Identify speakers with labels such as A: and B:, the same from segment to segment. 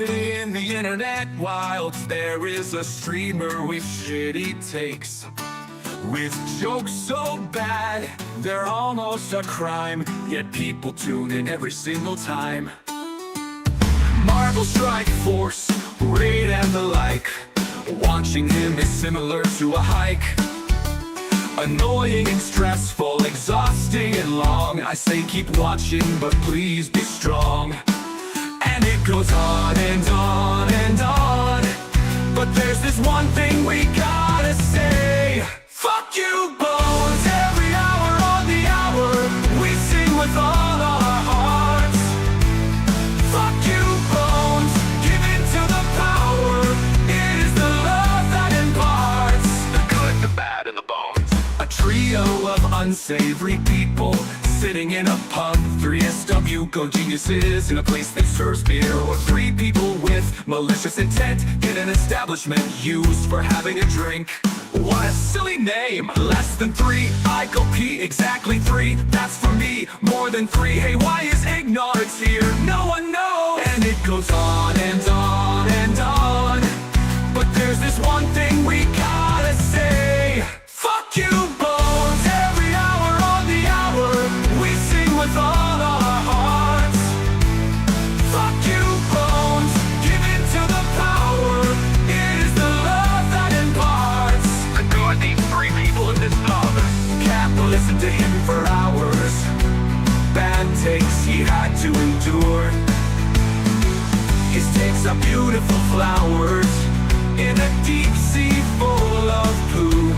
A: In the internet wilds, there is a streamer with shitty takes, with jokes so bad, they're almost a crime, yet people tune in every single time. Marvel Strike Force, Raid and the like, watching him is similar to a hike. Annoying and stressful, exhausting and long, I say keep watching, but please be strong. And it goes on and on and on, but there's this one thing we gotta say. Fuck you, Bones, every hour on the hour, we sing with all our hearts. Fuck you, Bones, give in to the power, it is the love that imparts the good, the bad, and the bones. A trio of unsavory people sitting in a pub, 3SW go geniuses in a place that serves beer. Or three people with malicious intent in an establishment used for having a drink. What a silly name, less than three, I go pee, exactly three, that's for me, more than three, hey why is ignorance here, no one knows. And it goes on and on and on, but there's this one thing we gotta say. Fuck you, Bones, every hour on the hour, we sing with all our hearts. Fuck you, Bones, give in to the power, it is the love that imparts the good. These three people in this pub can't listen to him for hours. Bad takes he had to endure. His takes are beautiful flowers in a deep sea full of poo.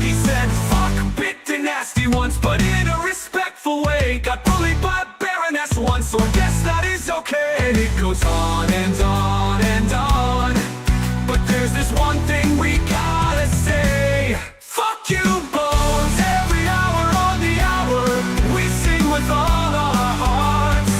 A: He said fuck bit nasty once, but in a respectful way. Got bullied by Baroness once, so I guess that is okay. And it goes on and on and on, but there's this one thing we gotta say. Fuck you, Bones, every hour on the hour, we sing with all our hearts.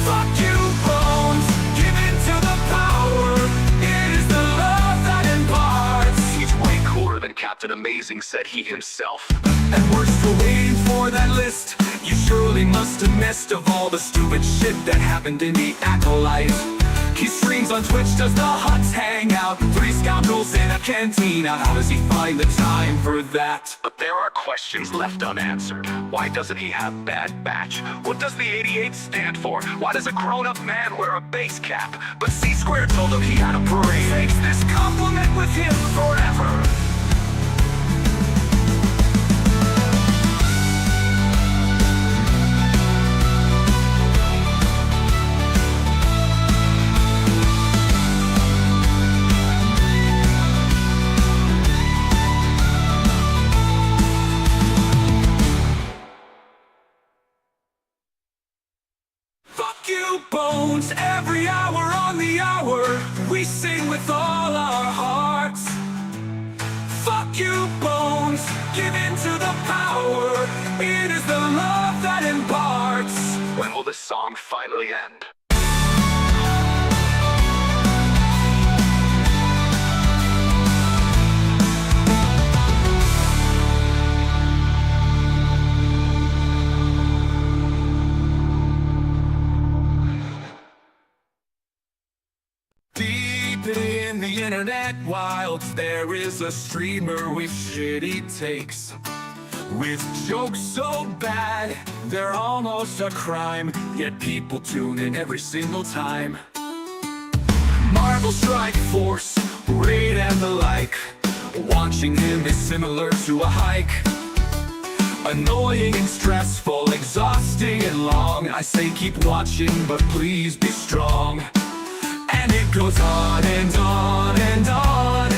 A: Fuck you, Bones, give in to the power, it is the love that imparts. He's way cooler than Captain Amazing, said he himself. And we're still waiting for that list. You surely must have missed of all the stupid shit that happened in the Acolyte. He streams on Twitch, does the huts hang out, three scoundrels in a cantina, how does he find the time for that? But there are questions left unanswered. Why doesn't he have bad batch? What does the 88 stand for? Why does a grown-up man wear a base cap? But C-Square told him he had a parade. Takes this compliment with him forever. Bones, every hour on the hour, we sing with all our hearts. Fuck you, Bones, give in to the power, it is the love that imparts. When will this song finally end? In the internet wilds, there is a streamer with shitty takes, with jokes so bad, they're almost a crime, yet people tune in every single time. Marvel Strike Force, Raid and the like, watching him is similar to a hike. Annoying and stressful, exhausting and long, I say keep watching, but please be strong. And it goes on and on and on,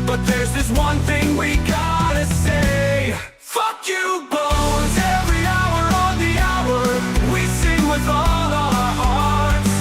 A: but there's this one thing we gotta say. Fuck you, Bones, every hour on the hour, we sing with all our hearts.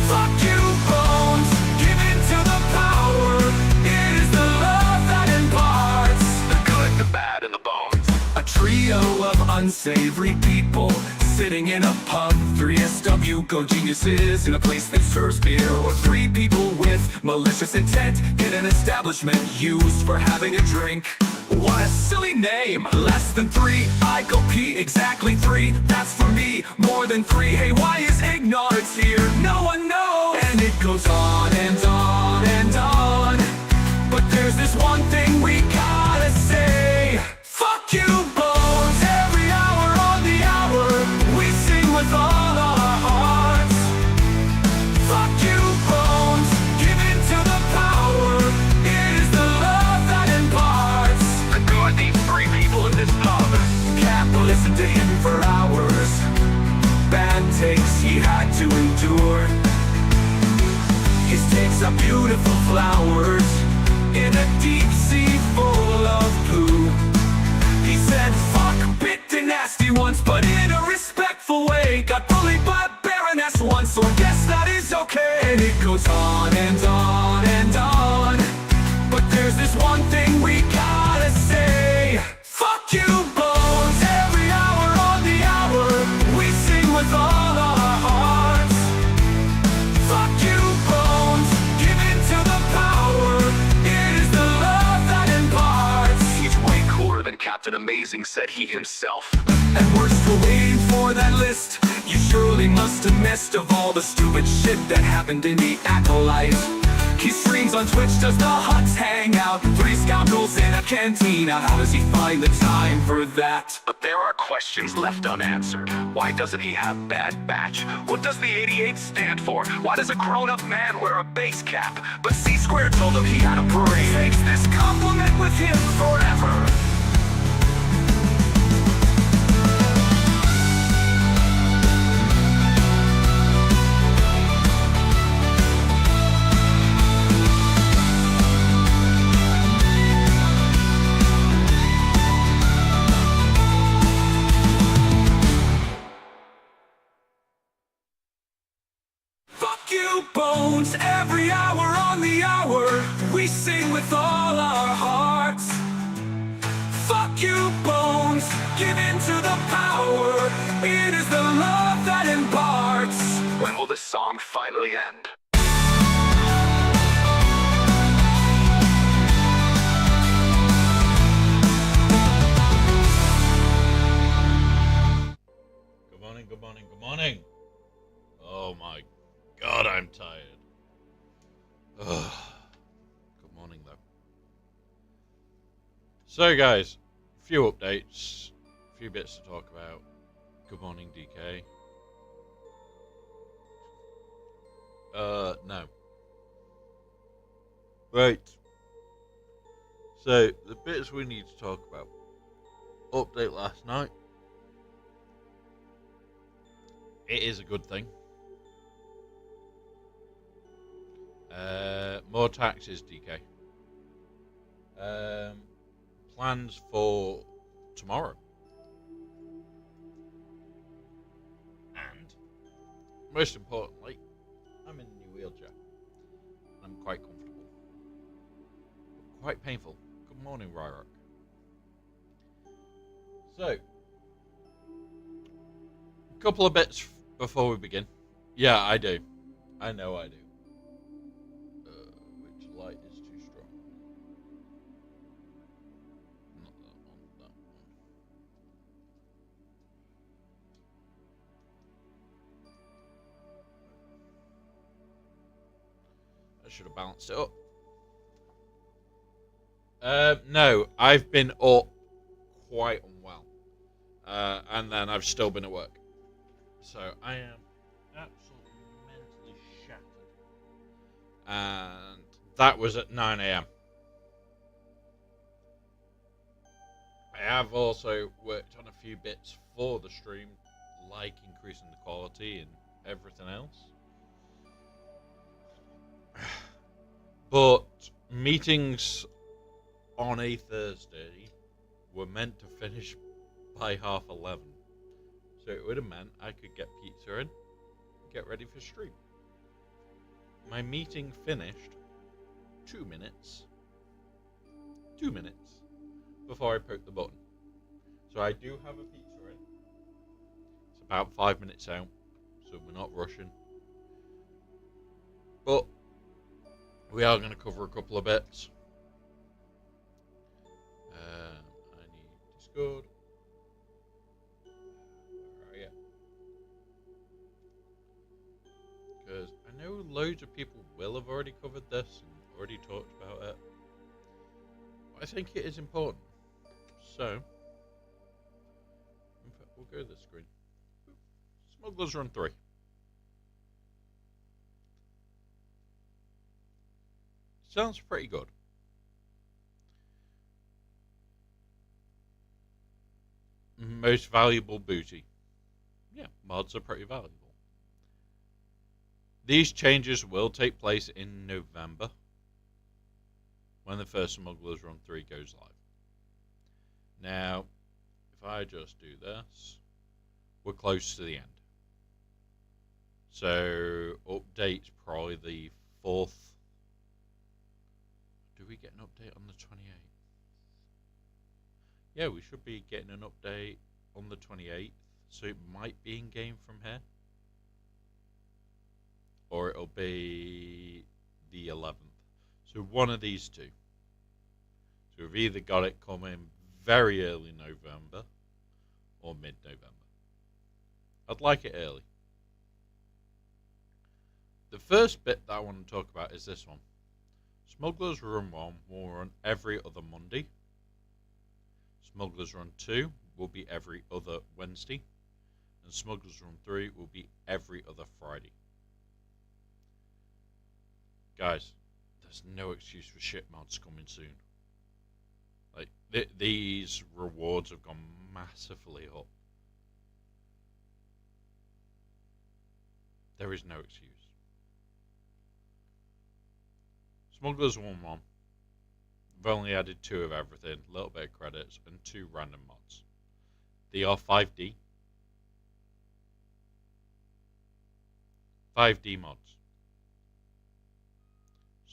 A: Fuck you, Bones, give in to the power, it is the love that imparts the good, the bad, and the bones. A trio of unsavory people sitting in a pub, 3SW go geniuses in a place that serves beer. Or three people with malicious intent in an establishment used for having a drink. What a silly name, less than three, I go pee, exactly three, that's for me, more than three, hey why is ignorance here, no one goes on and on and on. But there's this one thing we gotta say. Fuck you, Bones. Every hour on the hour, we sing with all our hearts. Fuck you, Bones. Give in to the power. It is the love that imparts. Who are these three people in this pub? Cap will listen to him for hours. Bad takes he had to endure. His takes are beautiful flowers in a deep sea full of poo. He said fuck bit the nasty once, but in a respectful way. Got bullied by Baroness once, so I guess that is okay. And it goes on and on and on. But there's this one thing we gotta say. Fuck you, Bones. Every hour on the hour, we sing with all our hearts. Fuck you, Bones. Give in to the power. It is the love that imparts. He's way cooler than Captain Amazing, said he himself. And we're still waiting for that list. You surely must have missed of all the stupid shit that happened in the Acolyte. He streams on Twitch, does the huts hang out? 3 scoundrels in a cantina. How does he find the time for that? But there are questions left unanswered. Why doesn't he have bad batch? What does the 88 stand for? Why does a grown-up man wear a base cap? But C-Squared told him he had a brain. Takes this compliment with him forever. Bones, every hour on the hour, we sing with all our hearts. Fuck you, Bones, give in to the power. It is the love that imparts. When will this song finally end?
B: Good morning, good morning, good morning. Oh my God, I'm tired. Ugh. Good morning, though. So, guys, a few updates, a few bits to talk about. Good morning, DK. No. Right. So, the bits we need to talk about. Update last night. It is a good thing. More taxes, DK. Plans for tomorrow. And, most importantly, I'm in a new wheelchair. I'm quite comfortable. Quite painful. Good morning, Ryrock. So, a couple of bits before we begin. Yeah, I do. I know I do. Which light is too strong? Not that one, that one. I should have balanced it up. No, I've been up quite unwell. And then I've still been at work. So I am absolutely mentally shattered. And that was at 9 a.m. I have also worked on a few bits for the stream, like increasing the quality and everything else. But meetings on a Thursday were meant to finish by 11:30. So it would have meant I could get pizza in and get ready for stream. My meeting finished 2 minutes before I poked the button. So I do have a pizza in. It's about 5 minutes out, so we're not rushing. But we are going to cover a couple of bits. I need Discord. Where are you? Because I know know loads of people will have already covered this and already talked about it. But I think it is important. So, in fact, we'll go to the screen. Smugglers Run 3. Sounds pretty good. Most valuable booty. Yeah, mods are pretty valuable. These changes will take place in November, when the first Smugglers Run 3 goes live. Now, if I just do this, we're close to the end. So, update's probably the 4th. Do we get an update on the 28th? Yeah, we should be getting an update on the 28th. So it might be in game from here. Or it'll be the 11th. So one of these two. So we've either got it coming very early November or mid-November. I'd like it early. The first bit that I want to talk about is this one. Smugglers Run 1 will run every other Monday. Smugglers Run 2 will be every other Wednesday. And Smugglers Run 3 will be every other Friday. Guys, there's no excuse for shit mods coming soon. Like, these rewards have gone massively up. There is no excuse. Smugglers 1-1. We've only added 2 of everything, a little bit of credits, and 2 random mods. They are 5D. 5D mods.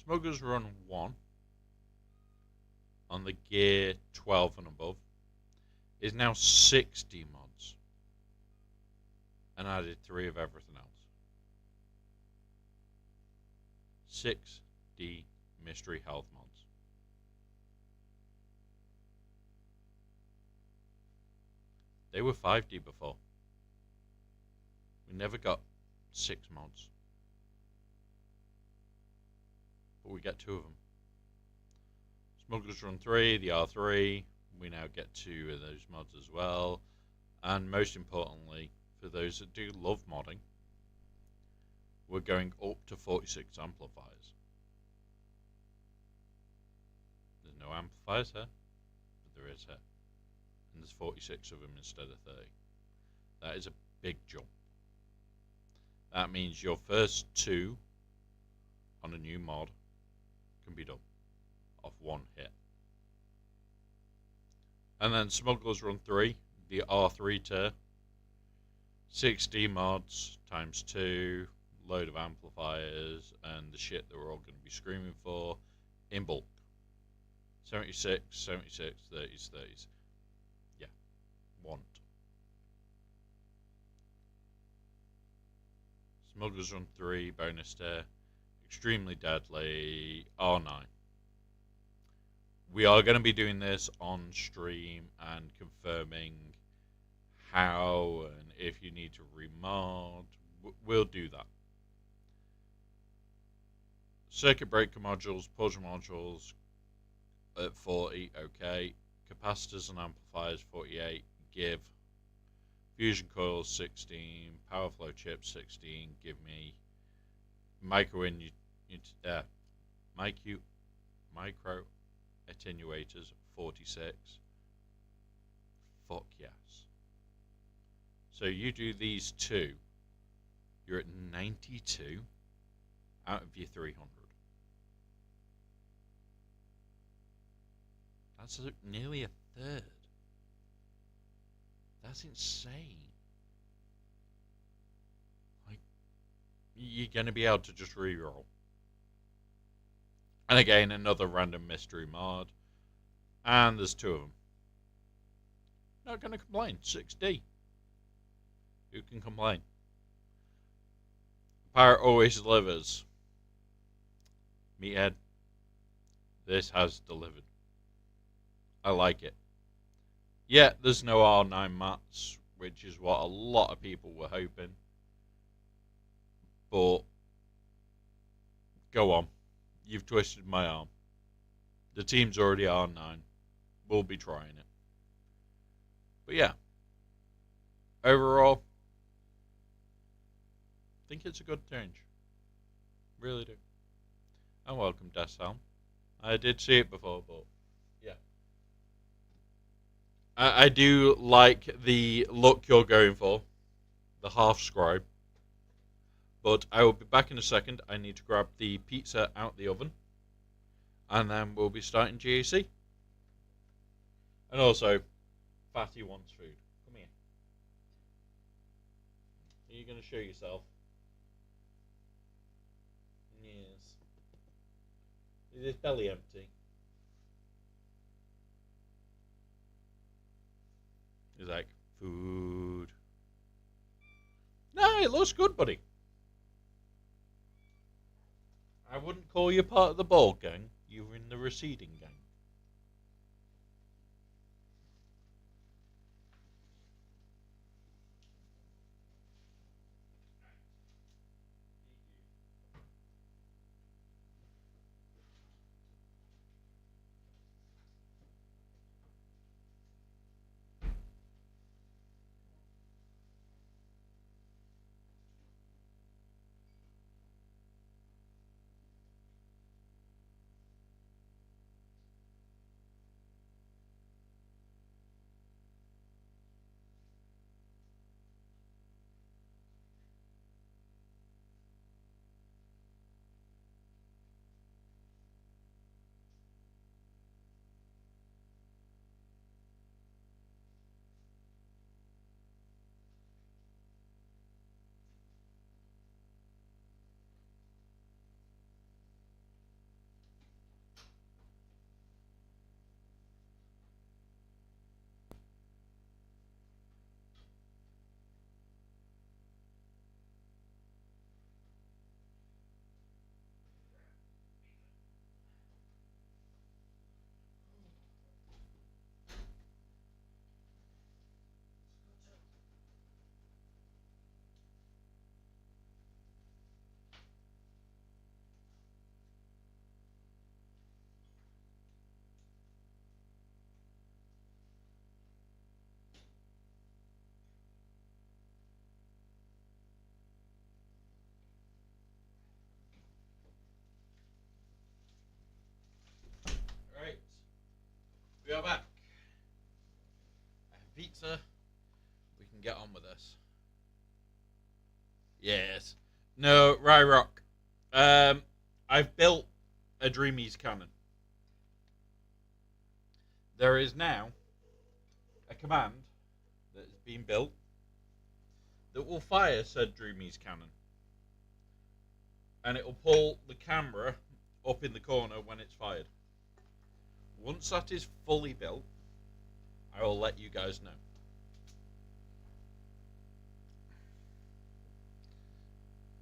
B: Smugglers Run 1 on the gear 12 and above is now 60 mods. And added 3 of everything else. 6D mystery health mods. They were 5D before. We never got 6 mods. But we get 2 of them. Smugglers Run 3, the R3. We now get 2 of those mods as well. And most importantly, for those that do love modding, we're going up to 46 amplifiers. There's no amplifiers here, but there is here. And there's 46 of them instead of 30. That is a big jump. That means your first 2 on a new mod can be done off 1 hit. And then Smugglers Run 3, the R3 tier, 60 mods times 2, load of amplifiers, and the shit that we're all going to be screaming for in bulk. 76, 76, 30s, 30s. Yeah, want. Smugglers Run 3, bonus tier, extremely deadly, R9. We are going to be doing this on stream and confirming how and if you need to remod. We'll do that. Circuit breaker modules, pulse modules at 40, okay. Capacitors and amplifiers 48, give. Fusion coils 16, power flow chips 16, give me. Micro attenuators 46. Fuck yes. So you do these 2, you're at 92 out of your 300. That's nearly a third. That's insane. Like, you're going to be able to just reroll. And again, another random mystery mod. And there's 2 of them. Not going to complain. 6D. Who can complain? Pirate always delivers. Meathead. This has delivered. I like it. Yeah, there's no R9 mats, which is what a lot of people were hoping. But Go on. You've twisted my arm. The team's already R9. We'll be trying it. But yeah. Overall, I think it's a good change. Really do. And welcome, Dessalm. I did see it before, but yeah. I do like the look you're going for. The half scribe. But I will be back in a second. I need to grab the pizza out the oven. And then we'll be starting GAC. And also, Fatty wants food. Come here. Are you going to show yourself? Yes. Is his belly empty? He's like, food. No, it looks good, buddy. I wouldn't call you part of the ball gang. You were in the receding gang. Right. We are back. I have pizza. We can get on with this. Yes. No, Rock. I've built a Dreamies cannon. There is now a command that has been built that will fire said Dreamies cannon. And it will pull the camera up in the corner when it's fired. Once that is fully built, I will let you guys know.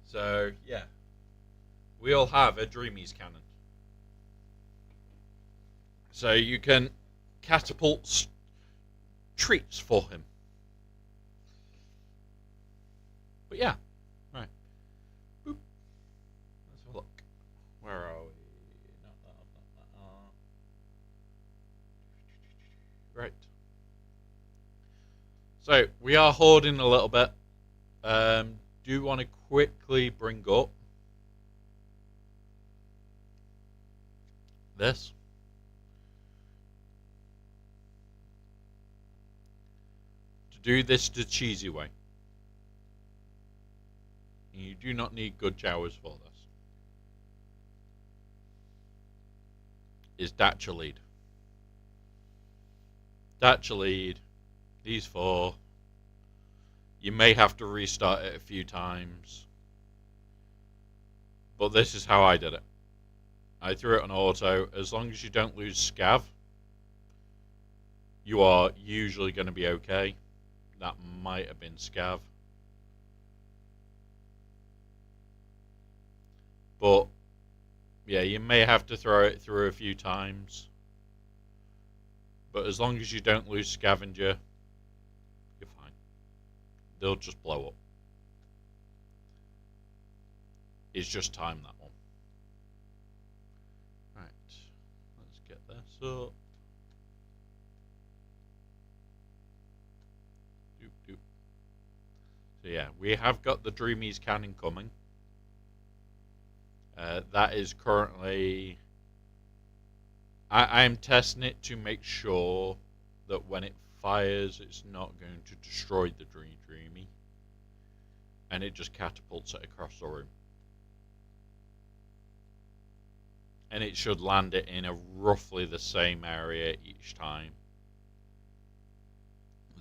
B: So, yeah. We all have a Dreamies cannon. So you can catapult treats for him. But yeah. Right. Boop. Let's have a look. Where are we? Right. So, we are hoarding a little bit. Do want to quickly bring up this. To do this the cheesy way. You do not need good showers for this. Is Datcha lead. Datcha lead. These four. You may have to restart it a few times. But this is how I did it. I threw it on auto. As long as you don't lose scav, you are usually going to be okay. That might have been scav. But, yeah, you may have to throw it through a few times. But as long as you don't lose scavenger, you're fine. They'll just blow up. It's just time, that one. get this up. Doop, doop. So yeah, we have got the Dreamies cannon coming. That is currently... I'm testing it to make sure that when it fires, it's not going to destroy the Dreamy. And it just catapults it across the room. And it should land it in a roughly the same area each time.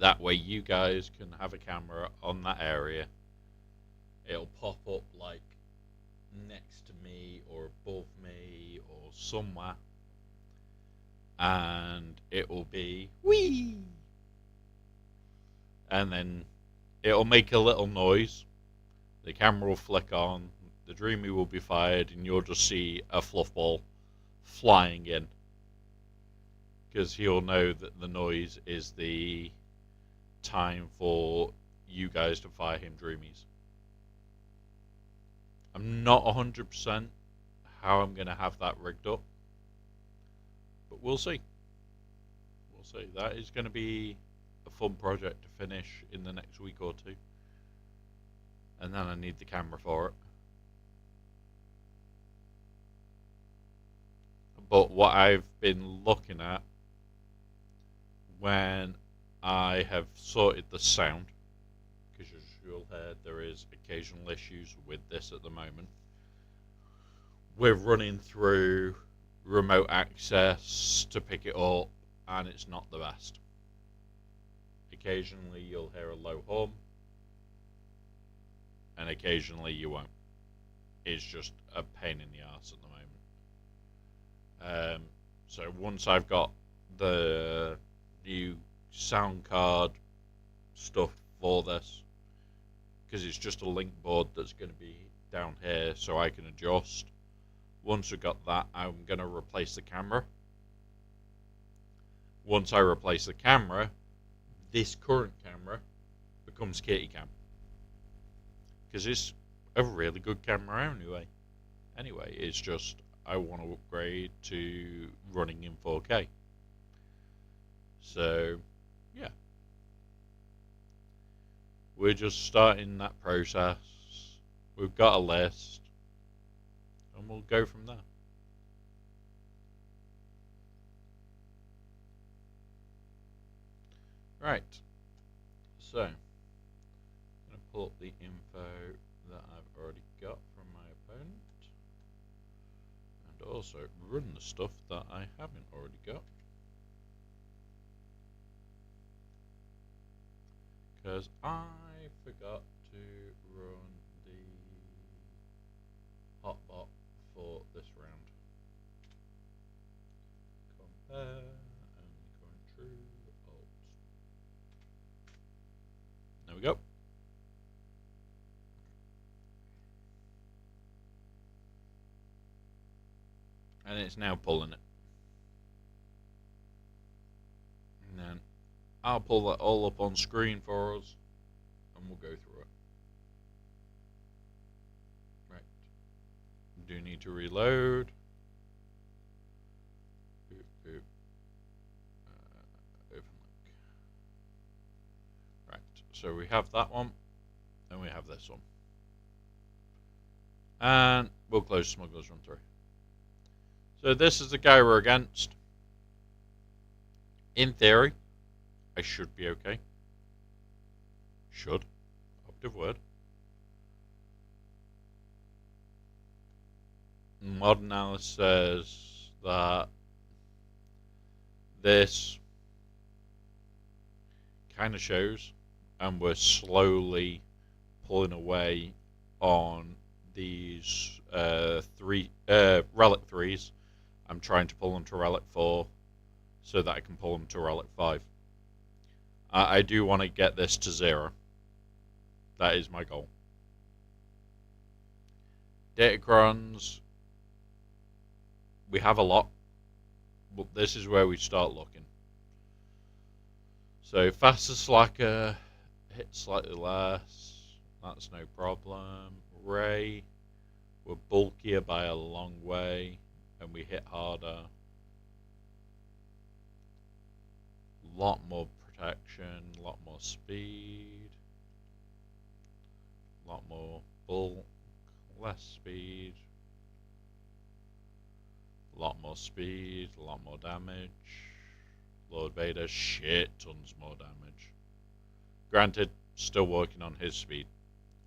B: That way you guys can have a camera on that area. It'll pop up like next to me or above me or somewhere. And it will be whee! And then it'll make a little noise. The camera will flick on, the Dreamy will be fired, and you'll just see a fluff ball flying in. Because he'll know that the noise is the time for you guys to fire him Dreamies. I'm not 100% how I'm going to have that rigged up. But we'll see. We'll see. That is going to be a fun project to finish in the next week or two. And then I need the camera for it. But what I've been looking at when I have sorted the sound, because as you'll hear, there is occasional issues with this at the moment. We're running through remote access to pick it up, and it's not the best. Occasionally you'll hear a low hum, and occasionally you won't. It's just a pain in the arse at the moment. So once I've got the new sound card stuff for this, because it's just a link board that's going to be down here so I can adjust. Once we've got that, I'm going to replace the camera. Once I replace the camera, this current camera becomes kitty cam. Because it's a really good camera anyway. Anyway, it's just I want to upgrade to running in 4K. So, yeah. We're just starting that process. We've got a list. And we'll go from there. Right. So, I'm going to pull up the info that I've already got from my opponent. And also run the stuff that I haven't already got. Because I forgot to run the hotbot for this round. Compare and going true alt. There we go. And it's now pulling it. And then I'll pull that all up on screen for us and we'll go through it. Right. Do need to reload. Open link. Right. So we have that one and we have this one. And we'll close Smuggler's Run through. So this is the guy we're against. In theory, I should be okay. Should. Operative word. Mod analysis says that this kind of shows, and we're slowly pulling away on these relic 3s. I'm trying to pull them to relic 4 so that I can pull them to relic 5. I do want to get this to 0. That is my goal. Datacrons, we have a lot, but this is where we start looking. So faster slacker, hit slightly less, that's no problem. Ray, we're bulkier by a long way, and we hit harder. lot more protection, a lot more speed, a lot more bulk, less speed, a lot more speed, a lot more damage. Lord Vader, shit tons more damage. Granted, still working on his speed.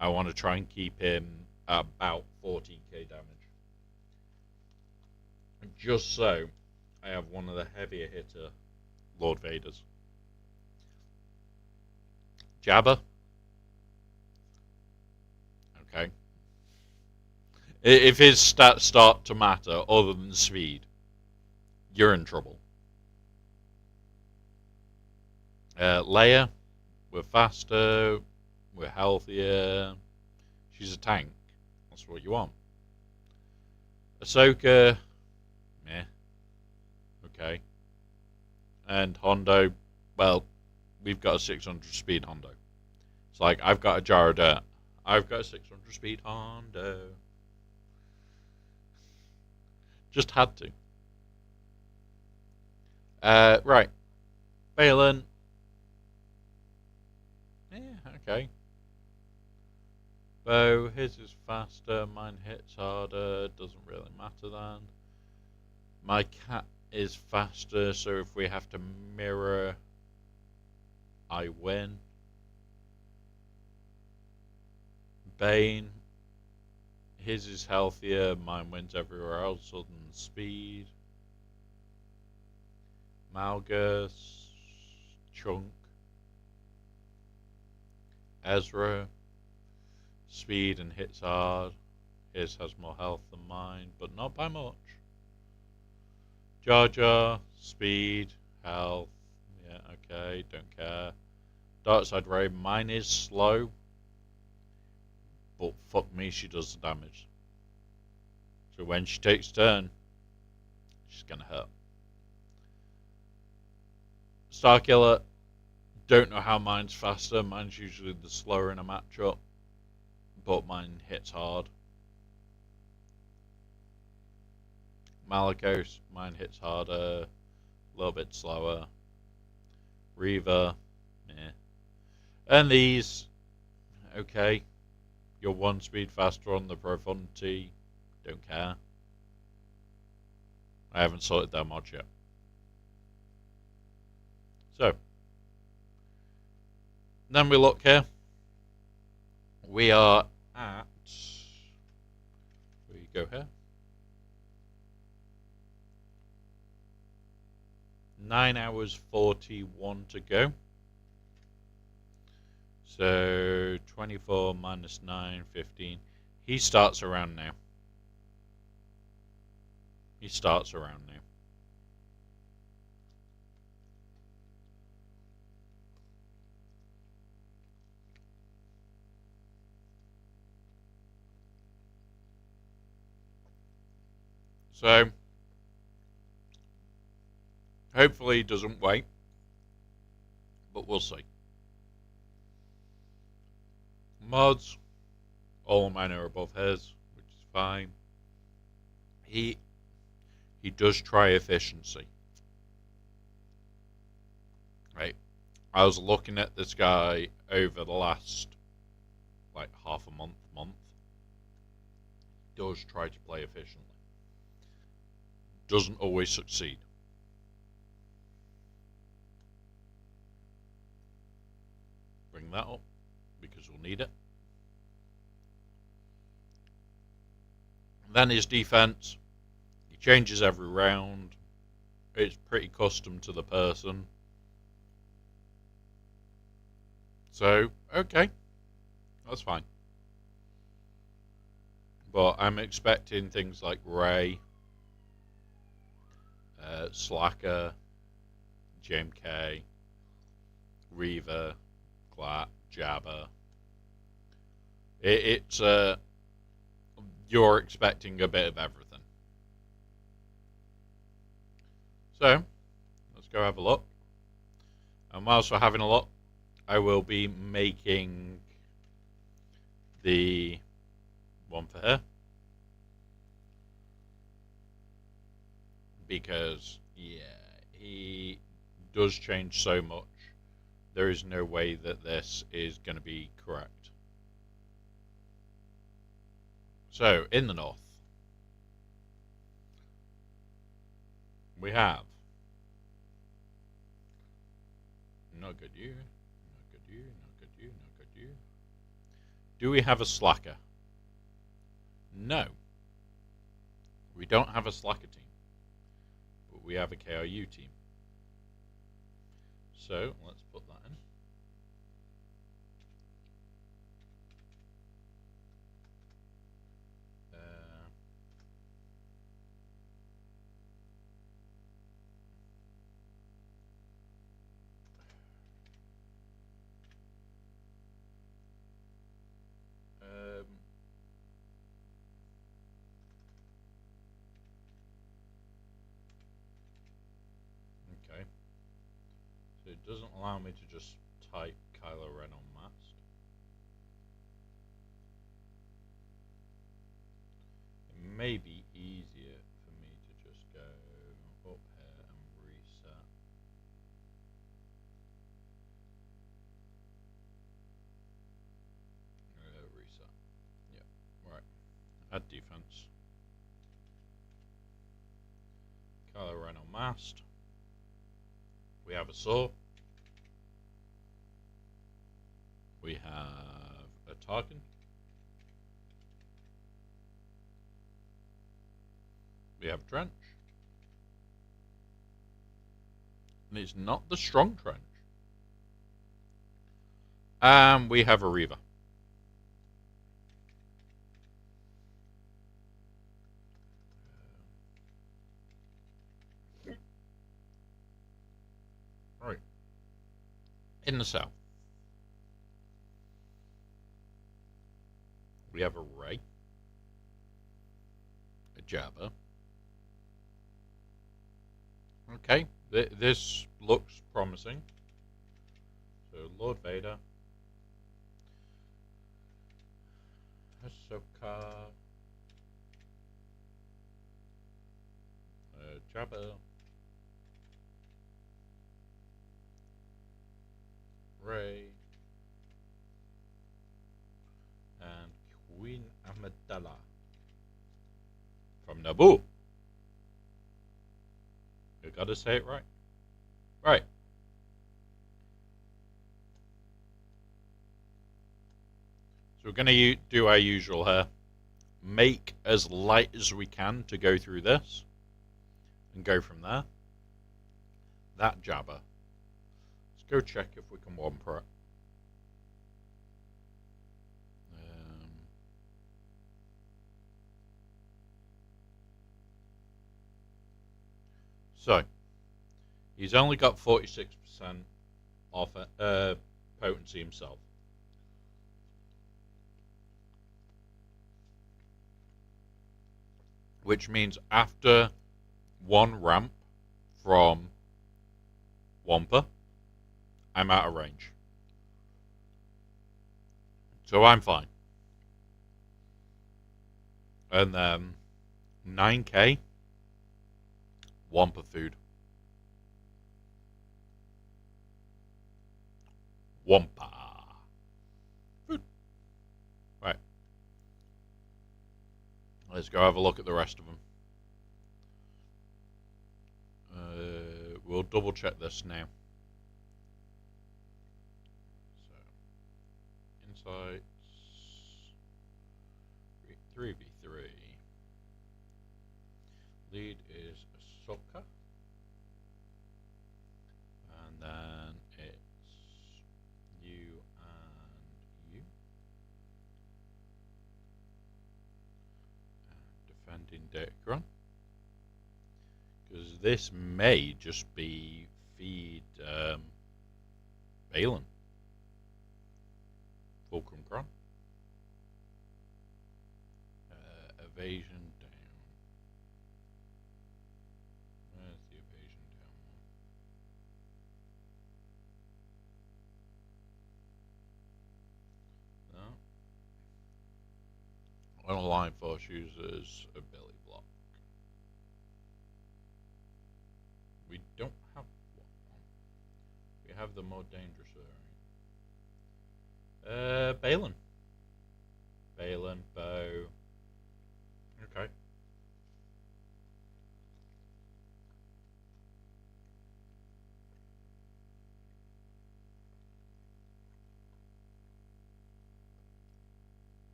B: I want to try and keep him at about 14k damage. Just so I have one of the heavier hitter Lord Vaders. Jabba. Okay. If his stats start to matter other than speed, you're in trouble. Leia, we're faster, we're healthier. She's a tank. That's what you want. Ahsoka, meh. Okay. And Hondo, well, we've got a 600 speed Hondo. It's like, I've got a jar of dirt. I've got a 600 speed Hondo. Just had to. Right. Balin. Yeah, okay. Bo, his is faster, mine hits harder, doesn't really matter then. My cat is faster, so if we have to mirror, I win. Bane, his is healthier, mine wins everywhere else other than speed. Malgus, Chunk, Ezra, speed and hits hard. His has more health than mine, but not by much. Jar Jar, speed, health, yeah, okay, don't care. Darkside Ray, mine is slow, but fuck me, she does the damage. So when she takes turn, she's gonna hurt. Starkiller, don't know how mine's faster. Mine's usually the slower in a matchup, but mine hits hard. Malakos, mine hits harder, a little bit slower. Reaver, yeah. And these, okay. You're one speed faster on the profundity, don't care. I haven't sorted that mod yet. So, then we look here. We are at, we go here. 9 hours 41 to go. So 24 minus 9, 15. He starts around now. He starts around now. So hopefully he doesn't wait, but we'll see. Mods, all mine are above his, which is fine. He does try efficiency. Right. I was looking at this guy over the last like half a month. He does try to play efficiently. Doesn't always succeed. Bring that up because we'll need it. Then his defense, he changes every round. It's pretty custom to the person. So, okay, that's fine. But I'm expecting things like Ray, Slacker, JMK, Reaver, Glat, Jabba. It's you're expecting a bit of everything. So, let's go have a look. And whilst we're having a look, I will be making the one for her. Because, yeah, he does change so much. There is no way that this is going to be correct. So, in the north, we have not good you, not good you, not good you, not good you. Do we have a slacker? No. We don't have a slacker team, but we have a KRU team. So, let's put that in. Okay. So it doesn't allow me to just type Kylo Ren on Mast. It may be easier for me to just go up here and reset. Reset. Yeah, right. Add defense. Kylo Ren on Mast. We have a saw. We have a Tarkin. We have Trench. And it's not the strong Trench. And we have a Reaver. Right. In the south, we have a Rey, a Jabba. Okay, this looks promising. So Lord Vader, Ahsoka, Jabba, Rey, and Queen Amidala from Naboo. You gotta say it right. Right. So we're gonna do our usual here. Make as light as we can to go through this. And go from there. That Jabba. Let's go check if we can wamper it. So, he's only got 46% off potency himself. Which means after one ramp from Wampa, I'm out of range. So I'm fine. And then 9k Wampa food. Wampa food. Right. Let's go have a look at the rest of them. We'll double check this now. So, insights 3v3. Lead is Ahsoka. And then it's you and you. Defending Datagron. Because this may just be feed Balin. Fulcrum Cron. Evasion down. Where's the evasion down one? No. On a line force uses a belly block. We don't have one. the more dangerous variant. Balin. Balin, bow. Okay.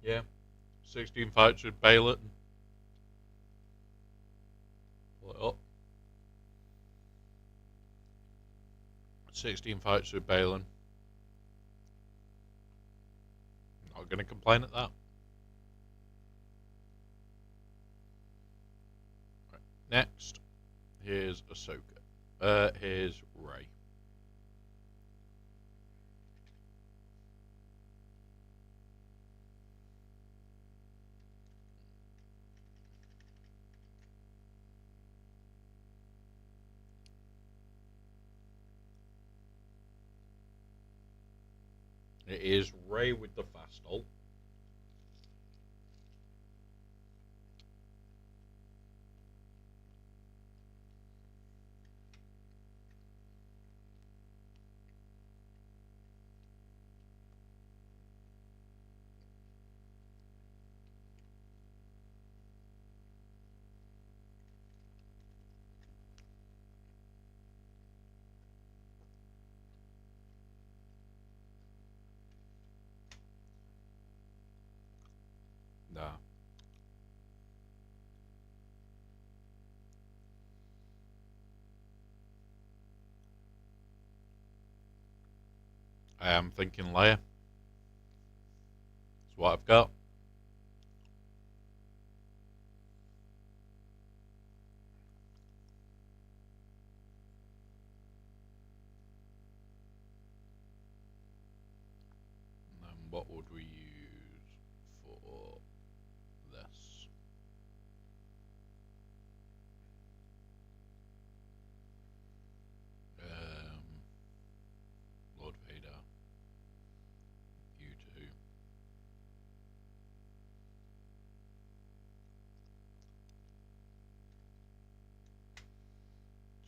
B: Yeah. 16 fights with Balin. Pull it up. 16 fights with Balin. Not going to complain at that. Right. Next, here's Ahsoka. Here's Rey. It is Rey with the fast ult. Nah. I am thinking Leia. That's what I've got. And then what would we use for this? Lord Vader. You two.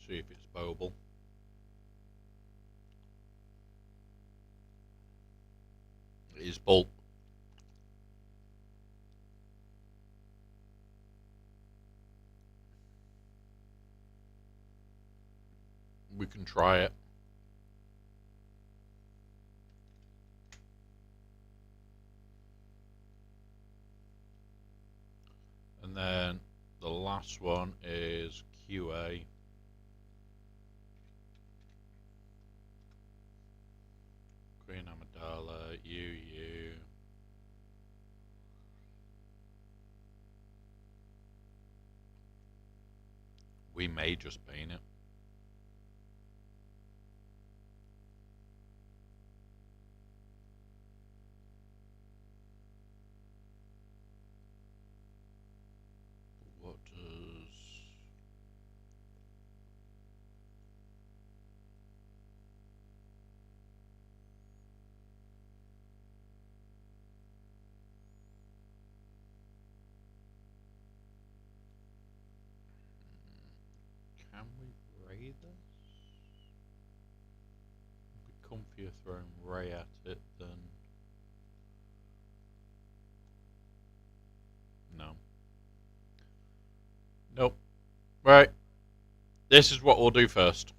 B: See if it's bowable. It is bulk. We can try it. And then the last one is QA. Queen Amidala, you. We may just paint it. What does... Can we ray this? It'd be comfier throwing ray at it than... No. Nope. Right. This is what we'll do first.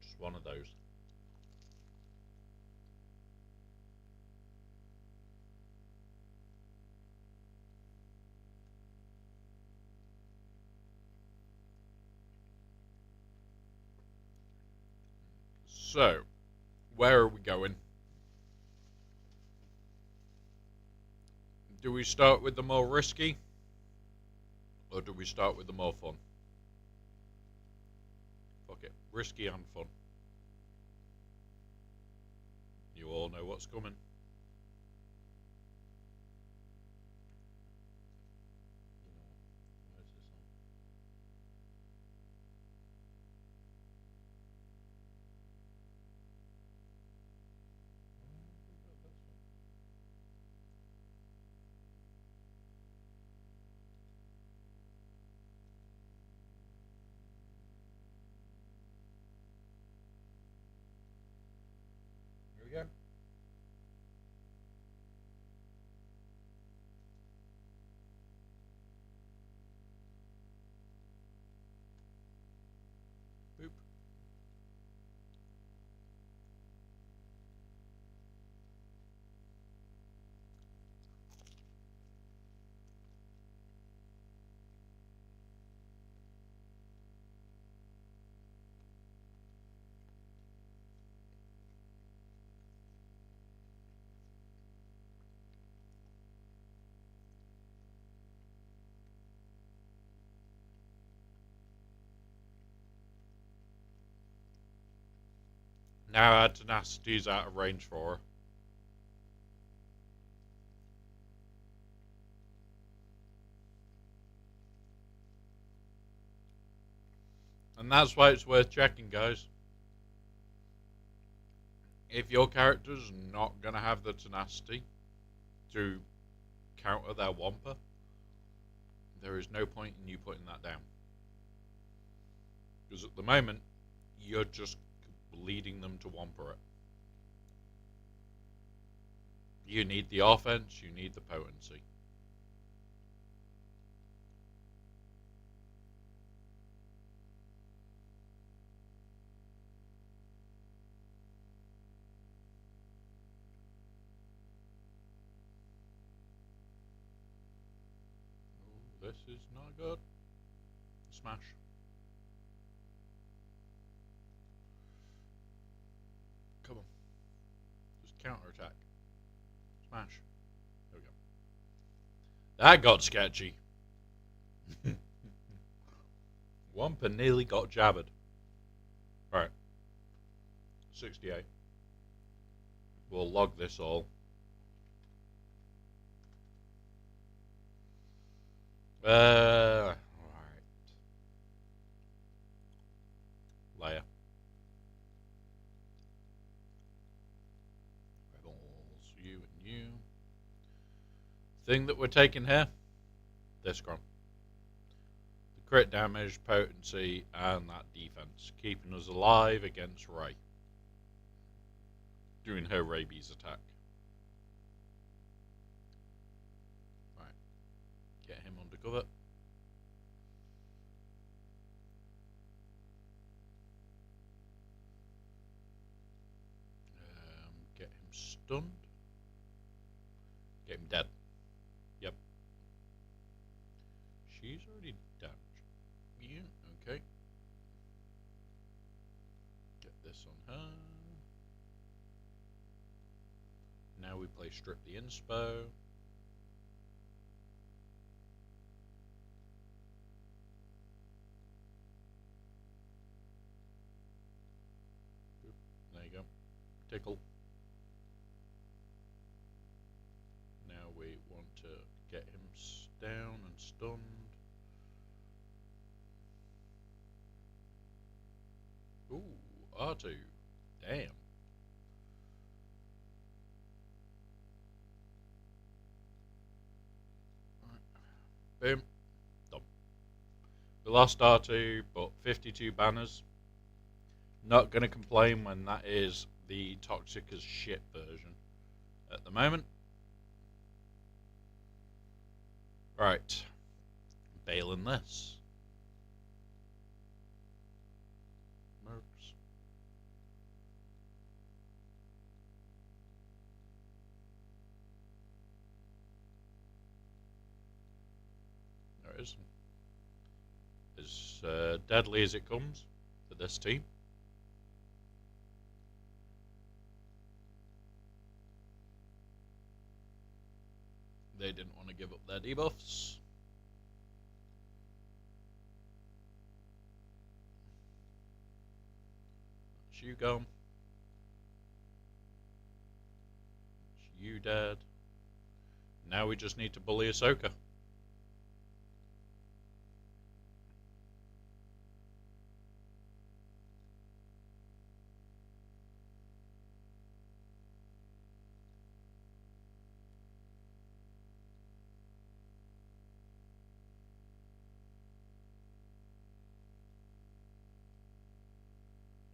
B: Just one of those. So, where are we going? Do we start with the more risky? Or do we start with the more fun? Fuck it. Risky and fun. You all know what's coming. Where's this on? Now our tenacity's out of range for her. And that's why it's worth checking, guys. If your character's not going to have the tenacity to counter their Wampa, there is no point in you putting that down. Because at the moment, you're just leading them to Wampa it. You need the offense, you need the potency. Ooh, this is not good. Smash. Come on. Just counterattack. Smash. There we go. That got sketchy. Wampa nearly got jabbered. Right. 68. We'll log this all. Alright. Layer. Rebels, you and you. Thing that we're taking here, this scrum. The crit damage, potency, and that defense, keeping us alive against Ray. Doing her rabies attack. Right. Get him under cover. Get him stunned. Get him dead. Yep. She's already damaged. Yeah, okay. Get this on her. Now we play strip the inspo. There you go. Tickle. Now we want to get him down and stunned. Ooh, R2. Damn. Boom. Done. We lost R2, but 52 banners. Not going to complain when that is the toxic as shit version at the moment. Right. Bailing this. Mercs. There it is. As deadly as it comes for this team. They didn't want to give up their debuffs. That's you gone. That's you dead. Now we just need to bully Ahsoka.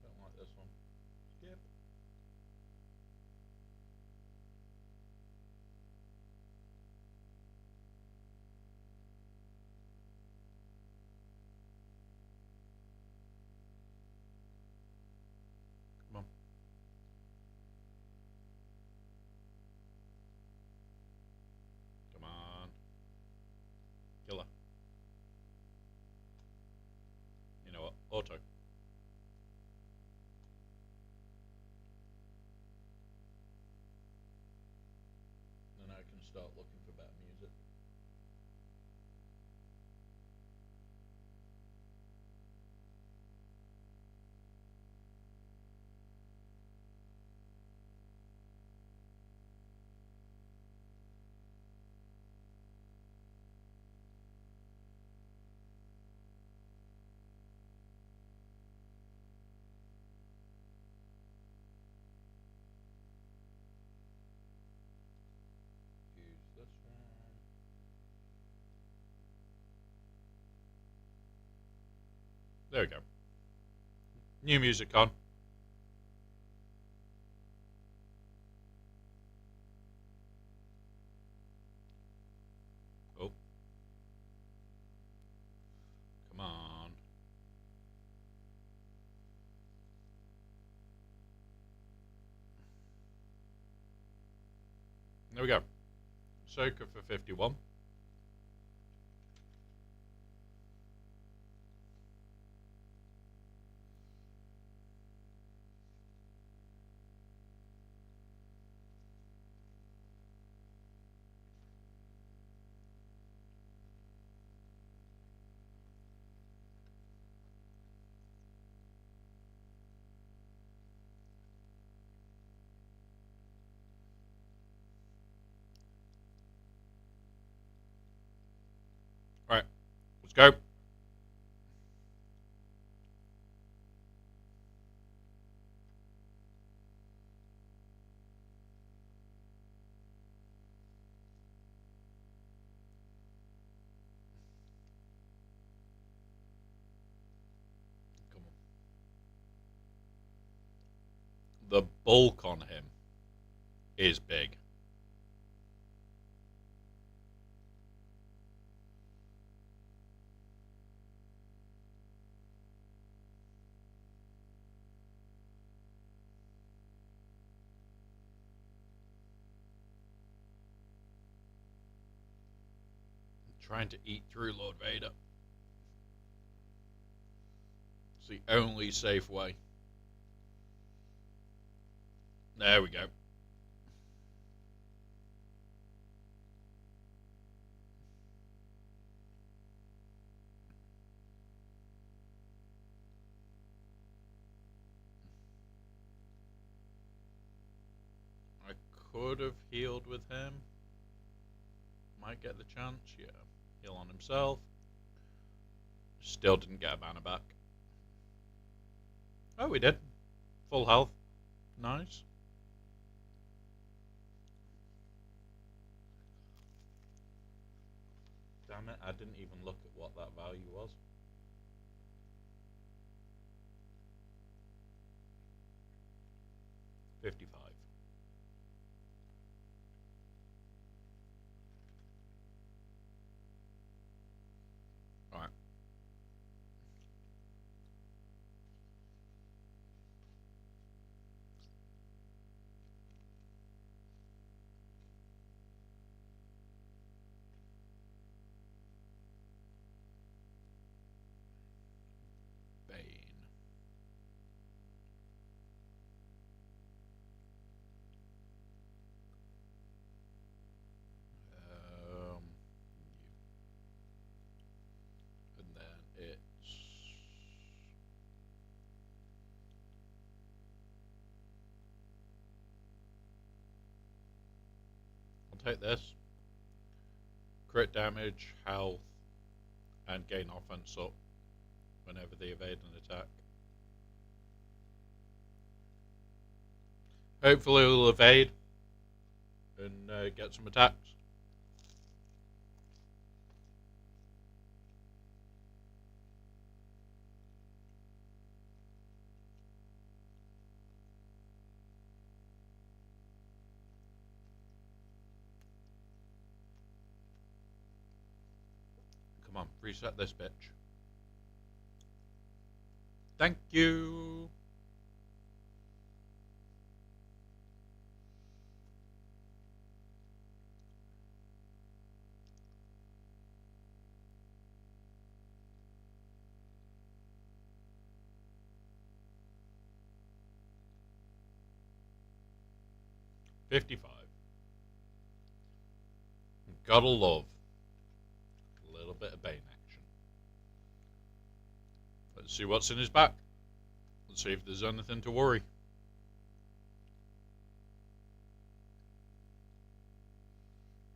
B: Don't like this one. Skip. Come on. Come on. Kill her. You know what? Auto. Then I can start looking for better music. There we go. New music on. Oh. Come on. There we go. Soaker for 51. Alright, let's go. Come on. The bulk on him is big. Trying to eat through Lord Vader. It's the only safe way. There we go. I could have healed with him. Might get the chance, yeah. Heal on himself. Still didn't get a mana back. Oh, we did. Full health. Nice. Damn it, I didn't even look at what that value was. $55. Alright. Bane. And then it's I'll take this. Crit damage, health, and gain offense up whenever they evade an attack. Hopefully we'll evade and get some attacks. Come on, reset this bitch. Thank you. $55. Gotta love a little bit of Bane action. Let's see what's in his back. Let's see if there's anything to worry.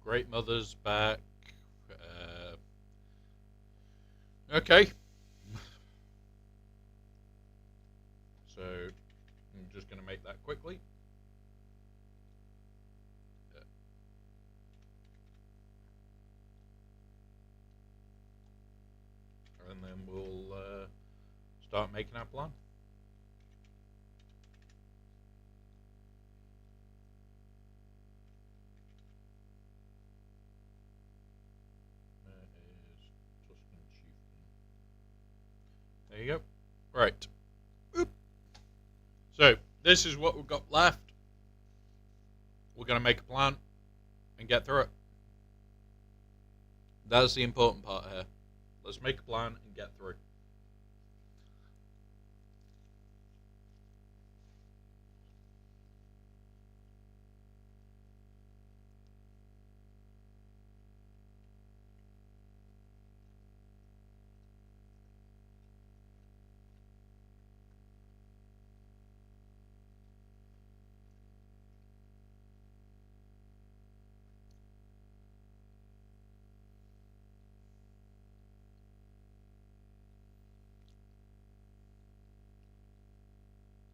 B: Great Mother's back. Okay. So, I'm just going to make that quickly. And then we'll start making our plan. There is Tuscan Chieftain. There you go. Right. Oop. So, this is what we've got left. We're going to make a plan and get through it. That's the important part here. Let's make a plan and get through.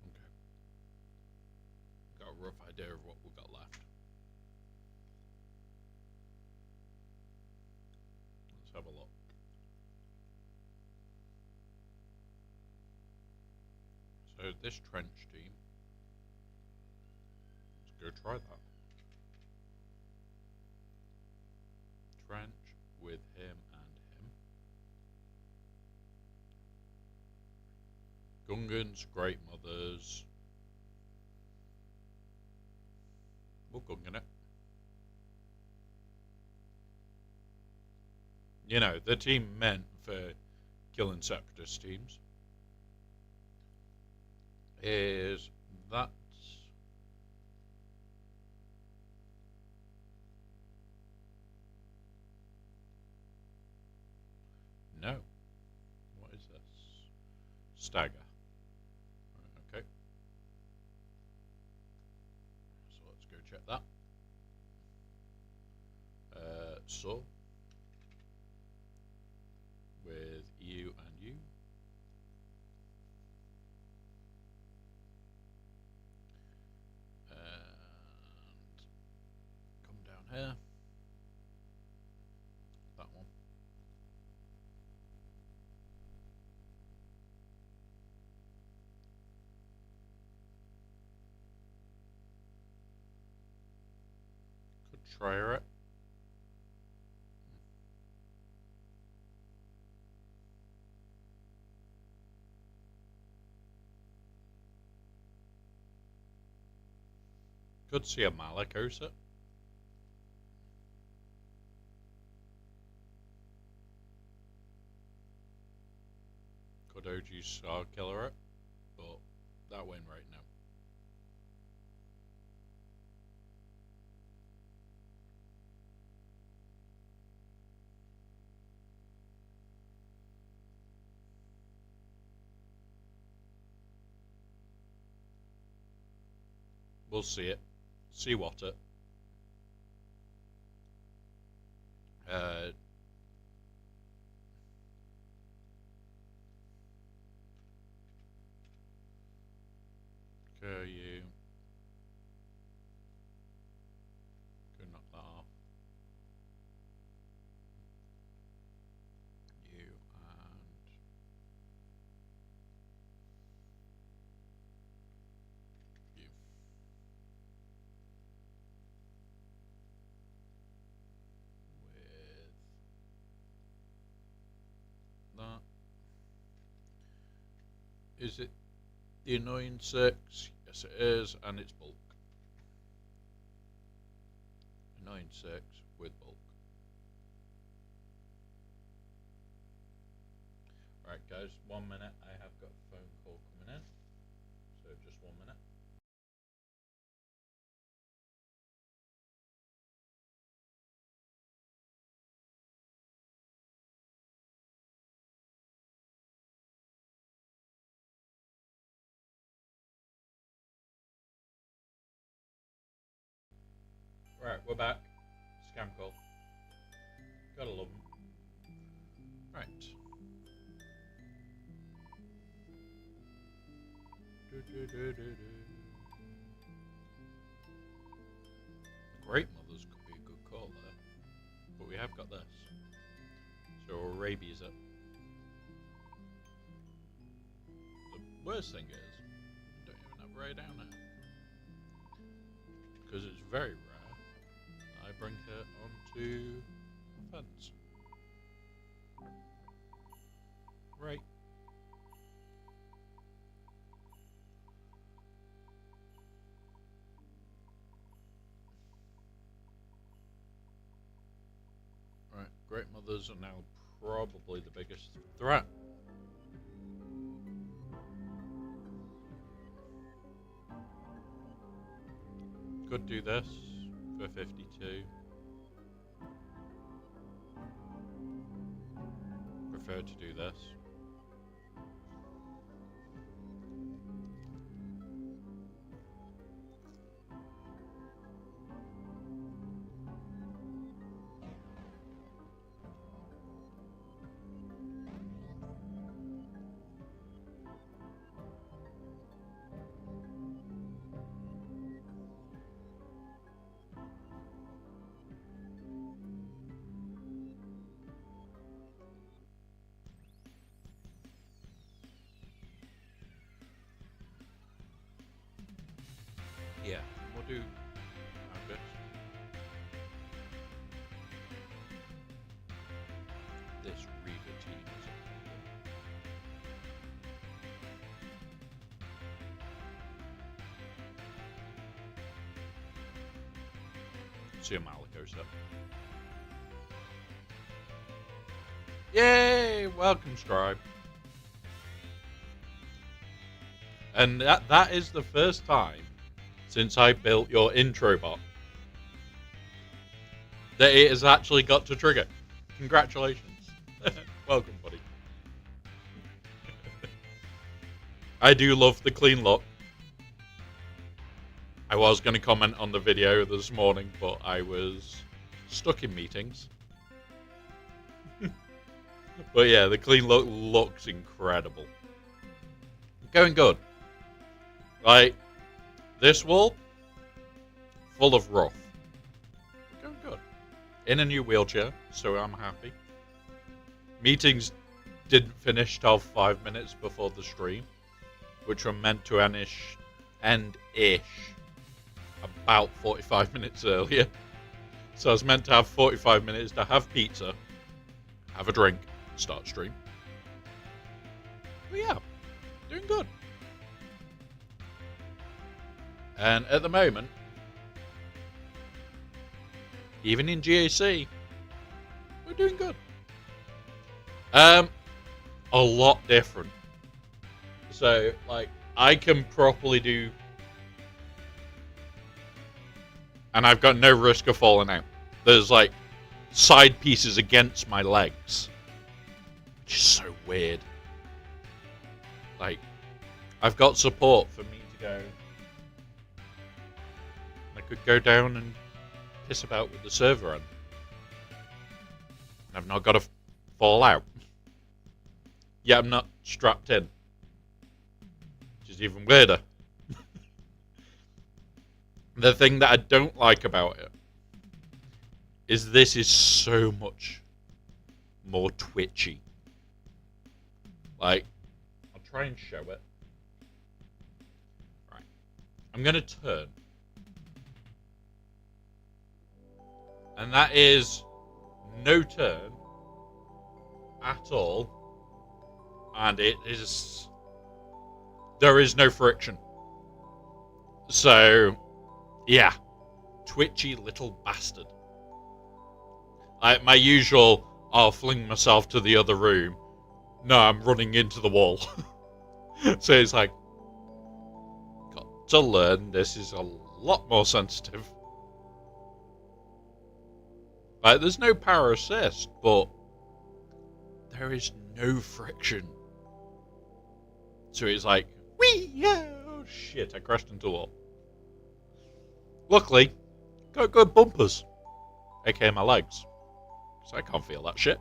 B: Okay. Got a rough idea of what we've got left. Let's have a look. So this trench team, let's go try that. Trench with him and him. Gungans, Great Mothers. We'll Gungan it. You know, the team meant for killing separatist teams. Is that no? What is this? Stagger. Right, okay. So let's go check that. So with you and you. And come down here. That one. Could try it. Could see a Malakosa. Could OG Star Killer it, but that win right now. We'll see it. See what it. You could knock that off. You and you. With that. Is it the annoying 6? Yes it is, and it's bulk. Annoying 6 with bulk. Right guys, 1 minute, I have got a phone call coming in. So just 1 minute. Right, we're back. Scam call. Gotta love them. Right. Great Mothers could be a good call there. But we have got this. So Arabia's it. worst thing is, I don't even have Ray down now. Because it's very rare that I bring her onto fence. Right. Right, great mothers are now probably the biggest threat. Could do this for 52. Prefer to do this. Yeah, we'll do our best. This Reaver team is a problem. See a Malico's up. Yay! Welcome, Scribe. And that is the first time since I built your intro bot that it has actually got to trigger. Congratulations. Welcome, buddy. I do love the clean look. I was going to comment on the video this morning, but I was stuck in meetings. But yeah, the clean look looks incredible. Going good. Like, this wall, full of rough. Going good. In a new wheelchair, so I'm happy. Meetings didn't finish till 5 minutes before the stream, which were meant to end-ish about 45 minutes earlier. So I was meant to have 45 minutes to have pizza, have a drink, start stream. But yeah, doing good. And at the moment, even in GAC, we're doing good. A lot different. So, like, I can properly do, and I've got no risk of falling out. There's, like, side pieces against my legs, which is so weird. Like, I've got support for me to go. I could go down and piss about with the server end. And I've not got to fall out. Yeah, I'm not strapped in. Which is even weirder. The thing that I don't like about it is this is so much more twitchy. Like, I'll try and show it. Right. I'm going to turn. And that is no turn at all. And it is... there is no friction. So, yeah. Twitchy little bastard. My usual, I'll fling myself to the other room. No, I'm running into the wall. So it's like, got to learn this is a lot more sensitive. Like, there's no power assist, but there is no friction. So it's like, whee, oh shit, I crashed into a wall. Luckily, got good bumpers, aka my legs, so I can't feel that shit.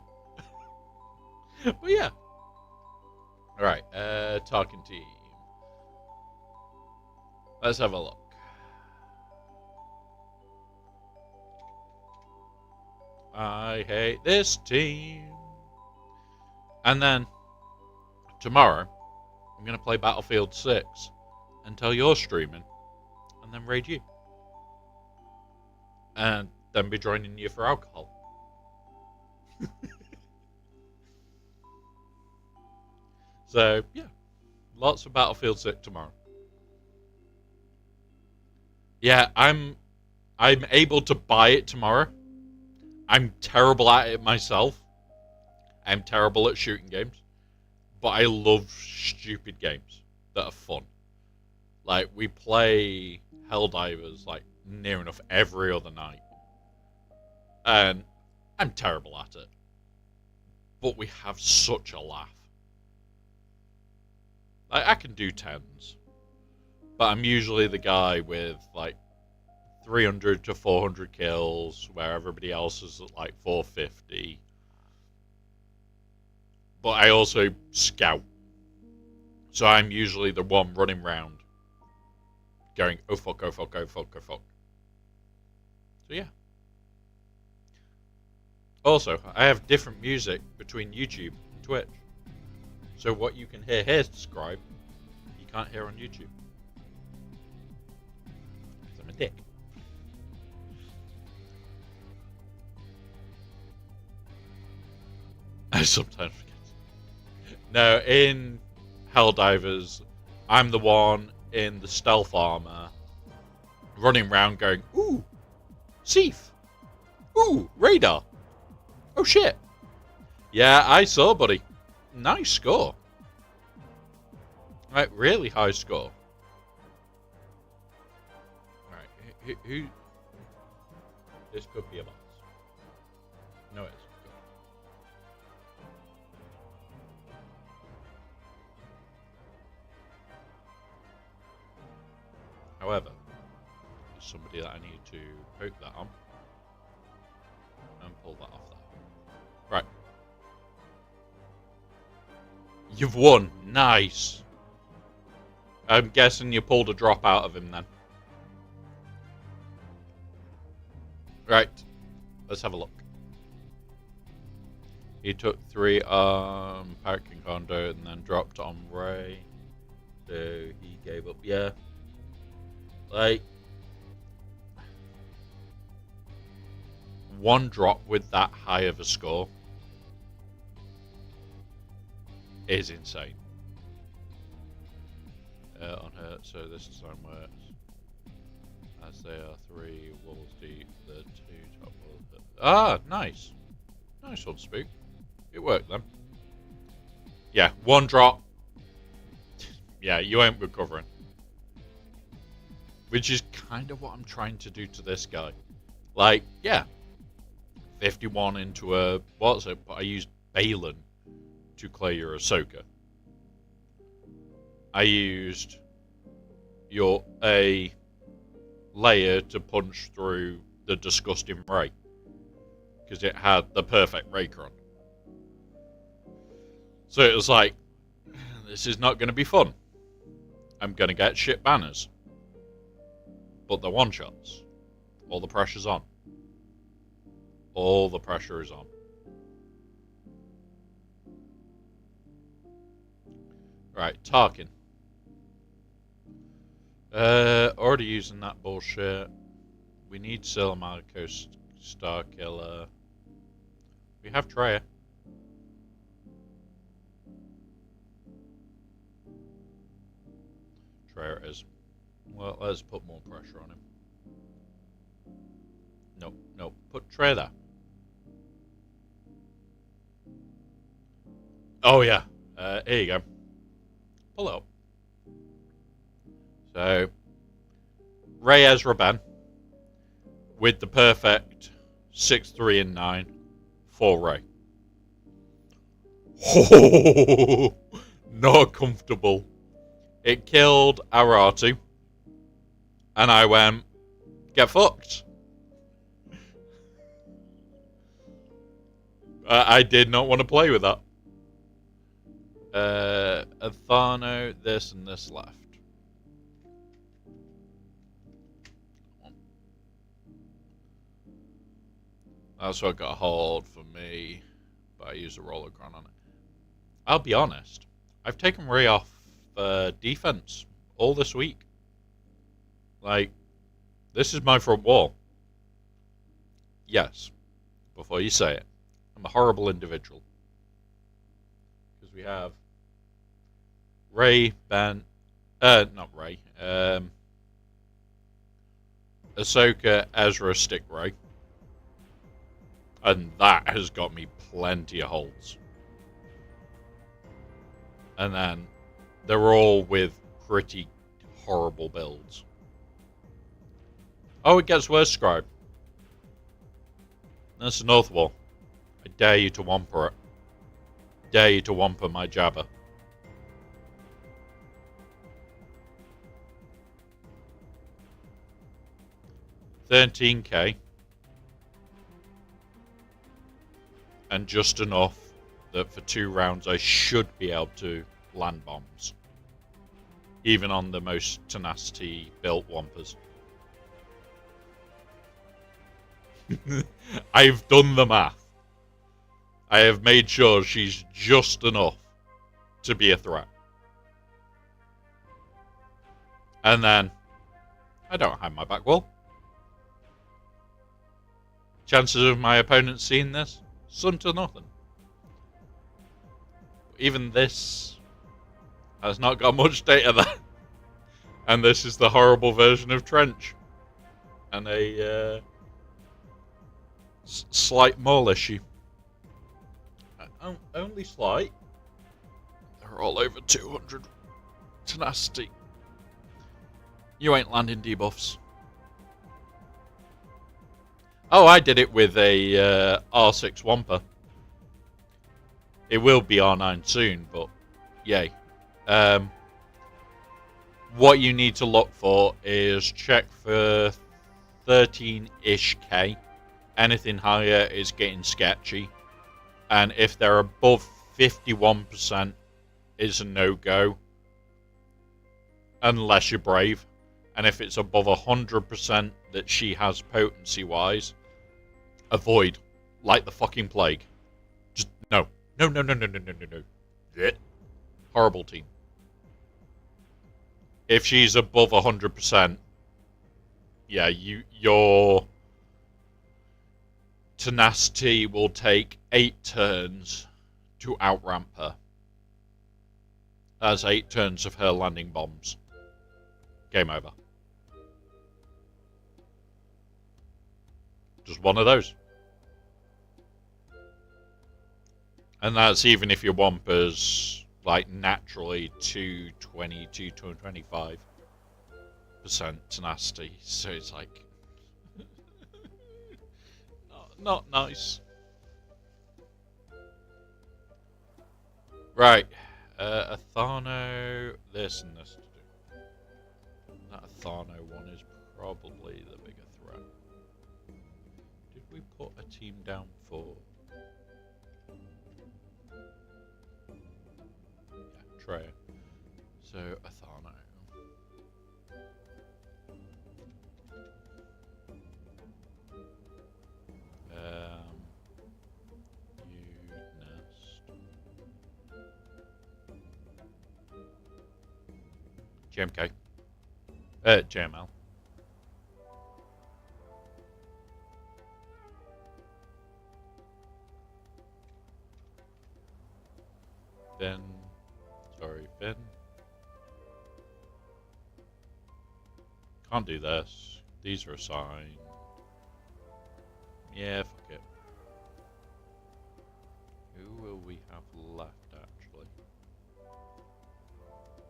B: But yeah. Alright, talking team. Let's have a look. I hate this team. And then tomorrow, I'm going to play Battlefield 6 until you're streaming, and then raid you. And then be joining you for alcohol. So, yeah. Lots of Battlefield 6 tomorrow. Yeah, I'm able to buy it tomorrow. I'm terrible at it myself. I'm terrible at shooting games. But I love stupid games that are fun. Like, we play Helldivers, like, near enough every other night. And I'm terrible at it. But we have such a laugh. Like, I can do 10s. But I'm usually the guy with, like, 300 to 400 kills, where everybody else is at, like, 450. But I also scout. So I'm usually the one running round going, oh fuck, oh fuck, oh fuck, oh fuck. So yeah. Also, I have different music between YouTube and Twitch. So what you can hear here, Scribe, you can't hear on YouTube. Because I'm a dick. I sometimes forget. No, in Helldivers, I'm the one in the stealth armor running around going, ooh, Seif. Ooh, radar. Oh shit. Yeah, I saw, buddy. Nice score. Right, really high score. Right, who? This could be a boss. No, it's good. However, there's somebody that I need to poke that on and pull that off there. Right. You've won. Nice. I'm guessing you pulled a drop out of him then. Right. Let's have a look. He took 3 Parakin Kondo and then dropped on Ray. So he gave up. Yeah. Like, one drop with that high of a score is insane. On her, so this design works. As they are 3 walls deep, the 2 top walls. Ah, nice. Nice one, Spook. It worked then. Yeah, one drop. Yeah, you ain't recovering. Which is kind of what I'm trying to do to this guy. Like, yeah. 51 into a... What's it? But I used Balin to clear your Ahsoka. I used a layer to punch through the disgusting Ray. Because it had the perfect Raycron. So it was like, this is not going to be fun. I'm going to get shit banners. But they're one-shots. All the pressure's on. All the pressure is on. Right, Tarkin. Already using that bullshit. We need Silmarco Star Killer. We have Treya. Treya it is. Well, let's put more pressure on him. No, no, put Treya there. Oh yeah, here you go. Pull it up. So, Ray Ezra Ben with the perfect 6, 3, and 9 for Ray. Oh, not comfortable. It killed Aratu, and I went, get fucked. I did not want to play with that. Athano, this and this left. That's what got a hold for me, but I used a roller cron on it. I'll be honest, I've taken Ray off defense all this week. Like, this is my front wall. Yes, before you say it, I'm a horrible individual. Because we have Ray, Ben, not Ray, Ahsoka, Ezra, Stick Ray. And that has got me plenty of holds. And then they're all with pretty horrible builds. Oh, it gets worse, Scribe. That's the North Wall. I dare you to wamper it. Dare you to wamper my Jabba. $13K. And just enough that for 2 rounds I should be able to land bombs. Even on the most tenacity built wampers. I've done the math. I have made sure she's just enough to be a threat. And then, I don't hide my back wall. Chances of my opponent seeing this? Slim to nothing. Even this has not got much data there. And this is the horrible version of Trench. And a slight mole issue. Only slight. They're all over 200 tenacity. You ain't landing debuffs. Oh, I did it with a R6 Wampa. It will be R9 soon, but yay. What you need to look for is check for 13-ish K. Anything higher is getting sketchy. And if they're above 51% is a no-go. Unless you're brave. And if it's above 100% that she has potency-wise, avoid like the fucking plague. Just no. No. Blech. Horrible team. If she's above 100%, yeah, your tenacity will take 8 turns to outramp her. That's 8 turns of her landing bombs. Game over. Just one of those. And that's even if your Wamper's like naturally 220, 225% tenacity. So it's like not nice. Right. Athano, this and this to do. That Athano one is probably the bigger threat. Did we put a team down for... yeah, Treya. So, Athano. You nest. GMK. JML. Finn. Sorry, Finn. Can't do this. These are assigned. Yeah, fuck it. Who will we have left, actually?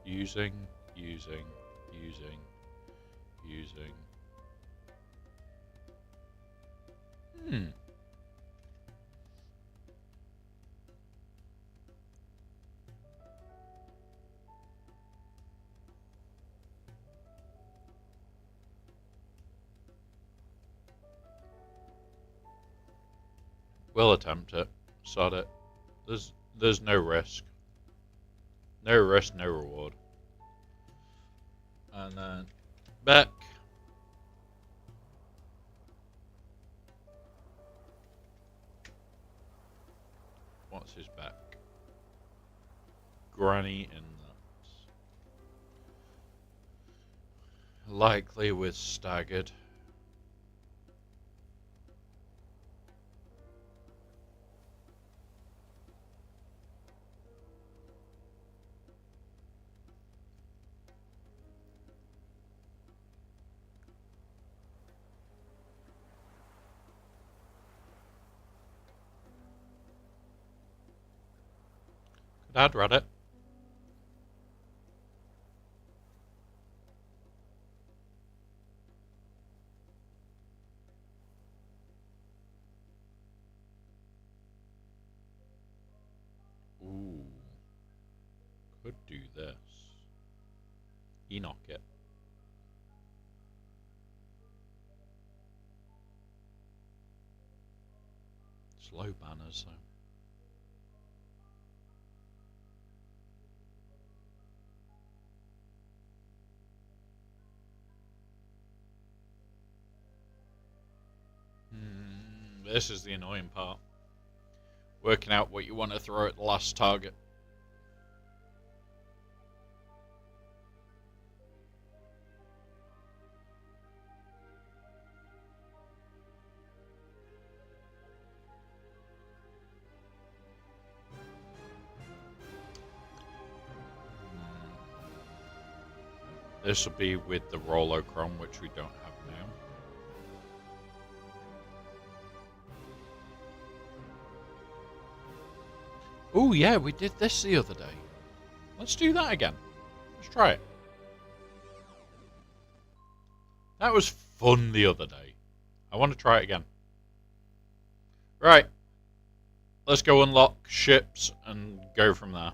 B: Using. We'll attempt it. Sod it. There's no risk. No risk, no reward. And then Beck. What's his back? Granny and nuts. Likely with staggered. I'd read it. Ooh. Could do this. Enoch it. Slow banners though. This is the annoying part. Working out what you want to throw at the last target. This will be with the Rolochrome, which we don't have now. Oh yeah, we did this the other day. Let's do that again. Let's try it. That was fun the other day. I want to try it again. Right. Let's go unlock ships and go from there.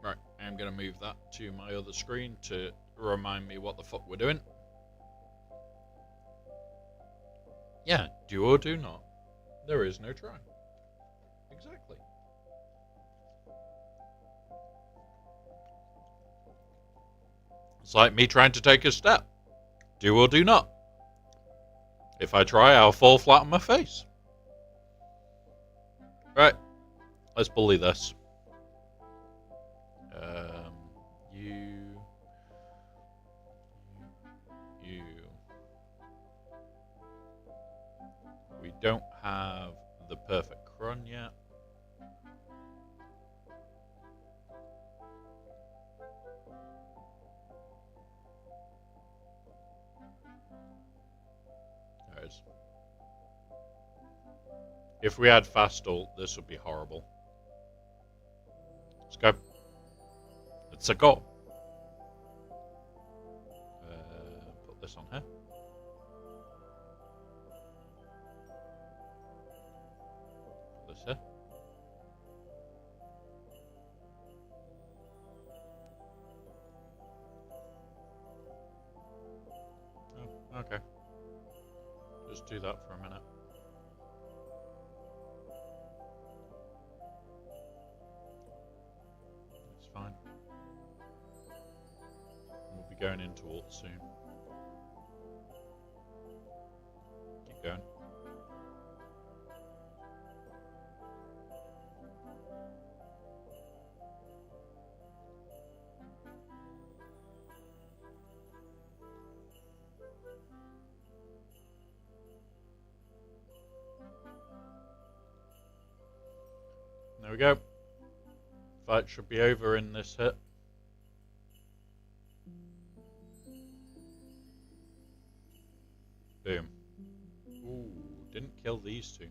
B: Right, I'm going to move that to my other screen to remind me what the fuck we're doing. Yeah, do or do not. There is no try. Exactly. It's like me trying to take a step. Do or do not. If I try, I'll fall flat on my face. Right. Let's bully this. You. We don't have the perfect cron yet. There it is. If we had fast ult, this would be horrible. Let's go. It's a go. Put this on here. Put this here. Oh, okay. Just do that for a minute. It's fine. We'll be going into ult soon. Keep going. There we go. Fight should be over in this hit. Boom. Ooh, didn't kill these two.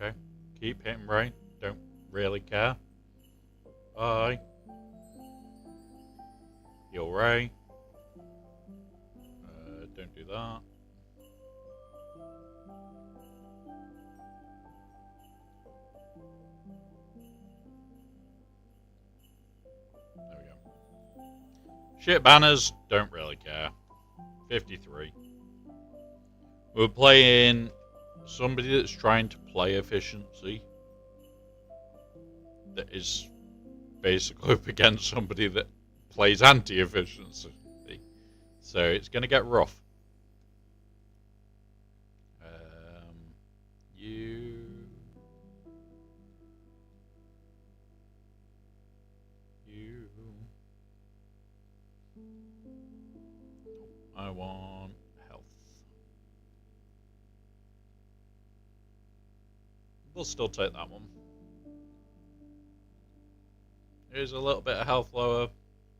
B: Okay, keep hitting right. Don't really care. Bye. Heal Ray. Don't do that. There we go. Shit banners, don't really care. 53. We're playing somebody that's trying to play efficiency. that is basically up against somebody that plays anti-efficiency. So it's going to get rough. I want health. We'll still take that one. Here's a little bit of health lower,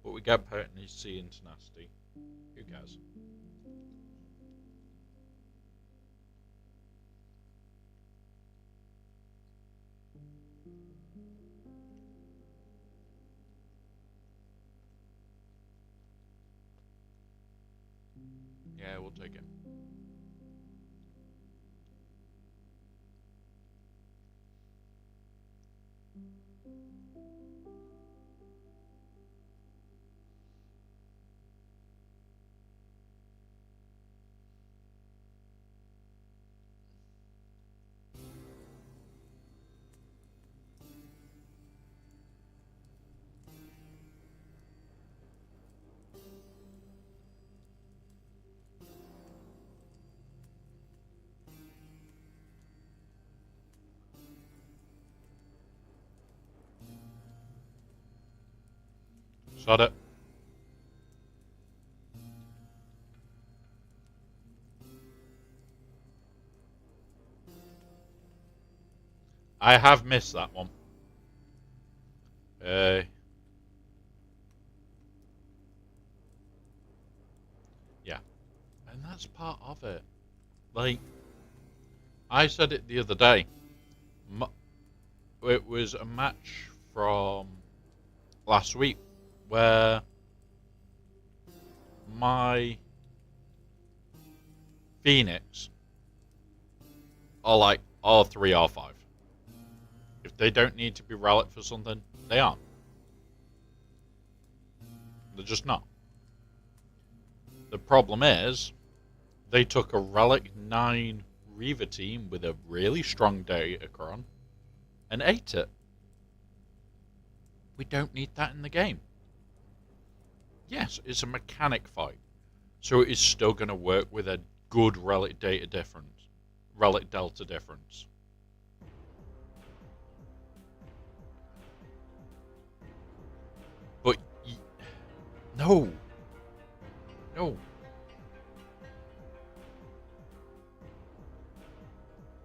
B: but we get potency into nasty. Who cares? Yeah, we'll take it. Shut it. I have missed that one. Yeah. And that's part of it. Like, I said it the other day. It was a match from last week where my Phoenix are like R3, R5. If they don't need to be relic for something, they aren't. They're just not. The problem is, they took a relic 9 Reaver team with a really strong Datacron and ate it. We don't need that in the game. Yes, it's a mechanic fight, so it is still going to work with a good relic delta difference. But no.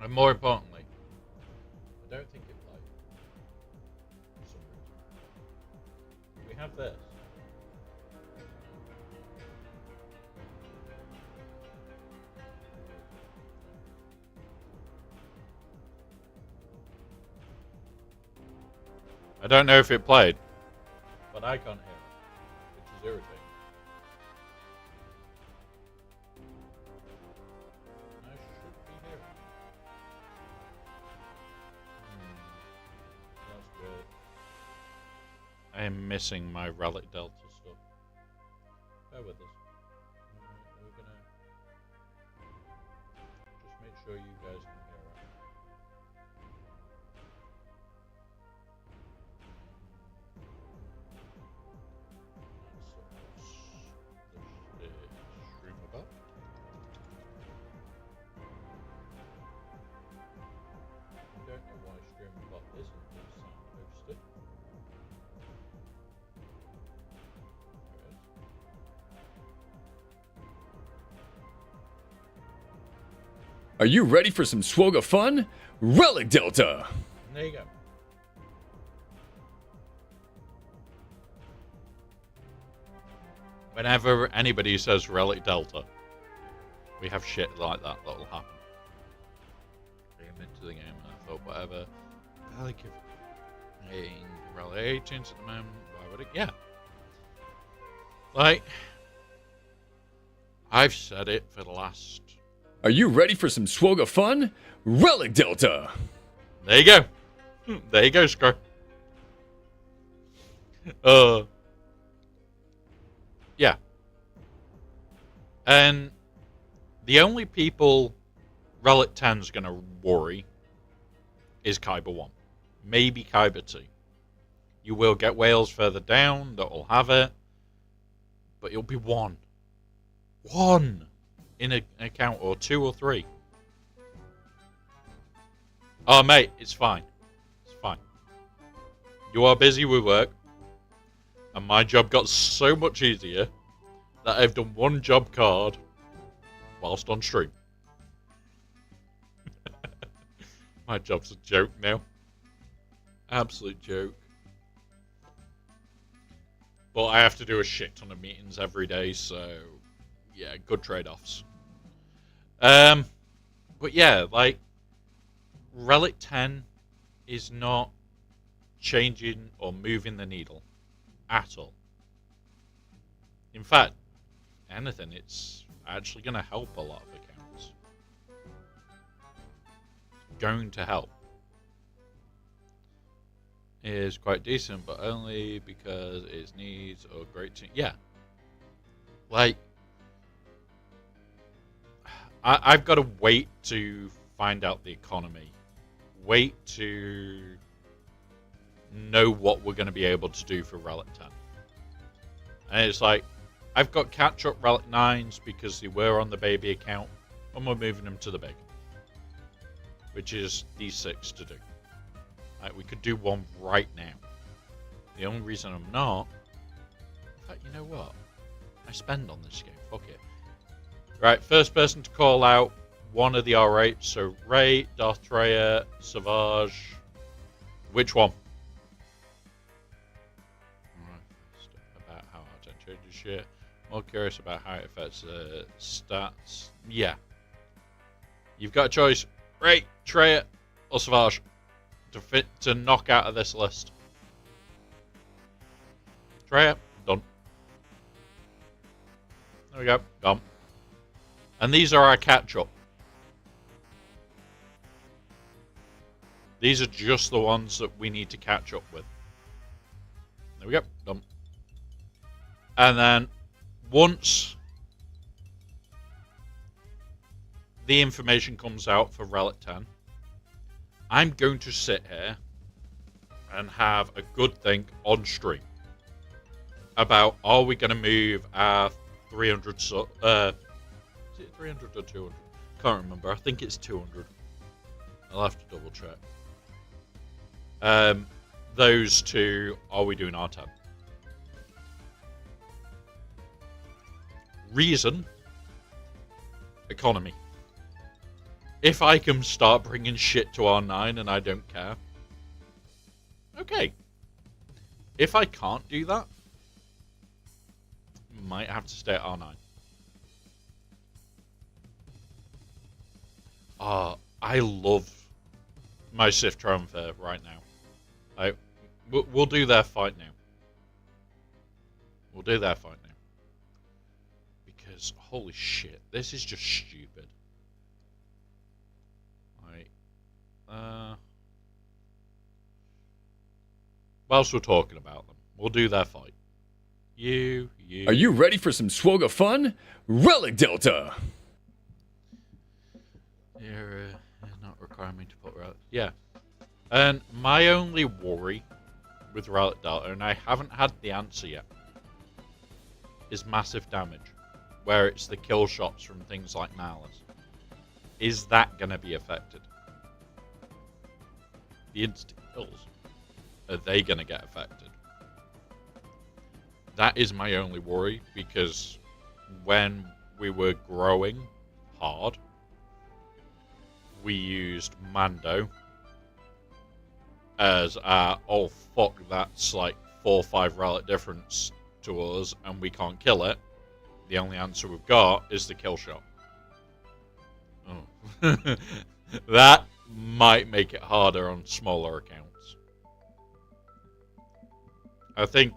B: And more importantly, I don't think it played. For some reason. We have this. I don't know if it played, but I can't hear it, which is irritating. I should be hearing it. That's weird. I am missing my Relic Delta stuff. Bear with us. We're gonna just make sure you guys can hear it. Streamer back. I don't know why Streamer Bot isn't sound hosted. There it is.
C: Are you ready for some Swoga fun? Relic Delta!
B: There you go. Whenever anybody says Relic Delta, we have shit like that that'll happen. Came into the game and I thought, whatever. I like it. Relic 18s at the moment. Why would it? Yeah. Like, I've said it for the last.
C: Are you ready for some Swoga fun? Relic Delta!
B: There you go. There you go, Scar. Yeah. And the only people Relic 10's going to worry is Kyber 1. Maybe Kyber 2. You will get whales further down that will have it, but it'll be one. One in an account, or 2 or 3. Oh, mate, it's fine. It's fine. You are busy with work, and my job got so much easier that I've done one job card whilst on stream. My job's a joke now. Absolute joke. But I have to do a shit ton of meetings every day, so yeah, good trade-offs. But yeah, like, Relic 10 is not changing or moving the needle at all. In fact, anything, it's actually going to help a lot of accounts. It's going to help. It is quite decent, but only because it needs a great team. Yeah. Like, I've got to wait to find out the economy. Wait to know what we're going to be able to do for Relic 10. And it's like, I've got catch-up Relic 9s because they were on the baby account, and we're moving them to the big. Which is these 6 to do. Like, we could do one right now. The only reason I'm not... In fact, you know what? I spend on this game. Fuck it. Right, first person to call out one of the R8. So, Ray, Darth Raya, Savage. Which one? About how art changes shit. More curious about how it affects stats. Yeah. You've got a choice. Ray, Traya, or Savage to knock out of this list. Traya, done. There we go, gone. And these are our catch-up. These are just the ones that we need to catch up with. There we go, done. And then once the information comes out for Relic 10, I'm going to sit here and have a good think on stream about, are we going to move our 300 is it 300 or 200? Can't remember. I think it's 200. I'll have to double check. Those two, are we doing R10? Reason, economy. If I can start bringing shit to R9 and I don't care, okay. If I can't do that, might have to stay at R9. I love my Sith Triumph right now. We'll do their fight now. We'll do their fight now. Because, holy shit, this is just stupid. Whilst we're talking about them, we'll do their fight. You.
C: Are you ready for some Swoga fun? Relic Delta!
B: You're not requiring me to put Relic. Yeah. And my only worry with Relic Delta, and I haven't had the answer yet, is massive damage. Where it's the kill shots from things like Malice. Is that going to be affected? The instant kills, are they going to get affected? That is my only worry, because when we were growing hard, we used Mando as our, oh fuck, that's like 4 or 5 relic difference to us and we can't kill it. The only answer we've got is the kill shot. Oh. That might make it harder on smaller accounts. I think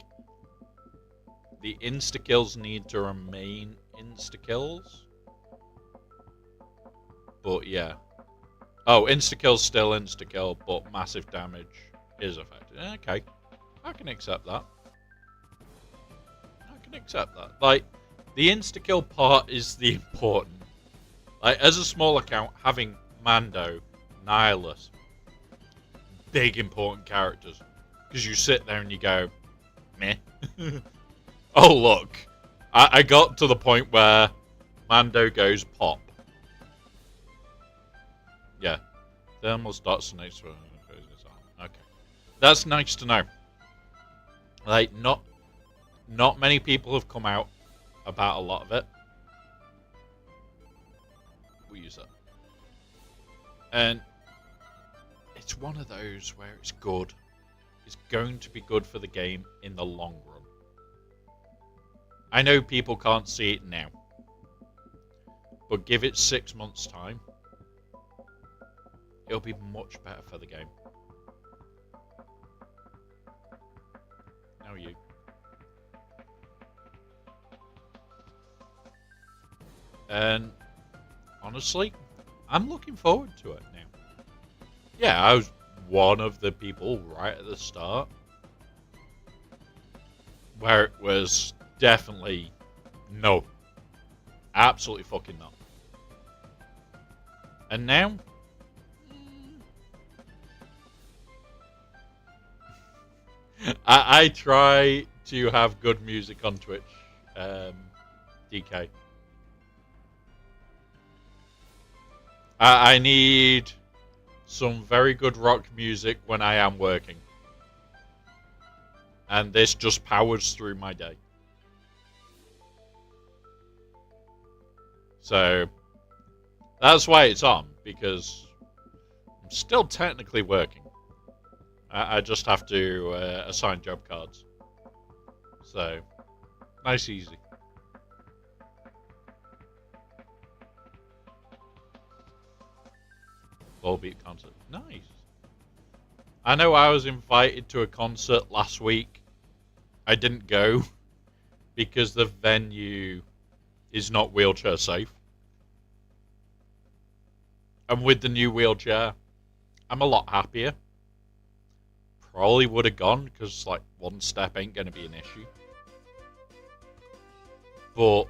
B: the insta-kills need to remain insta-kills. But yeah. Oh, insta-kill's still insta-kill, but massive damage is affected. Okay. I can accept that. I can accept that. Like, the insta-kill part is the important. Like, as a small account, having Mando, Nihilus, big important characters. Because you sit there and you go, meh. Oh, look. I got to the point where Mando goes pop. Yeah. Thermal dots next one. Okay. That's nice to know. Like, not many people have come out about a lot of it. We'll use that. And it's one of those where it's good. It's going to be good for the game in the long run. I know people can't see it now. But give it 6 months' time. It'll be much better for the game. Now you. And honestly, I'm looking forward to it now. Yeah, I was one of the people right at the start where it was definitely no. Absolutely fucking not. And now, I try to have good music on Twitch, DK. I need some very good rock music when I am working. And this just powers through my day. So, that's why it's on, because I'm still technically working. I just have to assign job cards. So, nice easy. Volbeat concert. Nice. I know I was invited to a concert last week. I didn't go because the venue is not wheelchair safe. And with the new wheelchair, I'm a lot happier. Probably would have gone because, like, one step ain't going to be an issue. But,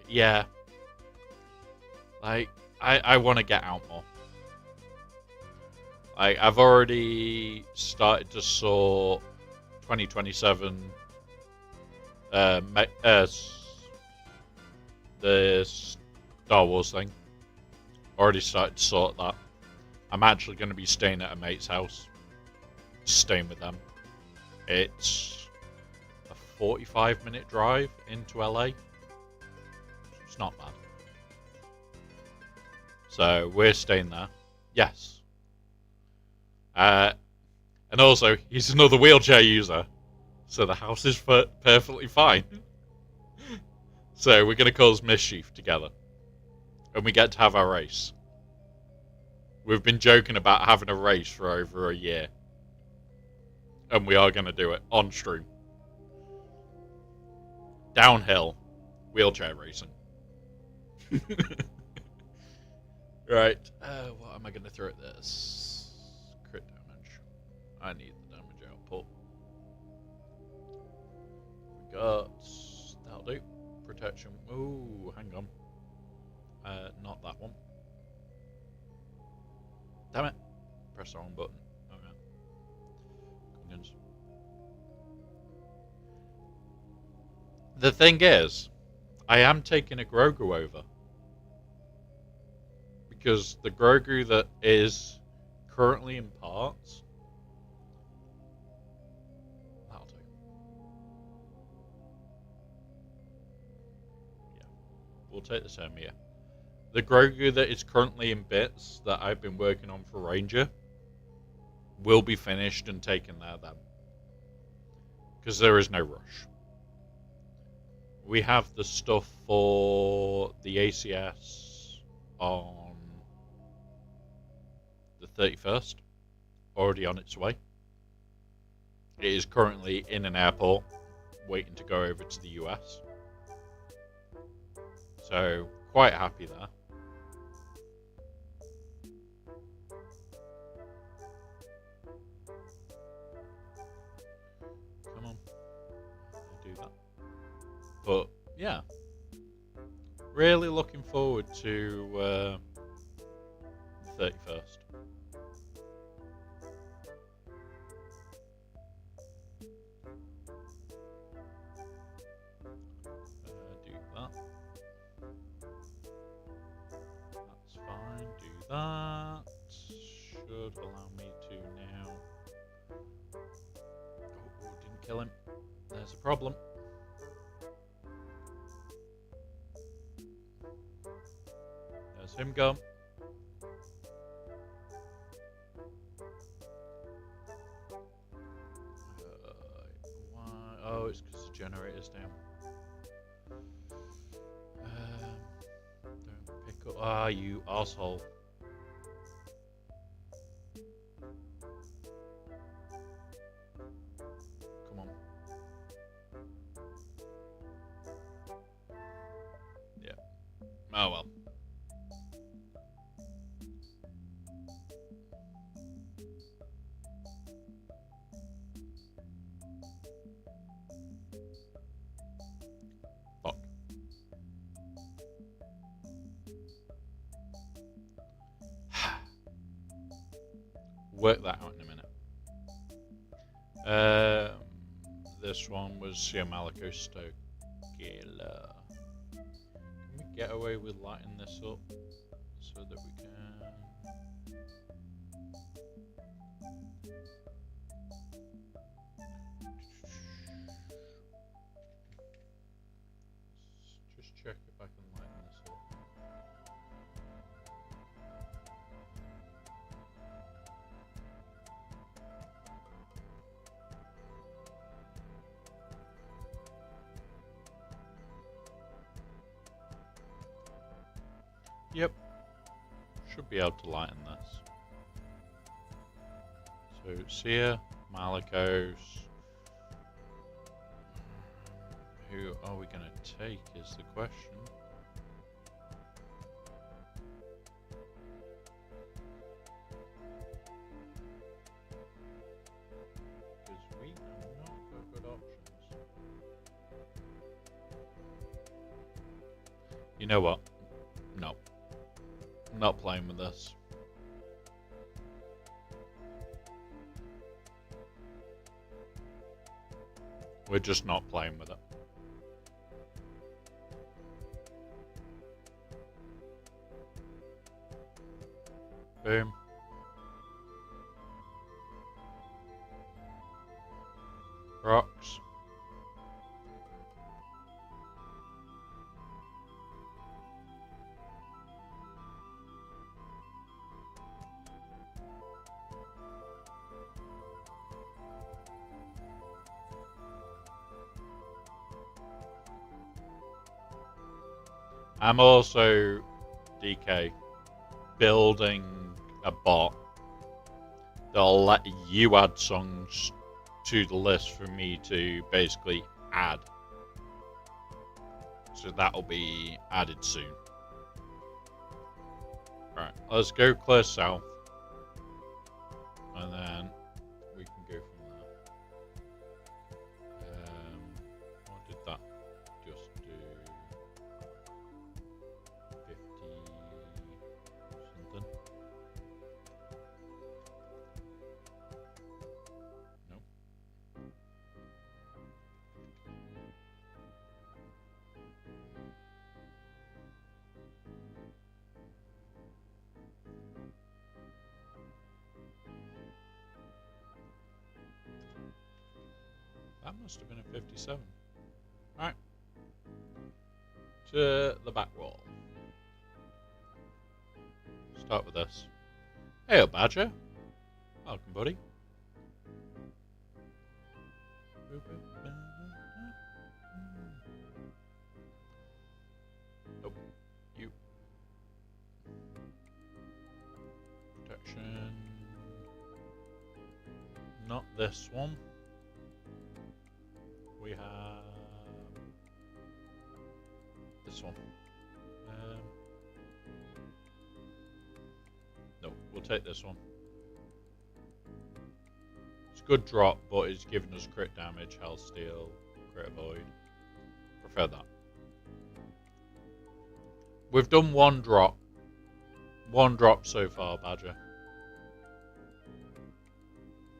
B: yeah. Like, I want to get out more. Like, I've already started to sort 2027 the Star Wars thing. Already started to sort that. I'm actually going to be staying at a mate's house. Staying with them. It's a 45-minute drive into LA. It's not bad. So we're staying there. Yes. And also, he's another wheelchair user. So the house is perfectly fine. So we're going to cause mischief together. And we get to have our race. We've been joking about having a race for over a year. And we are going to do it on stream. Downhill. Wheelchair racing. Right. What am I going to throw at this? Crit damage. I need the damage output. We got... That'll do. Protection. Ooh, hang on. Not that one. Damn it. Press the wrong button. Okay. Onions. The thing is, I am taking a Grogu over. Because the Grogu that is currently in parts, that'll do. Yeah, we'll take the same here. The Grogu that is currently in bits that I've been working on for Ranger will be finished and taken there then. Because there is no rush. We have the stuff for the ACS on the 31st, already on its way. It is currently in an airport, waiting to go over to the US. So, quite happy there. Come on. I'll do that. But, yeah. Really looking forward to the 31st. That should allow me to now. Oh, didn't kill him. There's a problem. There's him gone. Why? Oh, it's because the generator's down. Don't pick up. Ah, you arsehole. Come on. Yeah. Oh well. Fuck. Work that out in a minute. This one was Siamalico Stoke. Can we get away with lighting this up so that we can? Just check if I can lighten this up. Yep. Should be able to lighten this. So, Sia, Malicos. Who are we going to take is the question. Because we have not got good options. You know what? No. I'm not playing with this. We're just not playing with it. Boom. Rocks. I'm also, DK, building a bot that'll let you add songs to the list for me to basically add. So that'll be added soon. Right, let's go clear south. And then we can go from there. What did that just do? 50 something. Nope. That must have been a 57. Alright. To the back wall. Start with this. Hey, Badger. Welcome, buddy. Nope. You. Protection. Not this one. We have this one. No, we'll take this one. It's a good drop, but it's giving us crit damage, health steal, crit avoid. Prefer that. We've done one drop. One drop so far, Badger.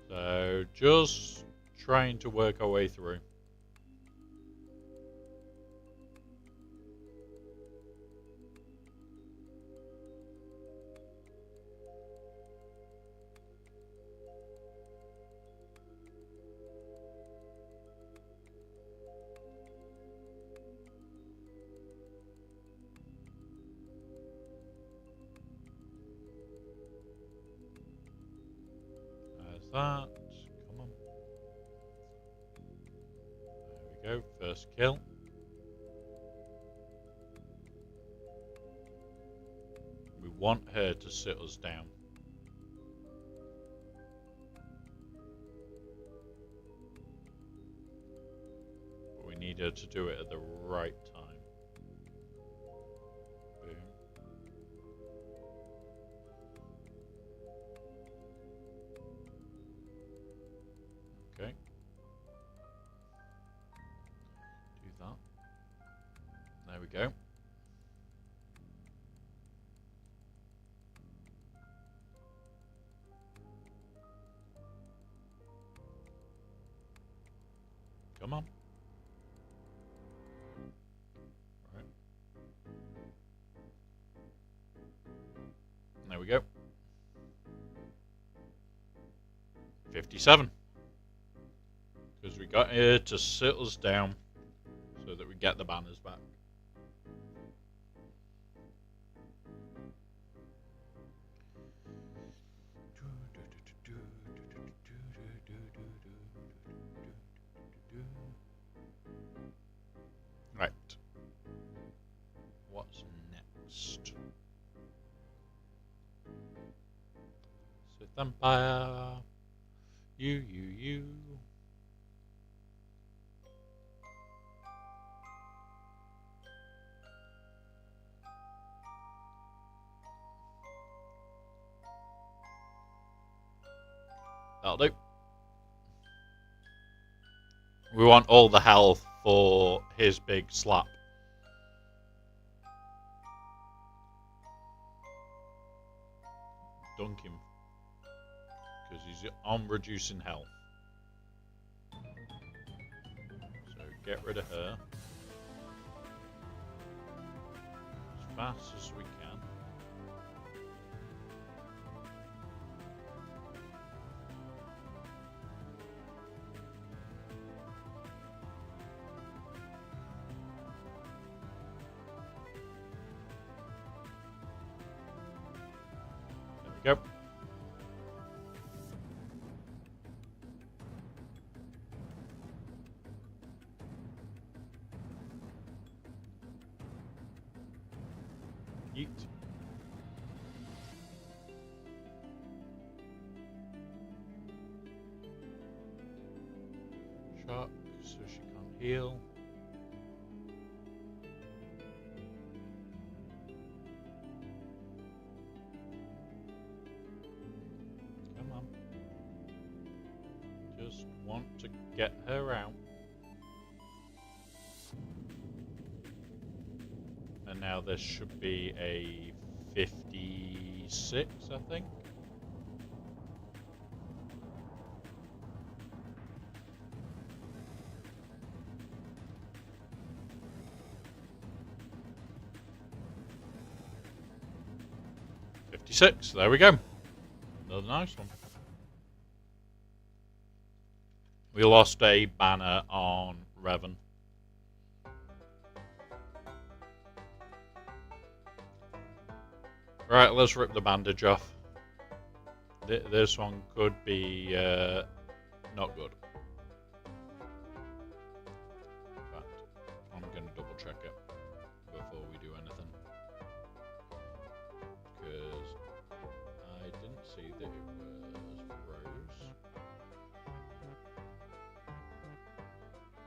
B: So, just trying to work our way through. that. Come on. There we go. First kill. We want her to sit us down. But we need her to do it at the right time. Boom. Okay. Do that. There we go. Come on. Right. There we go. 57. Because we got here to sit us down so that we get the banners back. Right. What's next? Sith Empire. You. That'll do. We want all the health for his big slap. Dunk him. Because he's on reducing health. So get rid of her. As fast as we can. There we go. Yeet. Shock, so she can't heal. Come on. Just want to get her out. And now this should be a 56, I think. There we go. Another nice one. We lost a banner on Revan. Right, let's rip the bandage off. This one could be not good. In fact, I'm going to double check it before we do anything. Because I didn't see that it was Rose.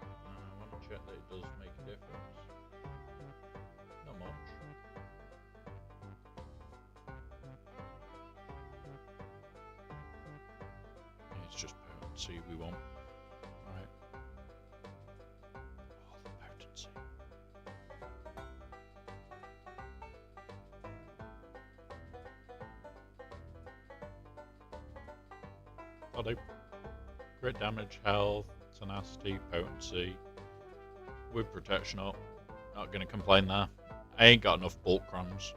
B: I want to check that it does make a difference. Not much. It's just potency we want. Right. Oh, the potency. I'll do. Crit damage, health, tenacity, potency. With protection up. Not going to complain there. I ain't got enough bulk crons.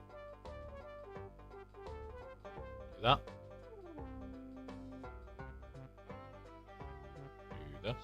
B: Do that. Do this.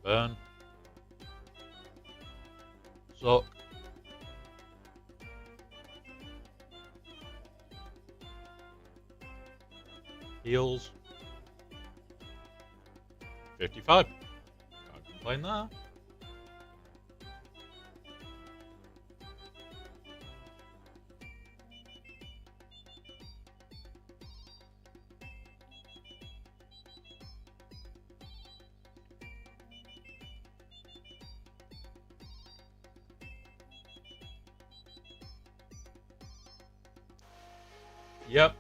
B: Burn. Suck. Heals. 55. Can't complain there. Yep.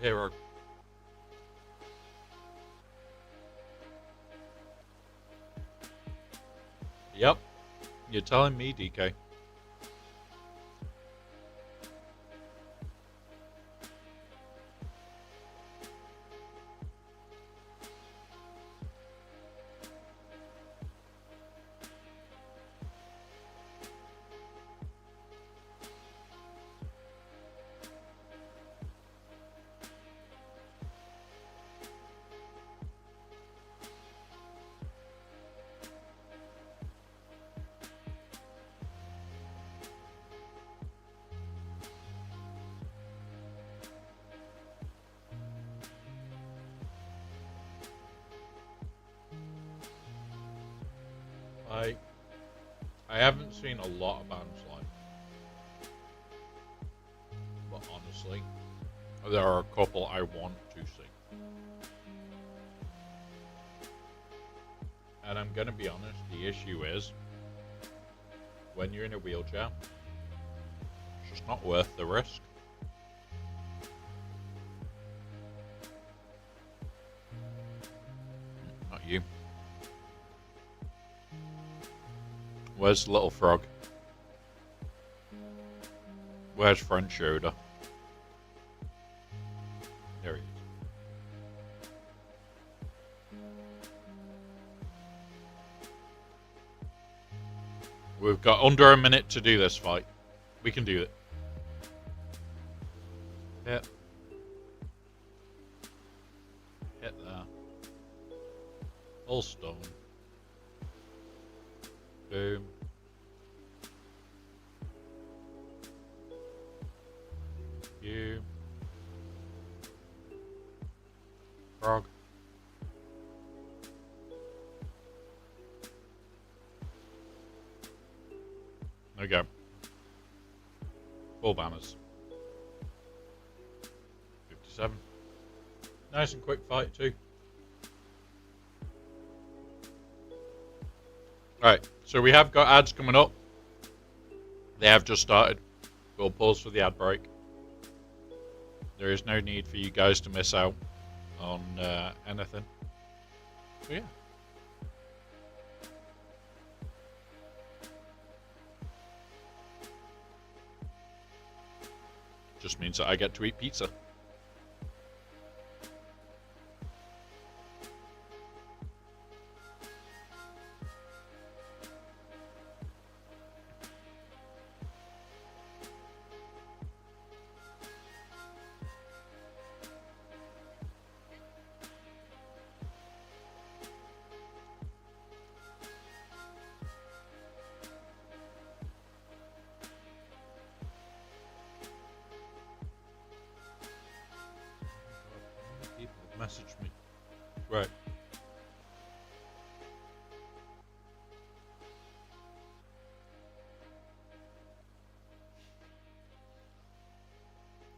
B: Hero. Yep. You're telling me, DK. I haven't seen a lot of bands like, but honestly, there are a couple I want to see. And I'm gonna be honest, the issue is, when you're in a wheelchair, it's just not worth the risk. Not you. Where's the little frog? Where's friend Shoulder? There he is. We've got under a minute to do this fight. We can do it. Hit. Hit there. All stone. Boom. You. Frog. Okay. Full banners. 57. Nice and quick fight too. Alright, so we have got ads coming up. They have just started. We'll pause for the ad break. There is no need for you guys to miss out on anything. So yeah. Just means that I get to eat pizza. Message me. Right.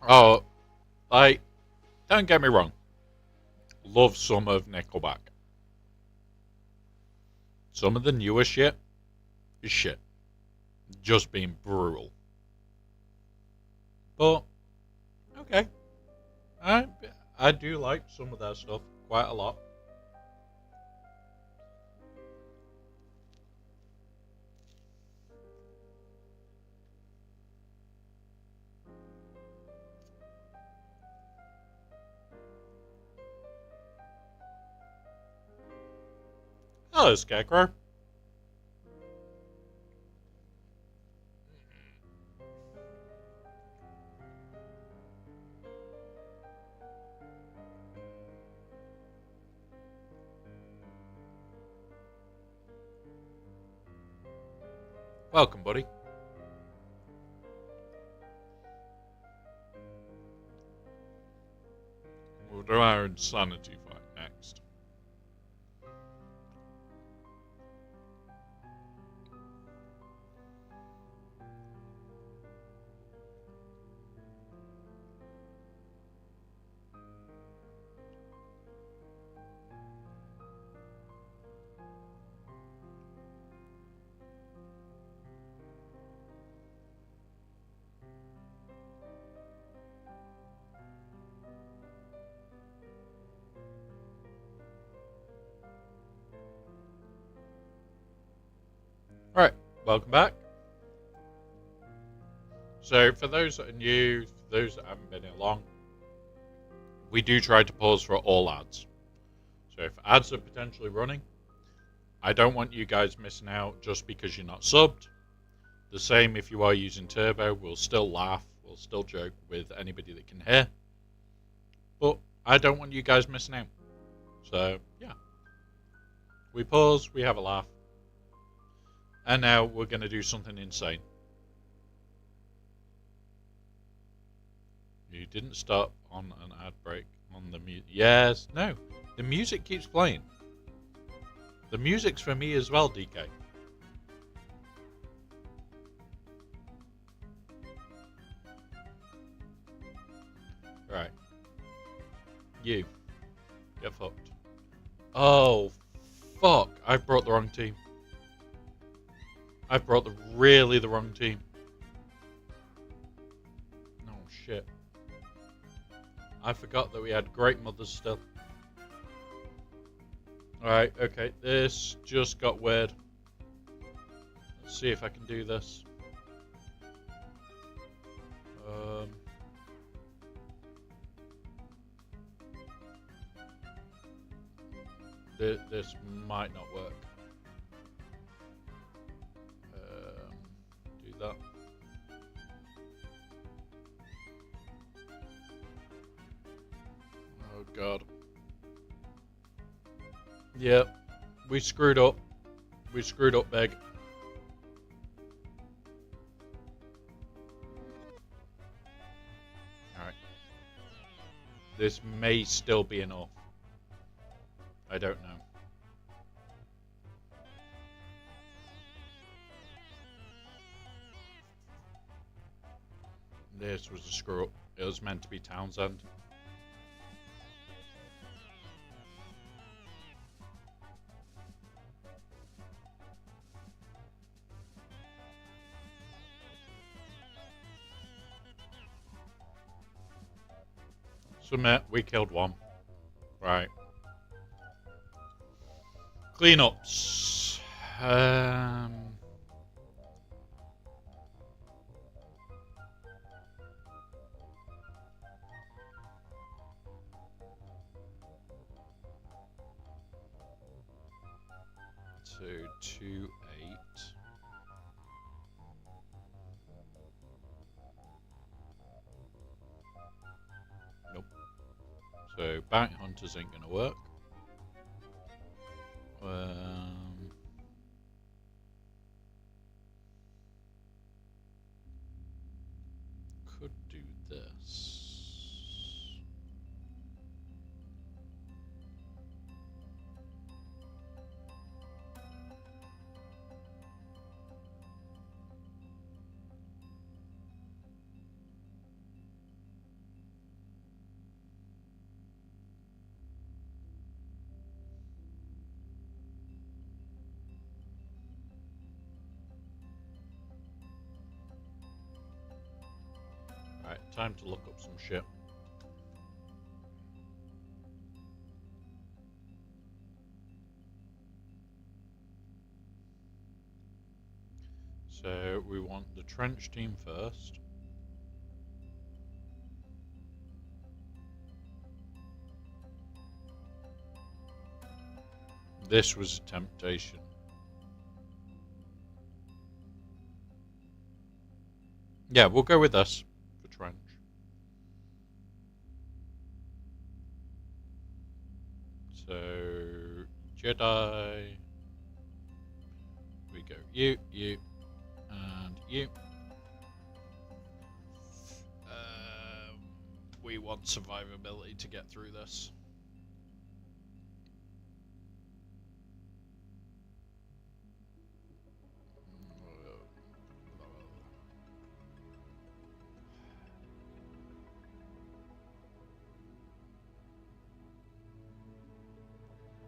B: Oh, don't get me wrong. Love some of Nickelback. Some of the newer shit is shit. Just being brutal. But, okay. I do like some of their stuff quite a lot. Hello, Scarecrow. Welcome, buddy. We'll do our insanity fight next. Right, welcome back. So, for those that are new, for those that haven't been here long, we do try to pause for all ads. So, if ads are potentially running, I don't want you guys missing out just because you're not subbed. The same if you are using Turbo, we'll still laugh, we'll still joke with anybody that can hear. But I don't want you guys missing out. So, yeah. We pause, we have a laugh. And now we're going to do something insane. You didn't stop on an ad break on the music. Yes, no. The music keeps playing. The music's for me as well, DK. Right. You. Get fucked. Oh, fuck. I've brought the wrong team. I've brought the wrong team. Oh, shit. I forgot that we had great mothers still. Alright, okay. This just got weird. Let's see if I can do this. This might not work. Do that. Oh god. Yep. We screwed up. We screwed up big. Alright. This may still be enough. I don't know. This was a screw up. It was meant to be Townsend. Submit. We killed one. Right. Cleanups. 2, 8. Nope. So bounty hunters ain't gonna work. Could do this. Alright, time to look up some shit. So we want the trench team first. This was a temptation. Yeah, we'll go with this for trench. So Jedi. We go you, you. We want survivability to get through this.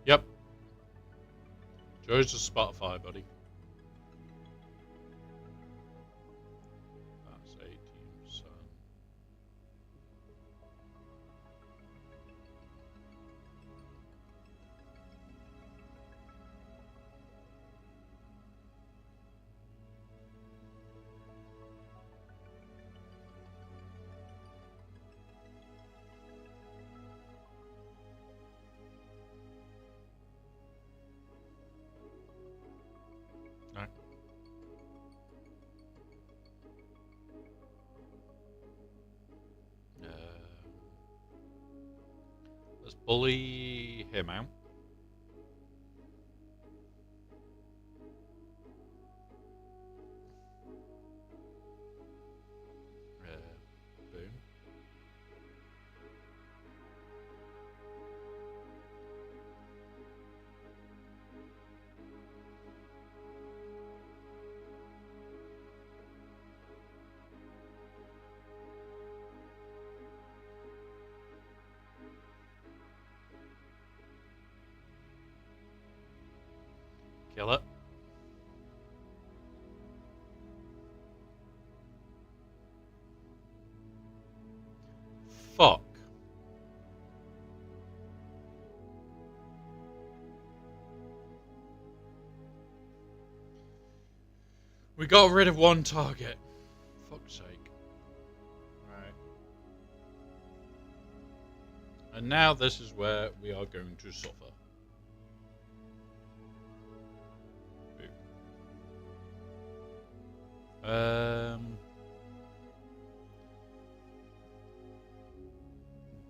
B: Yep. Joe's just Spotify, buddy. That's 18%. Right. Let's bully him out. Boom. Kill it. Fuck. We got rid of one target. Fuck's sake. Right. And now this is where we are going to suffer.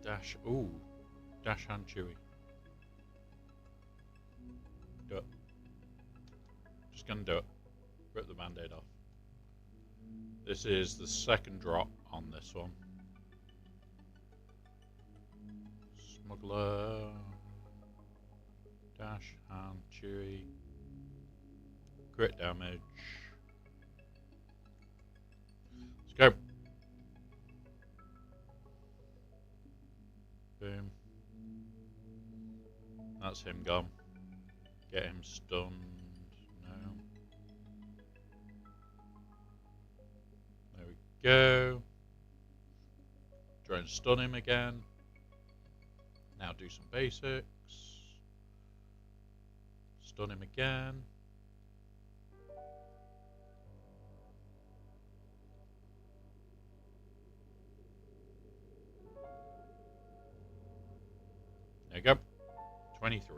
B: Dash. Ooh. Dash hand Chewy. Do it. Just gonna do it. Rip the band-aid off. This is the second drop on this one. Smuggler. Dash hand Chewy. Crit damage. Let's go. Boom. That's him gone. Get him stunned. No. There we go. Try and stun him again. Now do some basics. Stun him again. There you go. 23.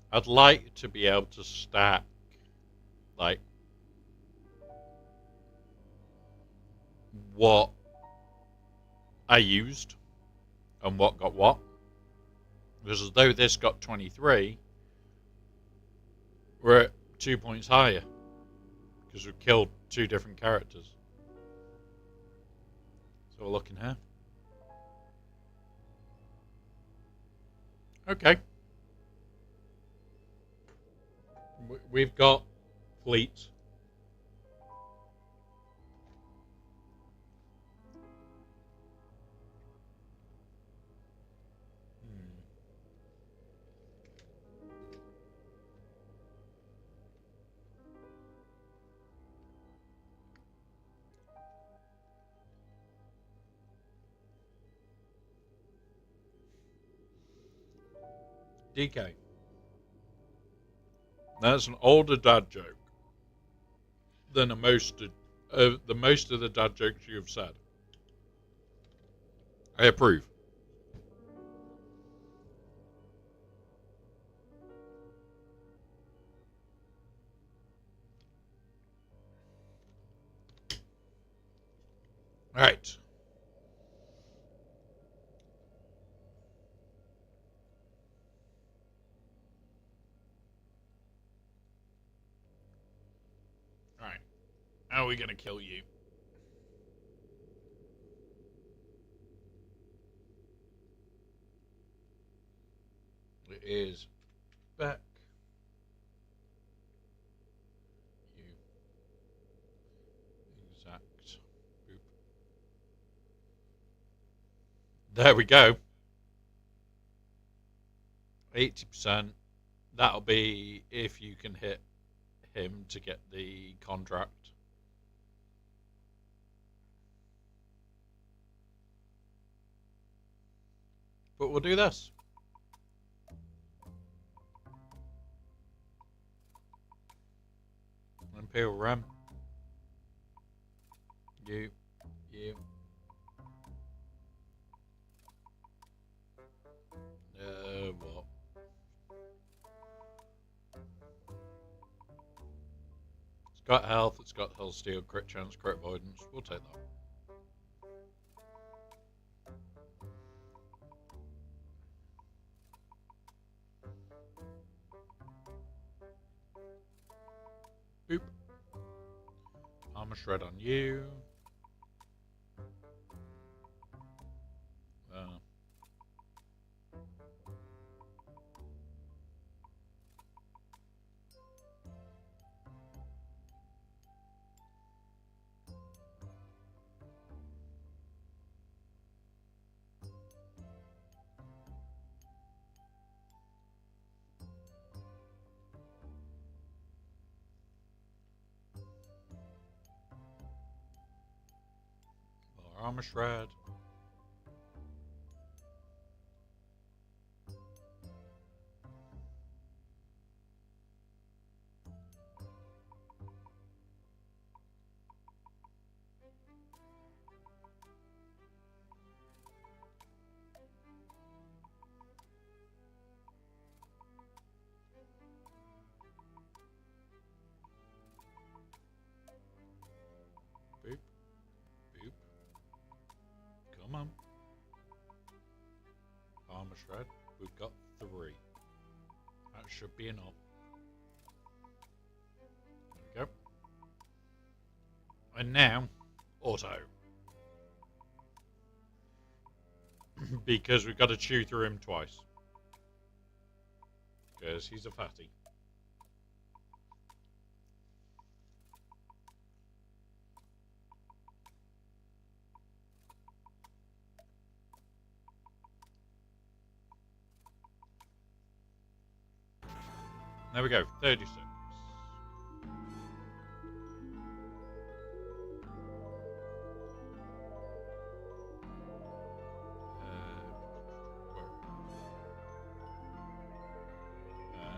B: I'd like to be able to stack, like, what I used and what got what. Because as though this got 23, we're at 2 points higher. Because we've killed two different characters. So we're looking here. Okay. We've got fleets. DK. That's an older dad joke than the most of the dad jokes you have said. I approve. How are we gonna kill you? It is back. You exact. Boop. There we go. 80%. That'll be if you can hit him to get the contract. But we'll do this. Imperial Ram. You. What? It's got health, it's got hull steel, crit chance, crit avoidance. We'll take that. Boop. Armor shred on you. Armor shred. Boop. Boop. Come on. Armor shred. We've got 3. That should be enough. There we go. And now, auto. Because we've got to chew through him twice. Because he's a fatty. There we go, 36.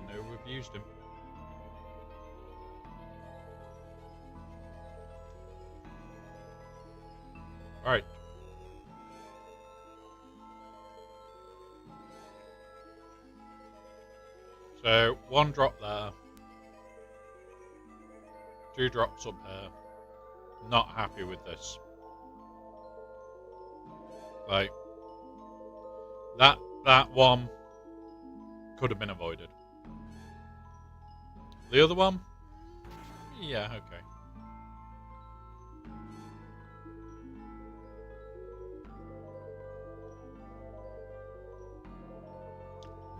B: No, we've used him. Alright. So, 1 drop there. 2 drops up here. Not happy with this. Like, that one could have been avoided. The other one? Yeah, okay.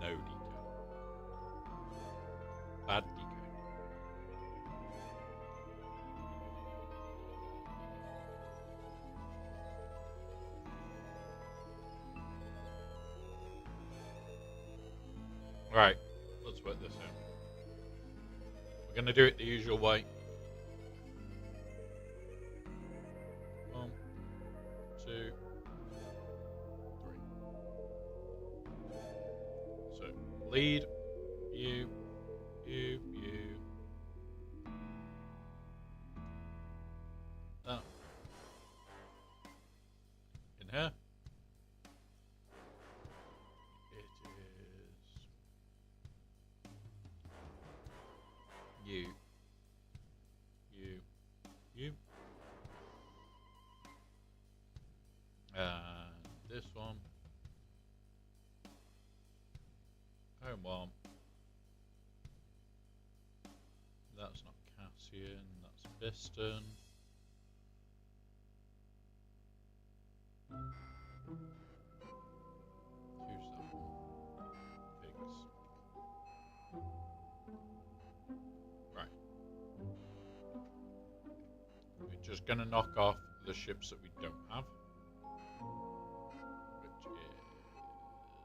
B: No DK. Bad DK. Right, let's work this out. We're going to do it the usual way. 1, 2, 3. So, lead, you. That. In here. It is you. This one. Home one. That's not Cassian, that's Biston. just going to knock off the ships that we don't have.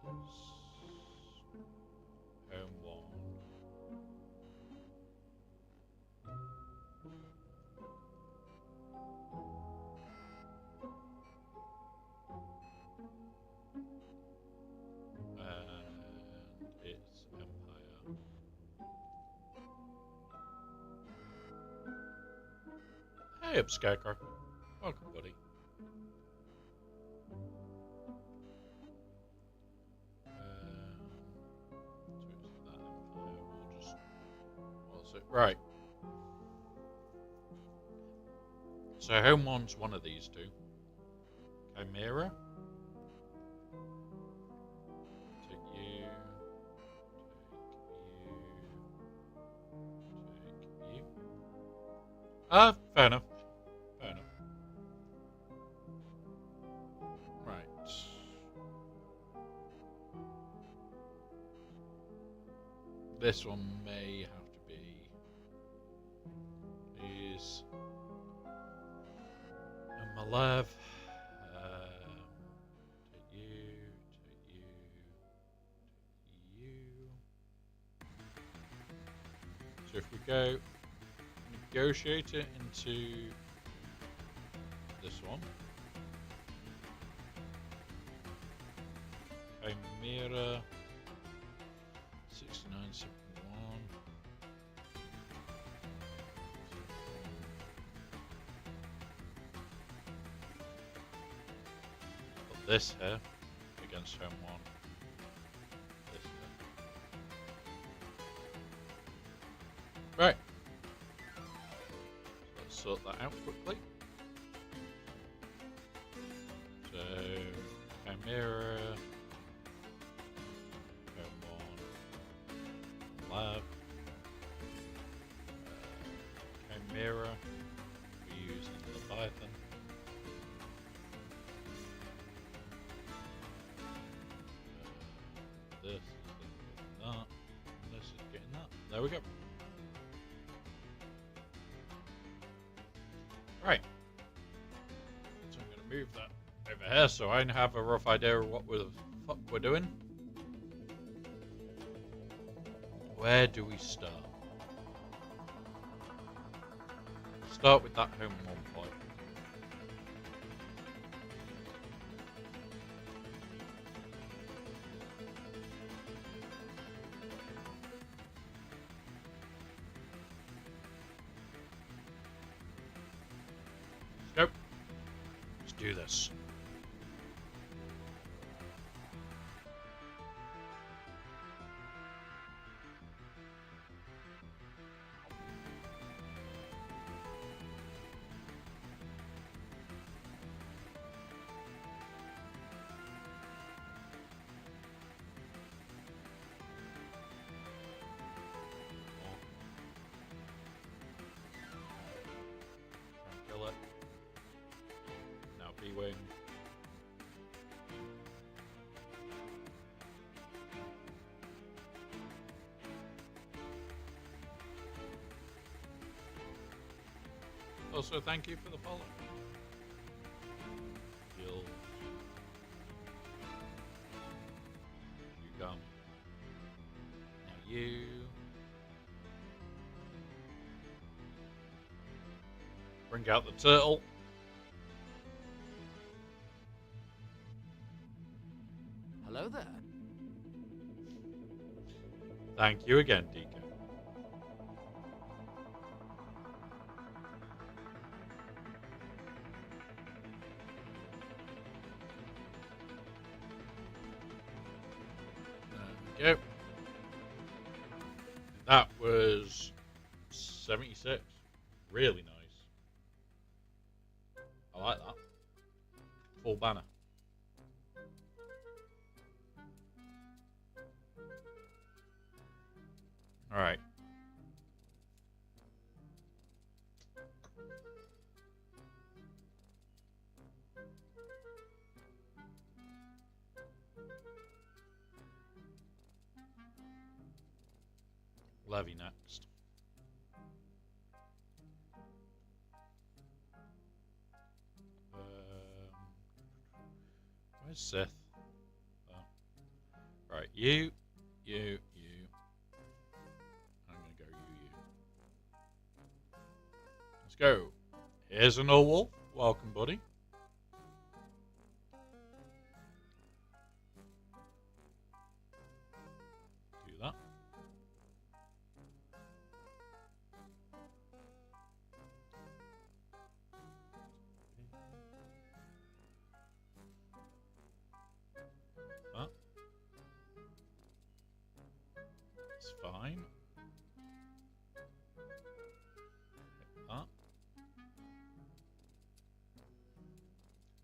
B: Which is Home 1. And it's Empire. Hey up, Scarecrow. Welcome, buddy. So it's that Empire. We'll just... What's it? Right. So Home 1's one of these two. Chimera. Take you. Take you. Ah, fair enough. Fair enough. Right. This one may have to be. Please. And my love. Take you. Take you. Take you. So if we go negotiate it into this one. Chimera 6971. Put this here against Home 1. This here. Right. Let's sort that out quickly. So, Chimera, Home 1, Lab, Chimera, we use Leviathan. This is getting that, and this is getting that. There we go. Right. So I'm going to move that over here so I have a rough idea of what the fuck we're doing. Where do we start? Start with that Home 1 point. Let's go. Let's do this. Kill it. Now B-Wing. Also, thank you for the follow. Kill. You come. Now you. Bring out the turtle.
D: Hello there.
B: Thank you again, DK. There we go. That was 76. Really nice. I like that. Full banner. Alright. Levy next. Where's Sith? Oh. Right, you. I'm gonna go you. Let's go. Here's an old wolf. Welcome, buddy. Do that. That. It's fine. That.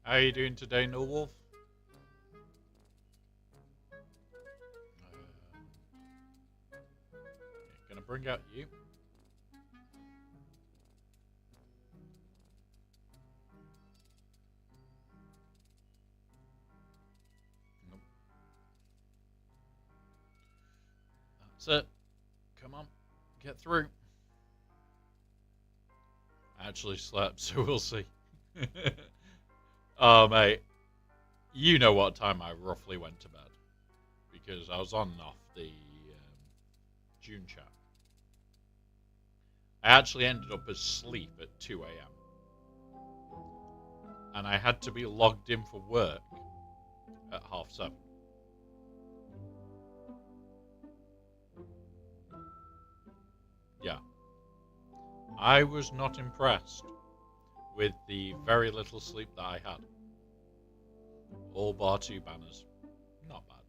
B: How are you doing today, No Wolf? Gonna bring out you. Nope. That's it. Come on, get through. I actually slept, so we'll see. Oh, mate. You know what time I roughly went to bed. Because I was on and off the June chat. I actually ended up asleep at 2 a.m. And I had to be logged in for work at 7:30. Yeah. I was not impressed with the very little sleep that I had. All bar 2 banners. Not bad.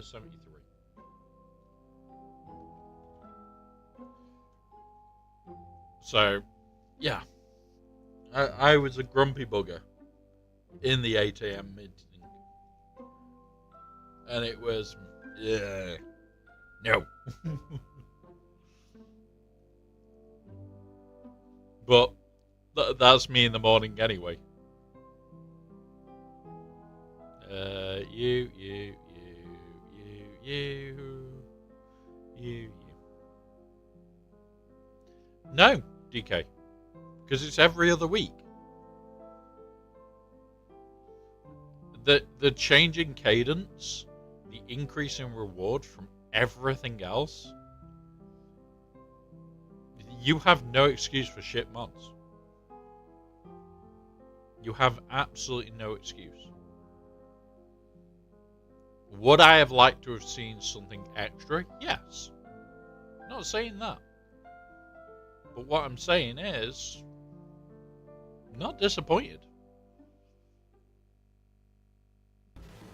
B: 73. So, yeah. I was a grumpy bugger in the 8 a.m. meeting. And it was, yeah, no. But that's me in the morning anyway. You. No, DK. Because it's every other week. The change in cadence, the increase in reward from everything else, you have no excuse for shit mods. You have absolutely no excuse. Would I have liked to have seen something extra? Yes. Not saying that. But what I'm saying is, not disappointed.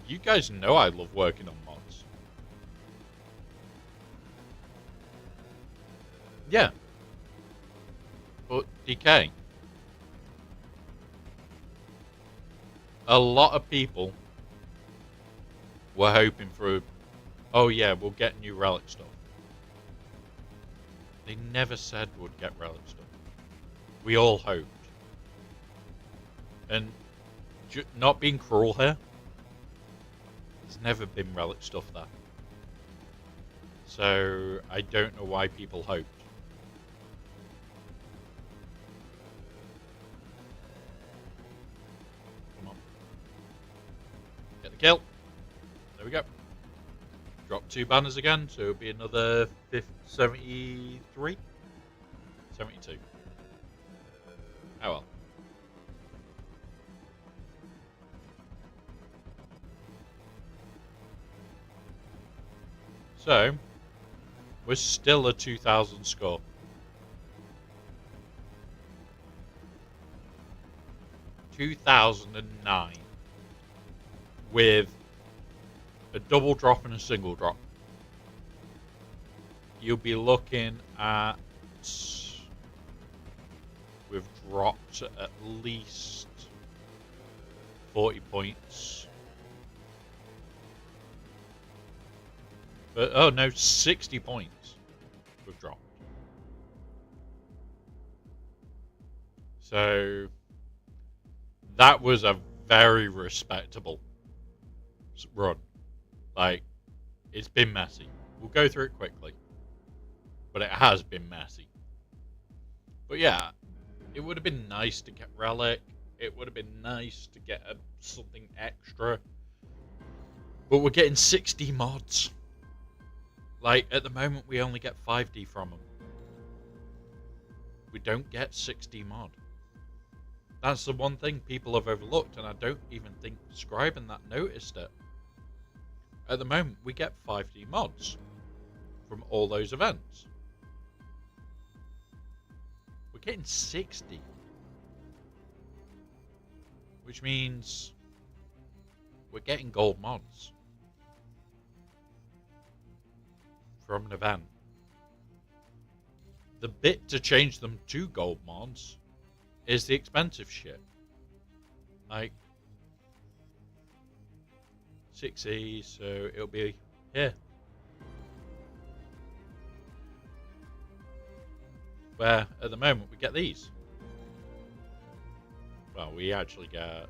B: You guys know I love working on mods. Yeah. But DK, a lot of people were hoping for, oh yeah, we'll get new relic stuff. They never said we'd get relic stuff. We all hoped. And not being cruel here, there's never been relic stuff there. So I don't know why people hoped. Come on. Get the kill. There we go. Drop 2 banners again, so it'll be another 73? 72. Oh well. So, we're still a 2,000 score. (2009) with a double drop and a single drop. You'll be looking at, we've dropped at least 40 points. But, oh no, 60 points we've dropped. So, that was a very respectable run. Like, it's been messy. We'll go through it quickly. But it has been messy. But yeah, it would have been nice to get Relic. It would have been nice to get something extra. But we're getting 60 mods. Like, at the moment, we only get 5D from them. We don't get 60 mod. That's the one thing people have overlooked, and I don't even think Scribe and that noticed it. At the moment, we get 5D mods from all those events. We're getting 60. Which means we're getting gold mods from an event. The bit to change them to gold mods is the expensive shit. Like 6E, so it'll be here. Where at the moment we get these. Well, we actually get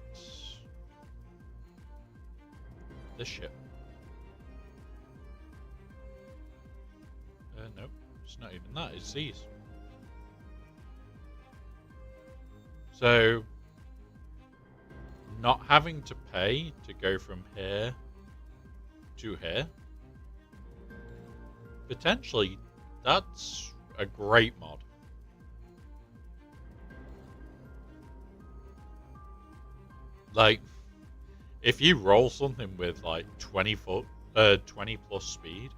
B: this shit. Nope, it's not even that, it's these. So, not having to pay to go from here to here, potentially, that's a great mod. Like, if you roll something with like 20 plus speed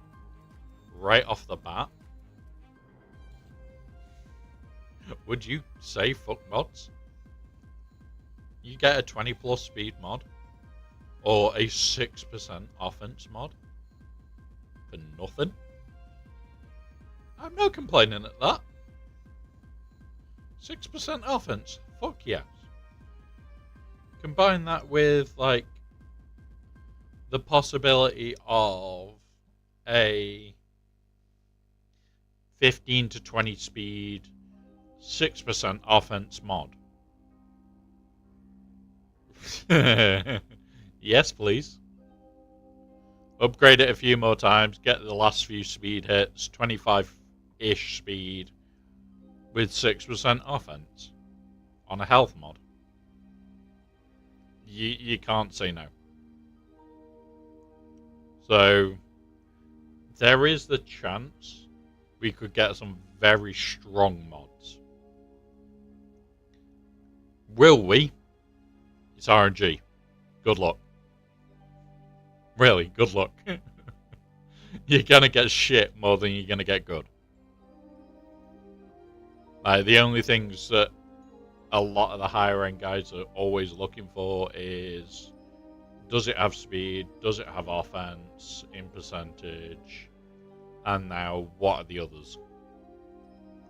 B: right off the bat, would you say fuck mods? You get a 20 plus speed mod or a 6% offense mod for nothing? I'm not complaining at that. 6% offense, fuck yes. Combine that with, like, the possibility of a 15 to 20 speed, 6% offense mod. Yes, please. Upgrade it a few more times, get the last few speed hits, 25-ish speed, with 6% offense on a health mod. You can't say no. So, there is the chance we could get some very strong mods. Will we? It's RNG. Good luck. Really, good luck. You're gonna get shit more than you're gonna get good. The only things that a lot of the higher end guys are always looking for is, does it have speed, does it have offense in percentage, and now what are the others?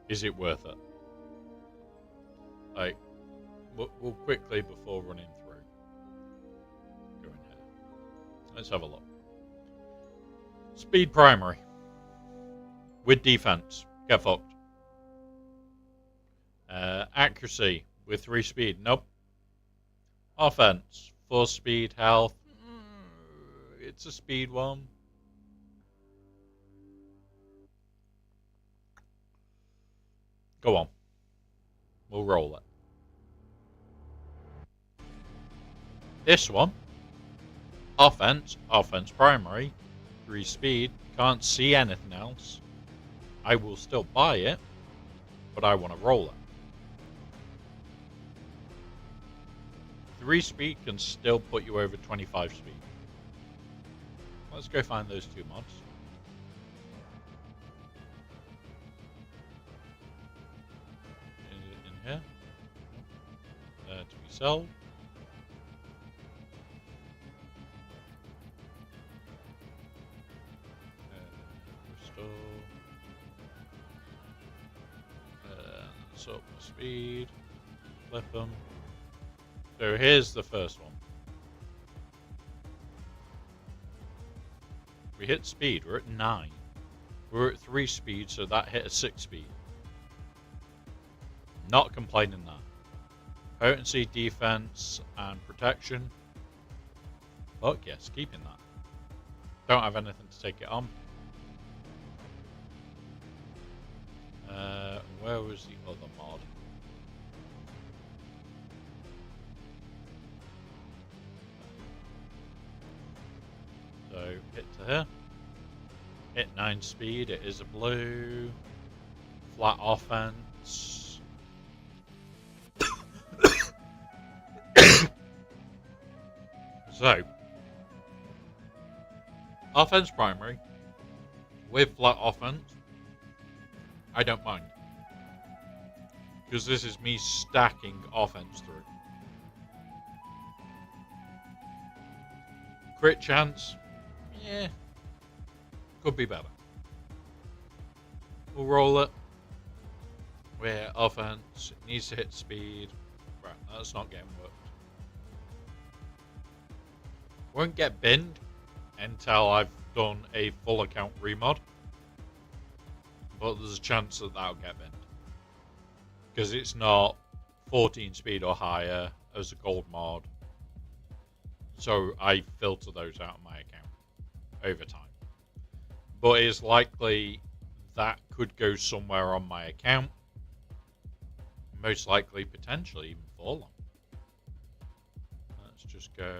B: Is it worth it? Like, we'll quickly, before running through, go in here. Let's have a look. Speed primary with defense, get fucked. Accuracy with 3 speed, nope. Offense, 4 speed, health, it's a speed one. Go on, we'll roll it. This one, offense primary, 3 speed, can't see anything else. I will still buy it, but I want to roll it. 3 speed can still put you over 25 speed. Let's go find those 2 mods. Is it in here? To be sold. Restore. Up speed. Flip them. So here's the first one. We hit speed, we're at 9. We're at 3 speed, so that hit a 6 speed. Not complaining that. Potency, defense, and protection. Fuck yes, keeping that. Don't have anything to take it on. Where was the other mod? hit to here. Hit 9 speed, it is a blue. Flat offense. So, offense primary with flat offense, I don't mind. Because this is me stacking offense through. Crit chance, yeah, could be better. We'll roll it. Where offense needs to hit speed. Right, that's not getting worked. Won't get binned until I've done a full account remod. But there's a chance that that'll get binned. Because it's not 14 speed or higher as a gold mod. So I filter those out of my account over time. But it's likely that could go somewhere on my account. Most likely, potentially, even fall on. Let's just go.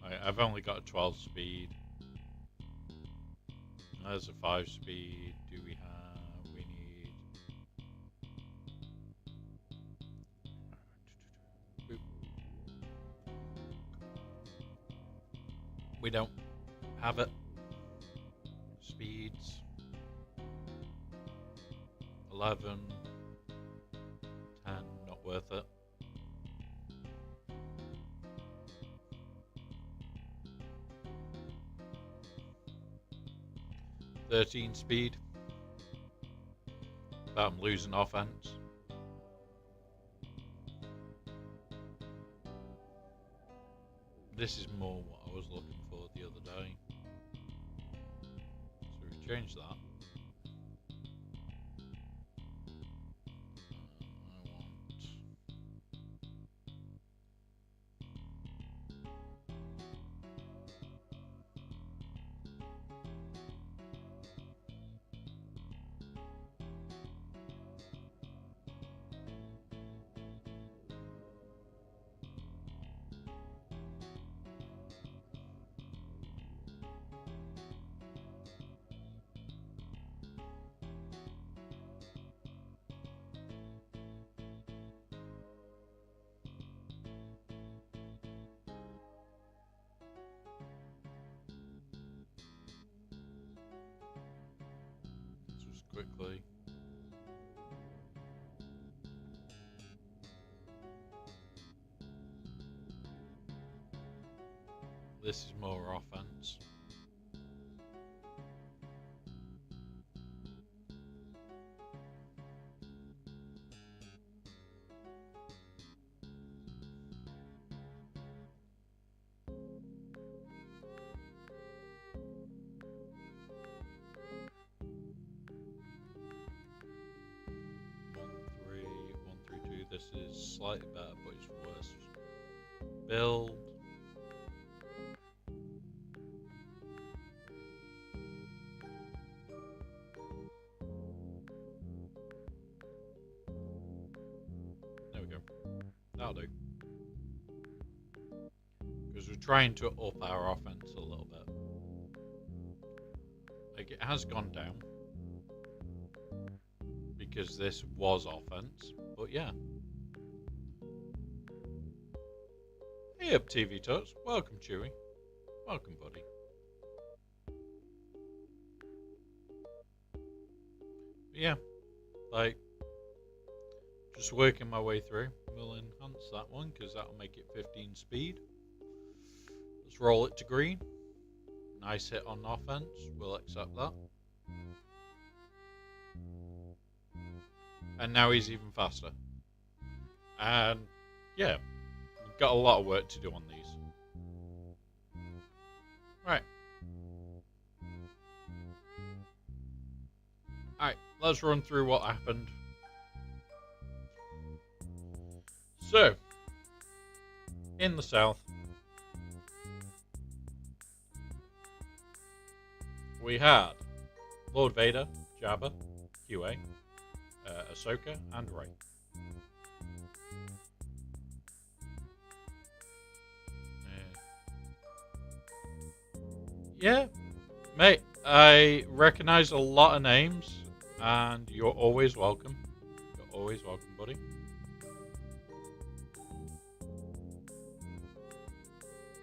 B: Right, I've only got a 12 speed. There's a 5 speed. Do we have? We need. Boop. We don't have it. Speeds 11, 10, not worth it. $13 speed, but I'm losing offense. This is more what I was looking for the other day. Change that. I want just quickly. This is more offense. This is slightly better, but it's worse. Build. There we go. That'll do. Because we're trying to up our offense a little bit. Like, it has gone down. Because this was offense. But yeah. Hey up, TV Tots. Welcome, Chewy. Welcome, buddy. But yeah, like, just working my way through. We'll enhance that one because that'll make it 15 speed. Let's roll it to green. Nice hit on offense. We'll accept that. And now he's even faster. And yeah. Got a lot of work to do on these. Right. Alright, let's run through what happened. So, in the south, we had Lord Vader, Jabba, QA, Ahsoka, and Rey. Yeah, mate, I recognize a lot of names, and you're always welcome. You're always welcome, buddy.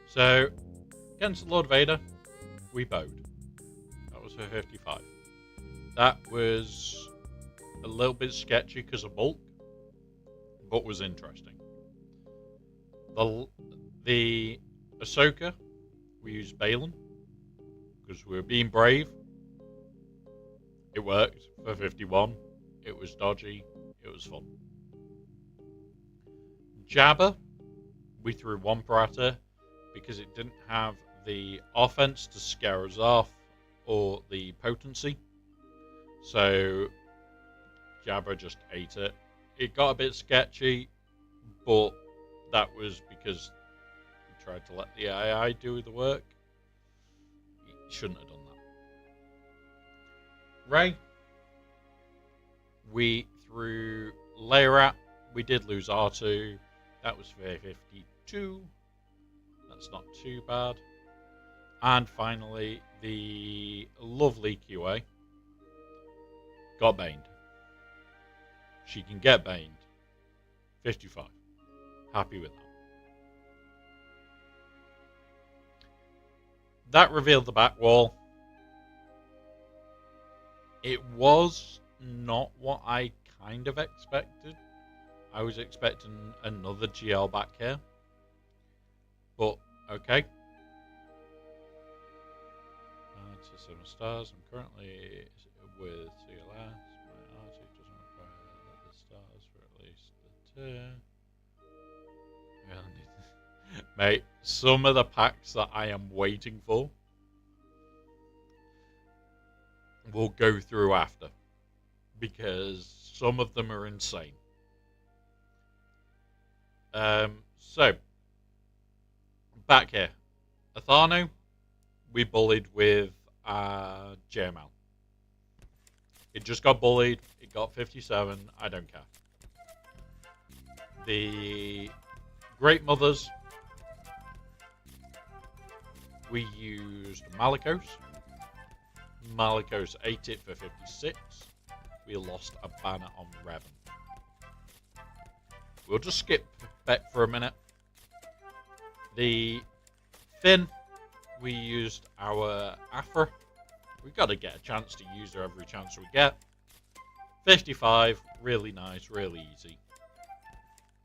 B: So, against Lord Vader, we bowed. That was for 55. That was a little bit sketchy because of bulk, but was interesting. The Ahsoka, we used Balin because we were being brave. It worked for 51. It was dodgy. It was fun. Jabba, we threw Wampa at her because it didn't have the offense to scare us off or the potency. So Jabba just ate it. It got a bit sketchy, but that was because we tried to let the AI do the work. You shouldn't have done that. Rey, we threw Leia at. We did lose R2. That was for 52. That's not too bad. And finally, the lovely QA got baned. She can get baned. 55. Happy with that. That revealed the back wall. It was not what I kind of expected. I was expecting another GL back here. But, okay. 7 stars. I'm currently with CLS. My R2 doesn't require the stars for at least the 2. Mate, some of the packs that I am waiting for we'll go through after, because some of them are insane. So back here, Athano, we bullied with JML. It just got bullied. It got 57. I don't care. The Great Mothers, we used Malicos. Malicos ate it for 56. We lost a banner on Revan. We'll just skip Beck for a minute. The Finn, we used our Afra. We've got to get a chance to use her every chance we get. 55, really nice, really easy.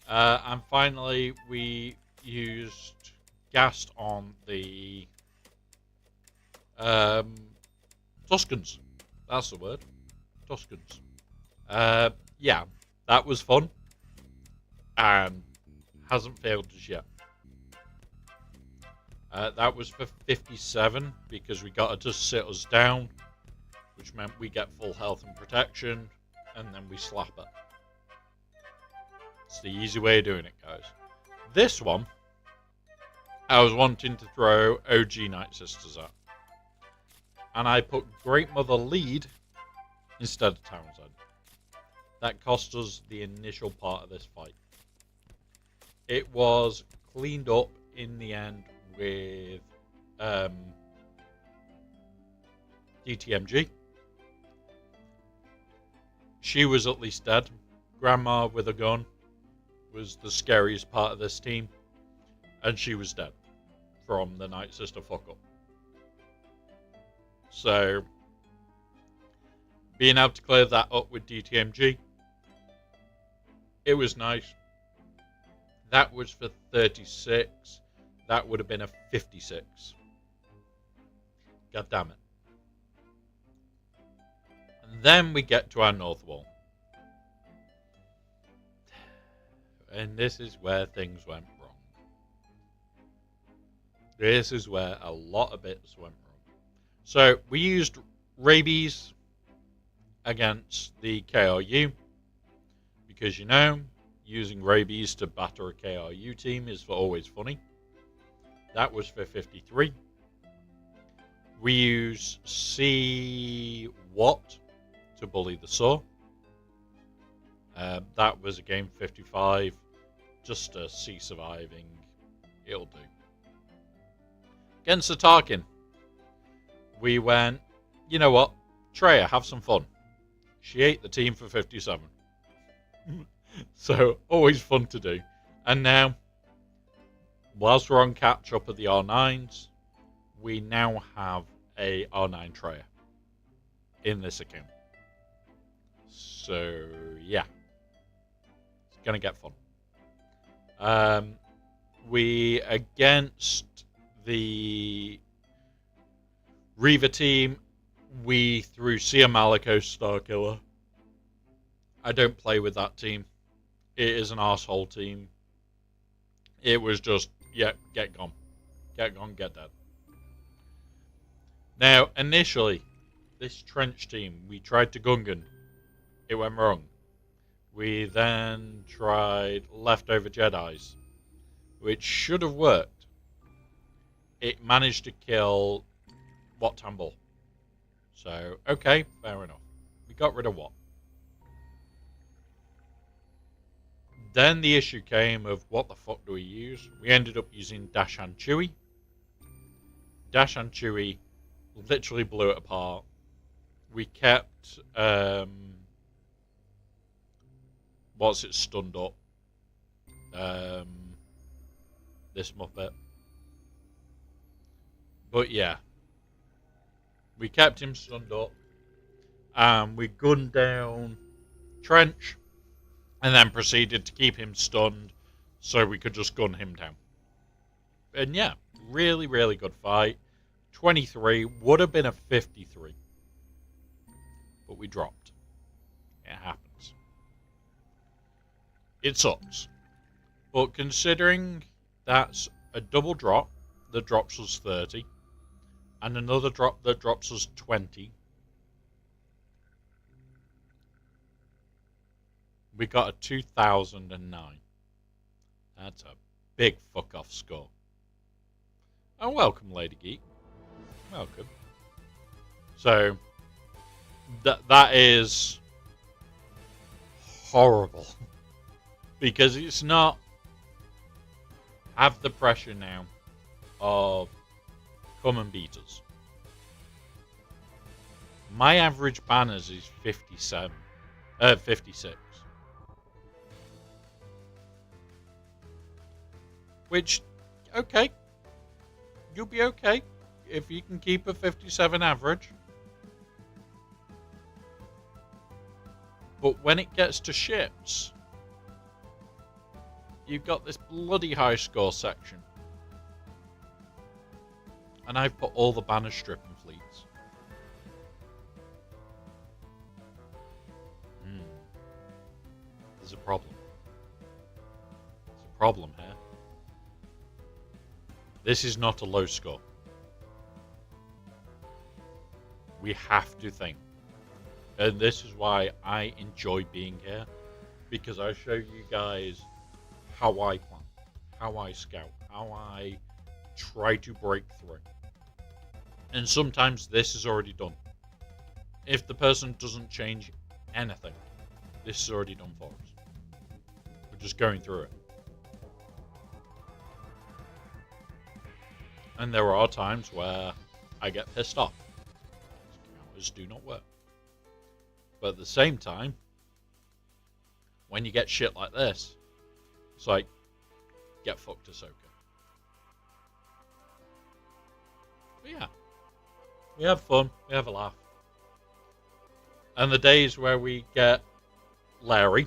B: And finally, we used Gast on the Tuscans. That's the word. Tuscans. Yeah, that was fun. And hasn't failed us yet. That was for 57 because we got her to sit us down, which meant we get full health and protection, and then we slap her. It's the easy way of doing it, guys. This one, I was wanting to throw OG Night Sisters at. And I put Great Mother lead instead of Townsend. That cost us the initial part of this fight. It was cleaned up in the end with DTMG. She was at least dead. Grandma with a gun was the scariest part of this team, and she was dead from the Night Sister fuck up. So being able to clear that up with DTMG, it was nice. That was for 36. That would have been a 56. God damn it. And then we get to our North Wall. And this is where things went wrong. This is where a lot of bits went wrong. So we used Rabies against the KRU. Because, you know, using Rabies to batter a KRU team is always funny. That was for 53. We use C Watt to bully the Saw. That was a game 55. Just a C surviving. It'll do. Against the Tarkin, we went, you know what? Treya, have some fun. She ate the team for 57. So, always fun to do. And now, whilst we're on catch up of the R9s, we now have a R9 Treya in this account. So, yeah. It's going to get fun. We, against the Reaver team, we threw Sia Malikos Starkiller. I don't play with that team. It is an arsehole team. It was just, yeah, get gone. Get gone, get dead. Now, initially, this trench team, we tried to Gungan. It went wrong. We then tried Leftover Jedis, which should have worked. It managed to kill Wat Tambul. So, okay, fair enough. We got rid of Wat. Then the issue came of what the fuck do we use? We ended up using Dashan Chewy. Dashan Chewy literally blew it apart. We kept what's it stunned up? This Muppet. But yeah. We kept him stunned up. We gunned down Trench. And then proceeded to keep him stunned so we could just gun him down. And yeah, really, really good fight. 23 would have been a 53. But we dropped. It happens. It sucks. But considering that's a double drop that drops us 30, and another drop that drops us 20, we got a 2009. That's a big fuck off score. And welcome, Lady Geek. Welcome. So, that is horrible. Because it's not have the pressure now of come and beat us. My average banners is 56. Which, okay, you'll be okay if you can keep a 57 average. But when it gets to ships, you've got this bloody high score section. And I've put all the banner stripping fleets. There's a problem. There's a problem here. This is not a low score. We have to think. And this is why I enjoy being here. Because I show you guys how I plan, how I scout, how I try to break through. And sometimes this is already done. If the person doesn't change anything, this is already done for us. We're just going through it. And there are times where I get pissed off. Counters do not work. But at the same time, when you get shit like this, it's like, get fucked, Ahsoka. But yeah, we have fun, we have a laugh. And the days where we get Larry,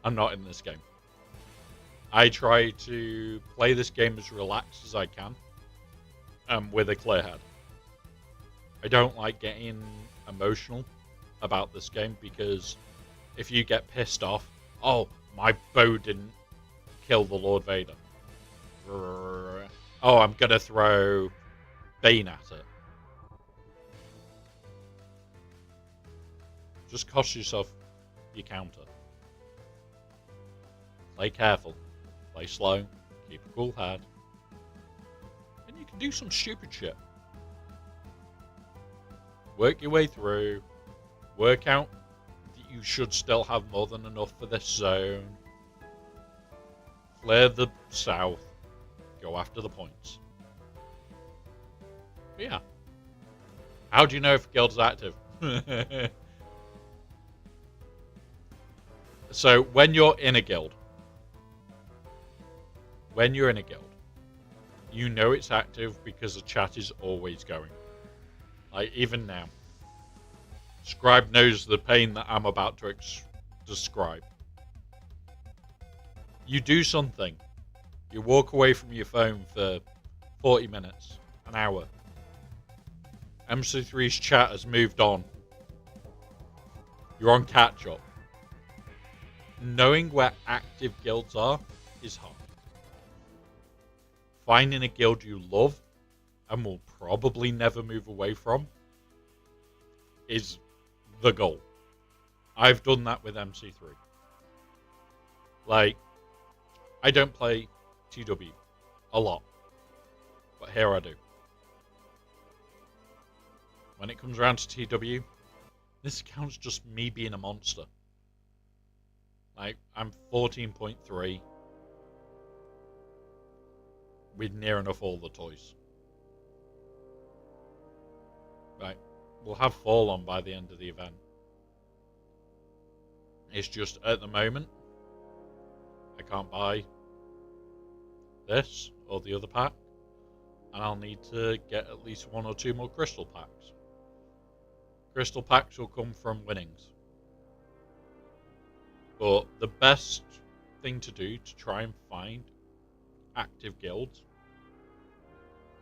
B: I'm not in this game. I try to play this game as relaxed as I can, with a clear head. I don't like getting emotional about this game because if you get pissed off, oh, my bow didn't kill the Lord Vader. Oh, I'm gonna throw Bane at it. Just cost yourself your counter. Play careful. Play slow. Keep a cool head. And you can do some stupid shit. Work your way through. Work out that you should still have more than enough for this zone. Clear the south. Go after the points. But yeah. How do you know if a guild's active? So when you're in a guild, you know it's active because the chat is always going. Like even now. Scribe knows the pain that I'm about to describe. You do something. You walk away from your phone for 40 minutes, an hour. MC3's chat has moved on. You're on catch up. Knowing where active guilds are is hard. Finding a guild you love and will probably never move away from is the goal. I've done that with MC3. Like, I don't play TW a lot, but here I do. When it comes around to TW, this account's just me being a monster. Like, I'm 14.3 with near enough all the toys. Right, we'll have fall on by the end of the event. It's just, at the moment, I can't buy this or the other pack, and I'll need to get at least 1 or 2 more crystal packs. Crystal packs will come from winnings. But the best thing to do to try and find active guilds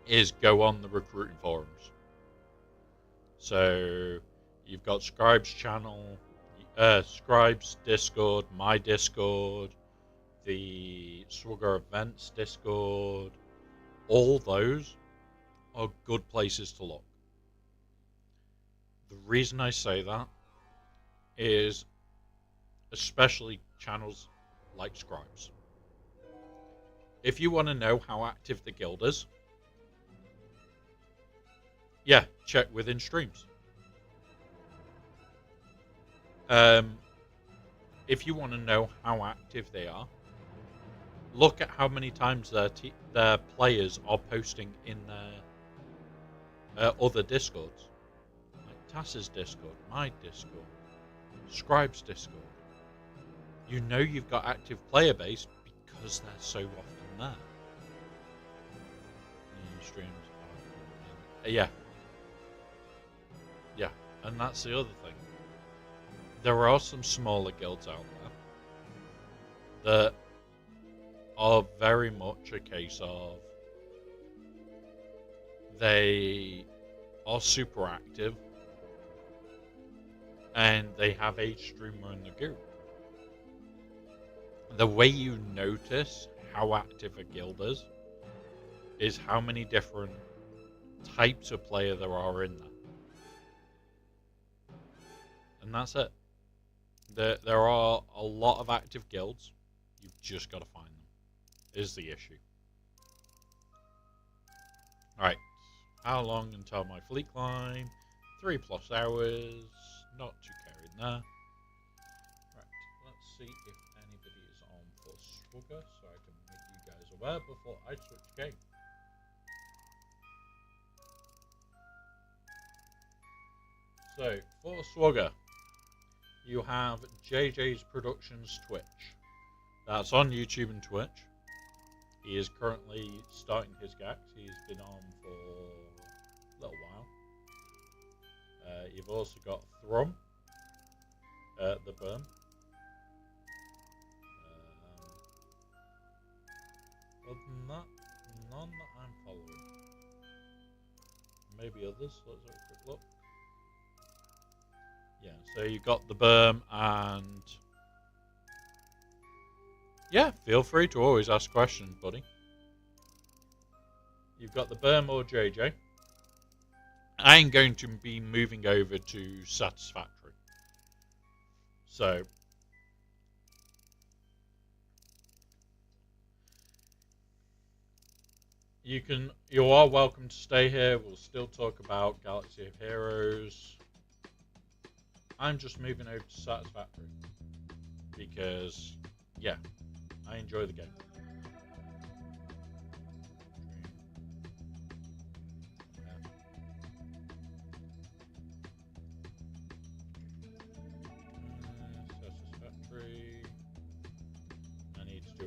B: is go on the recruiting forums. So you've got Scribe's channel, Scribe's Discord, my Discord, the Swugger Events Discord. All those are good places to look. The reason I say that is especially channels like Scribes. If you want to know how active the guild is, yeah, check within streams. If you want to know how active they are, look at how many times their players are posting in their other Discords. Like Tass's Discord, my Discord, Scribe's Discord. You know you've got active player base because they're so often there. Streams. Yeah. Yeah, and that's the other thing. There are some smaller guilds out there that are very much a case of they are super active and they have a streamer in the group. The way you notice how active a guild is how many different types of player there are in there. And that's it. There are a lot of active guilds. You've just got to find them. Is the issue. Alright. How long until my fleet climb? 3+ hours. Not too carried there. Right. Let's see if anybody is on for Swugger so I can make you guys aware before I switch game. So, for Swugger, you have JJ's Productions Twitch. That's on YouTube and Twitch. He is currently starting his GAC. He's been on for a little while. You've also got Thrum, the Burn. Other than that, none that I'm following. Maybe others. Let's have a quick look. Yeah, so you've got the Berm, and yeah, feel free to always ask questions, buddy. You've got the Berm or JJ. I'm going to be moving over to Satisfactory. So you are welcome to stay here. We'll still talk about Galaxy of Heroes. I'm just moving over to Satisfactory because, yeah, I enjoy the game.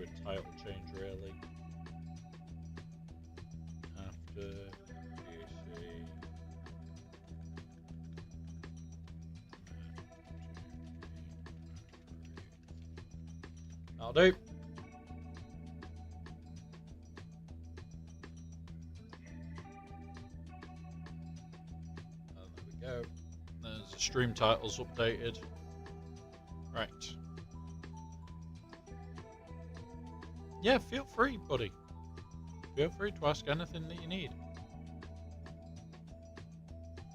B: a title change really. After GAC. That'll do. There we go. There's the stream titles updated. Right. Yeah, feel free, buddy. Feel free to ask anything that you need.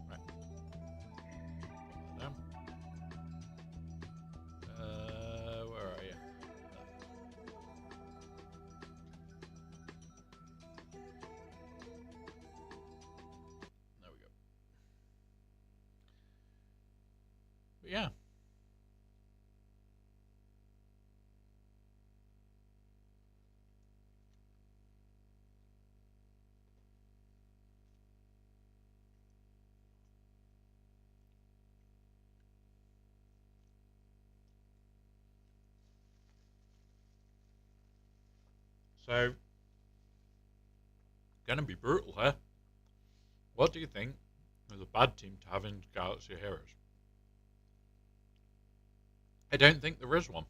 B: Right. Put that down. Where are you? There we go. But yeah. So, gonna be brutal here. What do you think is a bad team to have in Galaxy of Heroes? I don't think there is one.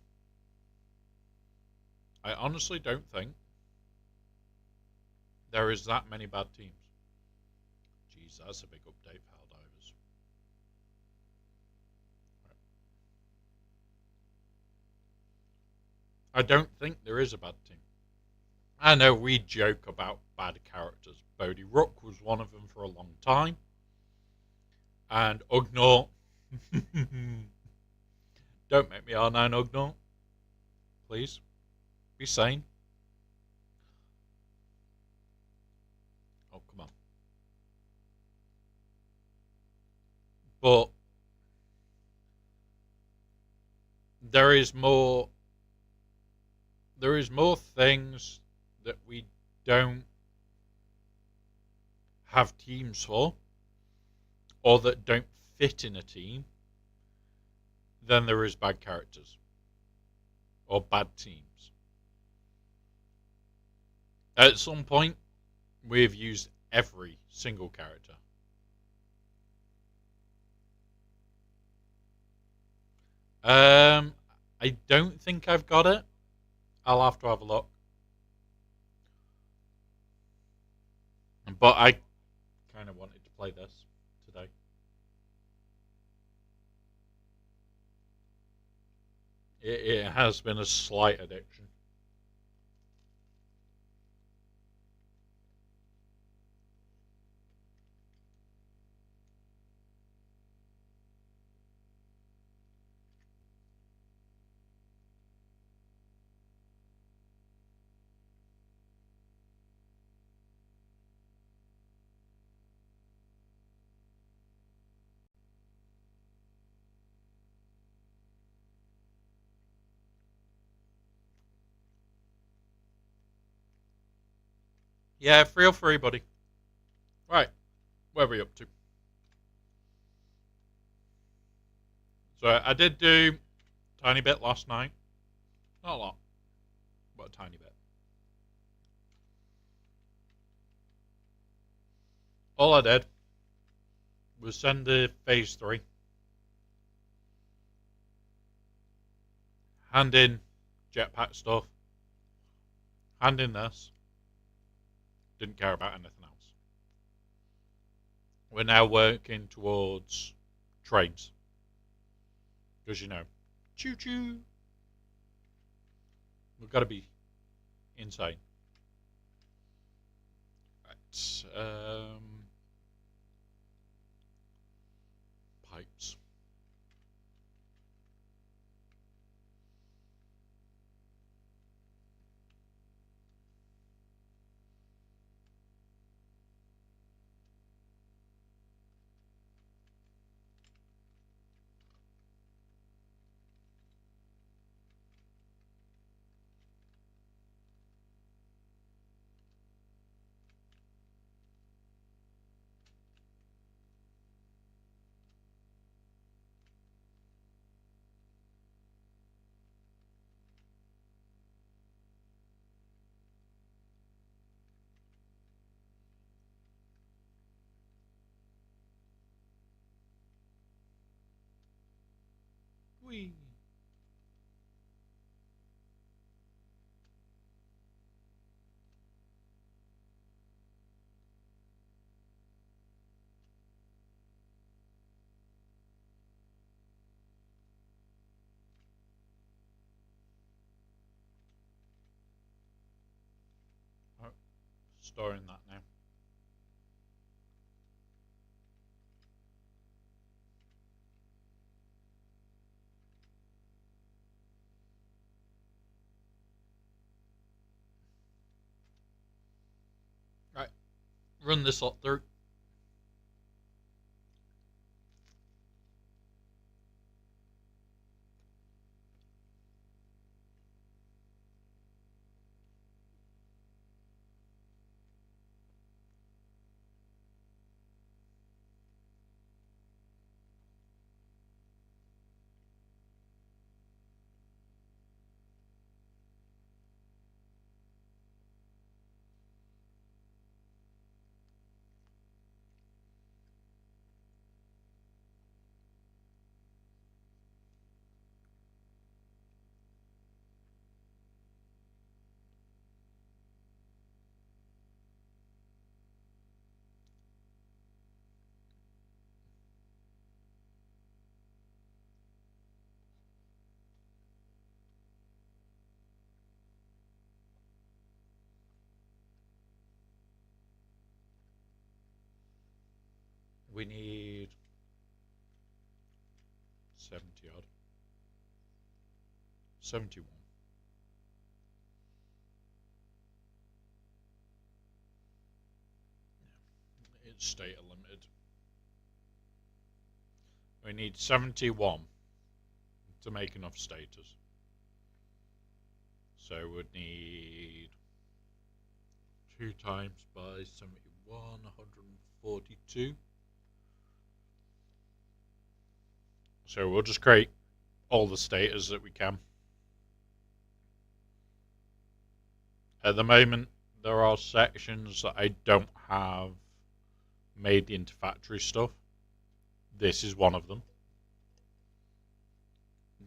B: I honestly don't think there is that many bad teams. Jeez, that's a big update for Helldivers. I don't think there is a bad team. I know we joke about bad characters. Bodhi Rook was one of them for a long time. And Ugnaught. Don't make me R9 Ugnaught. Please. Be sane. Oh, come on. But there is more things that we don't have teams for, or that don't fit in a team, than there is bad characters or bad teams. At some point, we've used every single character. I don't think I've got it. I'll have to have a look. But I kind of wanted to play this today. It has been a slight addiction. Yeah, feel free, buddy. Right, where are we up to? So I did do a tiny bit last night. Not a lot, but a tiny bit. All I did was send the phase 3, hand in jetpack stuff, hand in this, didn't care about anything else. We're now working towards trains. Because, you know, choo-choo. We've got to be insane. Right. Pipes. Whee! Oh, storing that now. Right, run this lot through. We need 70 odd. 71. It's state limited. We need 71 to make enough status. So we'd need 2 times by 71, 142. So we'll just create all the status that we can. At the moment, there are sections that I don't have made into factory stuff. This is one of them.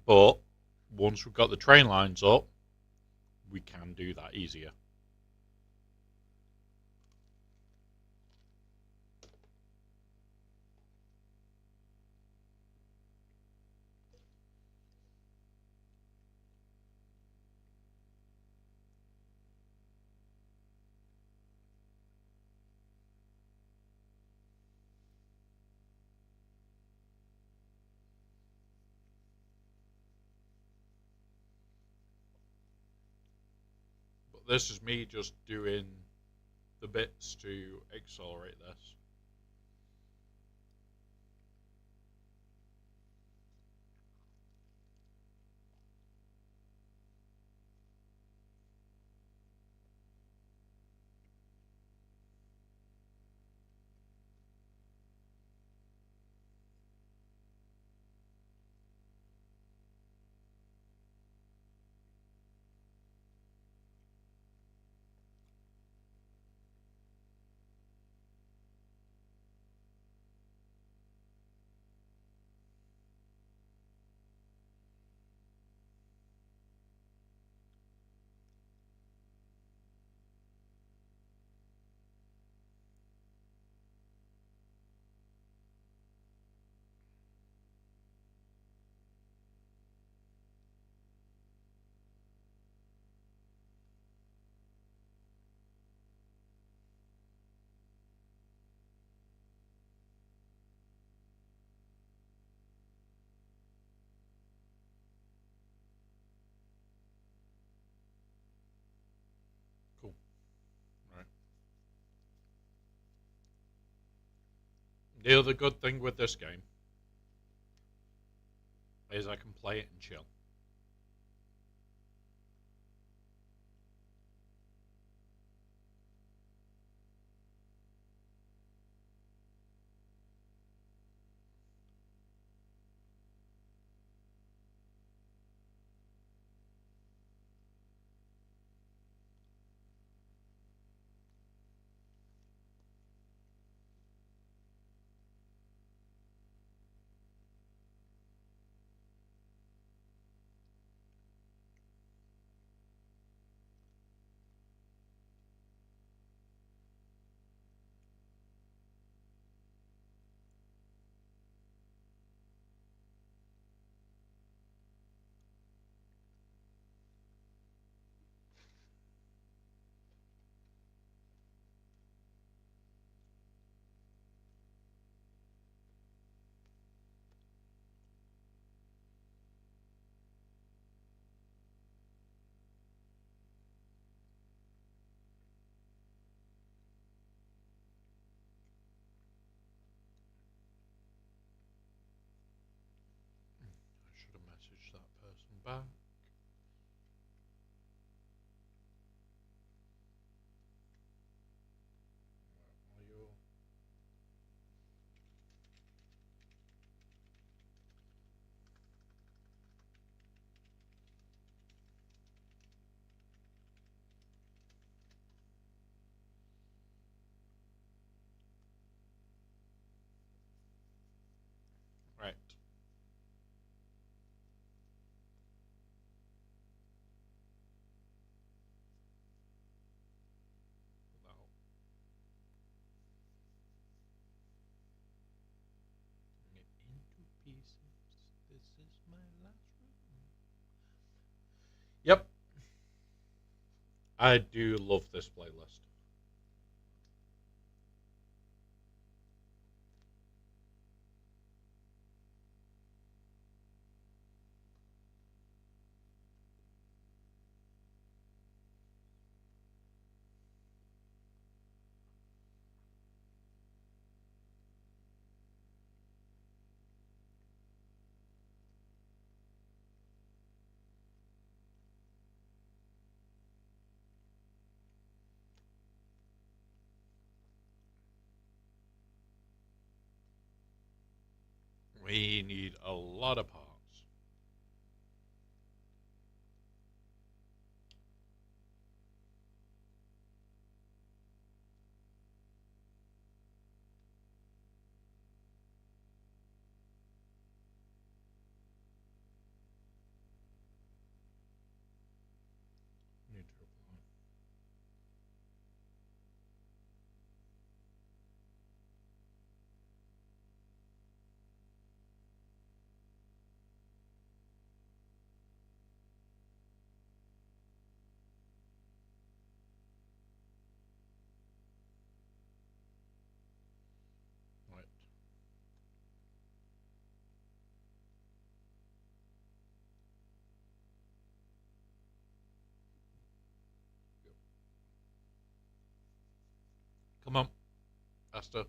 B: But once we've got the train lines up, we can do that easier. But this is me just doing the bits to accelerate this. Cool. Right. The other good thing with this game is I can play it and chill. back. Right. Into pieces. This is my last room. Yep. I do love this playlist. We need a lot of parts. Need to apply. Right. Come on, faster.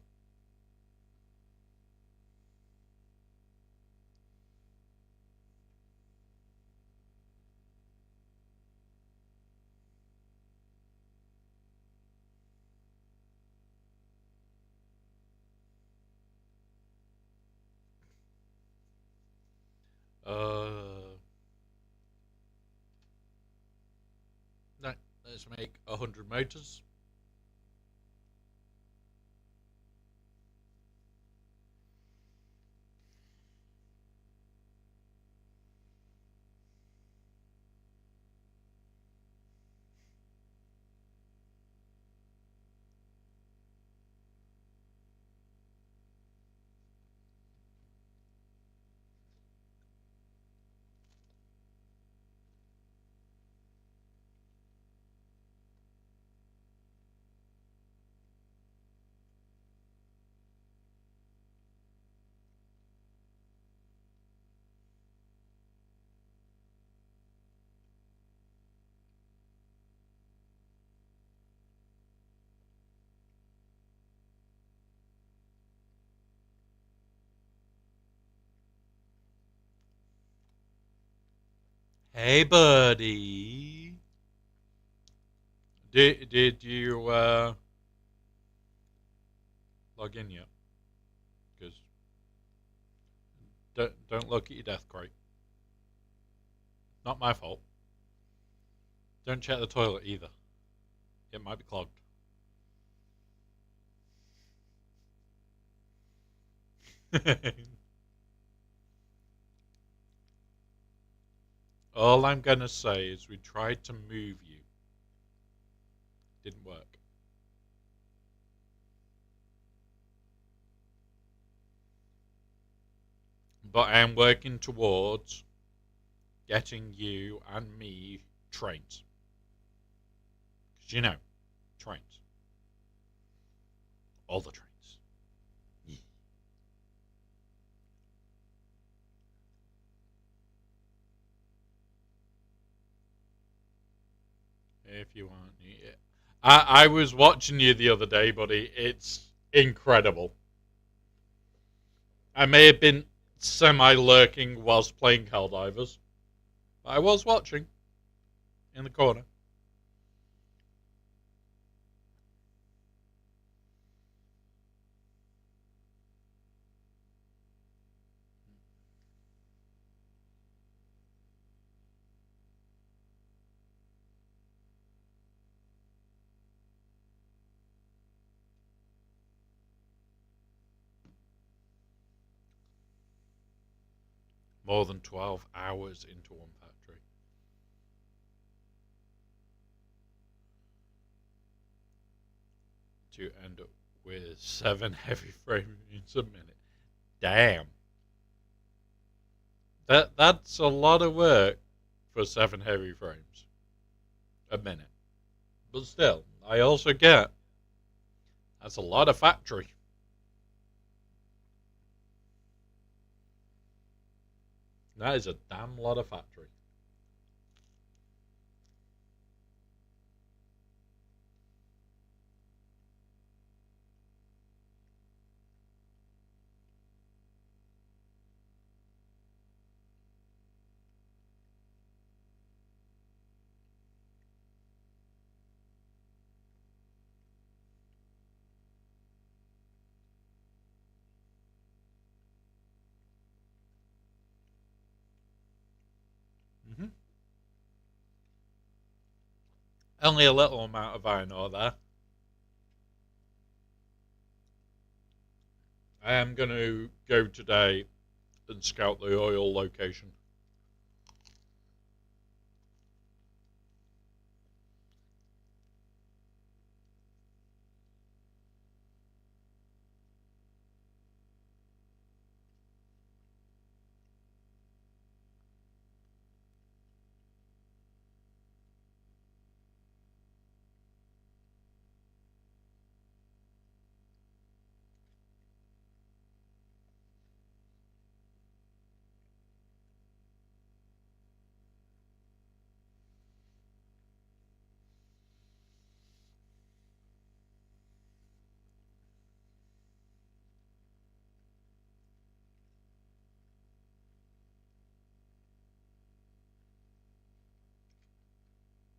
B: Right, let's make 100 motors. Hey, buddy. Did you log in yet? Because don't look at your death crate. Not my fault. Don't check the toilet either. It might be clogged. All I'm gonna say is we tried to move you. Didn't work. But I am working towards getting you and me trains. Because you know, trains. All the trains. If you want. Yeah. I was watching you the other day, buddy. It's incredible. I may have been semi-lurking whilst playing Helldivers. But I was watching in the corner. More than 12 hours into one factory. To end up with 7 heavy frame units a minute. Damn. That's a lot of work for 7 heavy frames a minute. But still, I also get that's a lot of factory. That is a damn lot of factory. Mm-hmm. Only a little amount of iron ore there. I am going to go today and scout the oil location.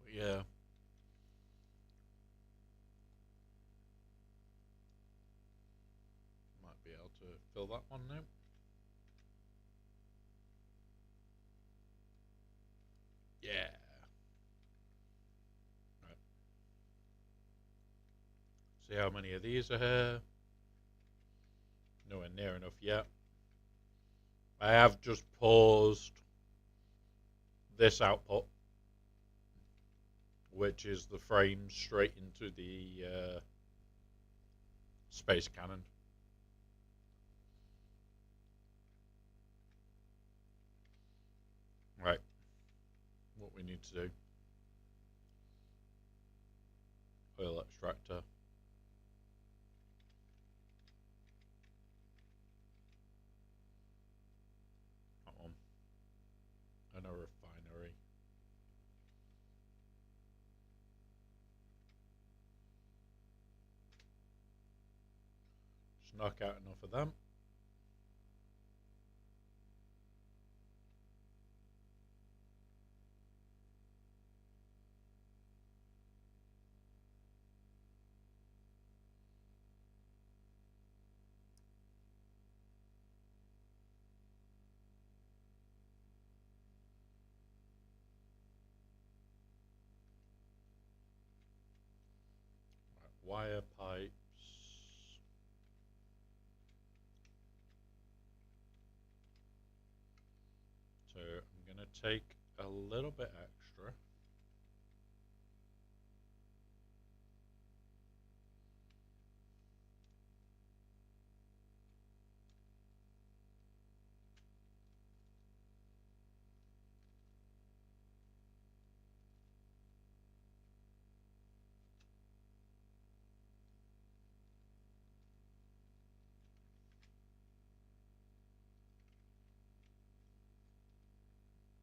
B: But yeah. Might be able to fill that one now. Yeah. Right. See how many of these are here. Nowhere near enough yet. I have just paused this output, which is the frame straight into the space cannon. Right. What we need to do. Oil extractor. That one. And a refinery. Just knock out enough of them. Right, wire pipes. So I'm going to take a little bit extra.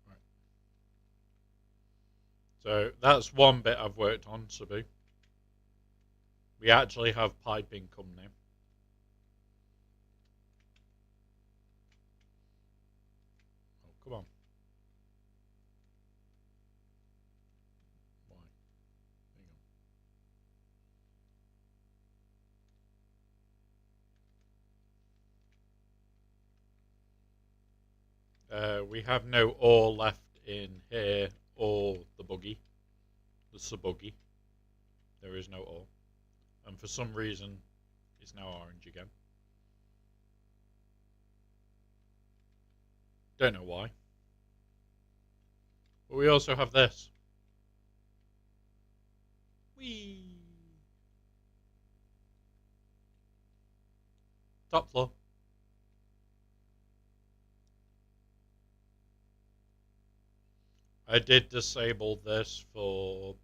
B: Right. So that's one bit I've worked on, Sabu. We actually have piping come now. Oh, come on. We have no ore left in here or the buggy. The sub-buggy. There is no ore. And for some reason, it's now orange again. Don't know why. But we also have this. Whee! Top floor. I did disable this for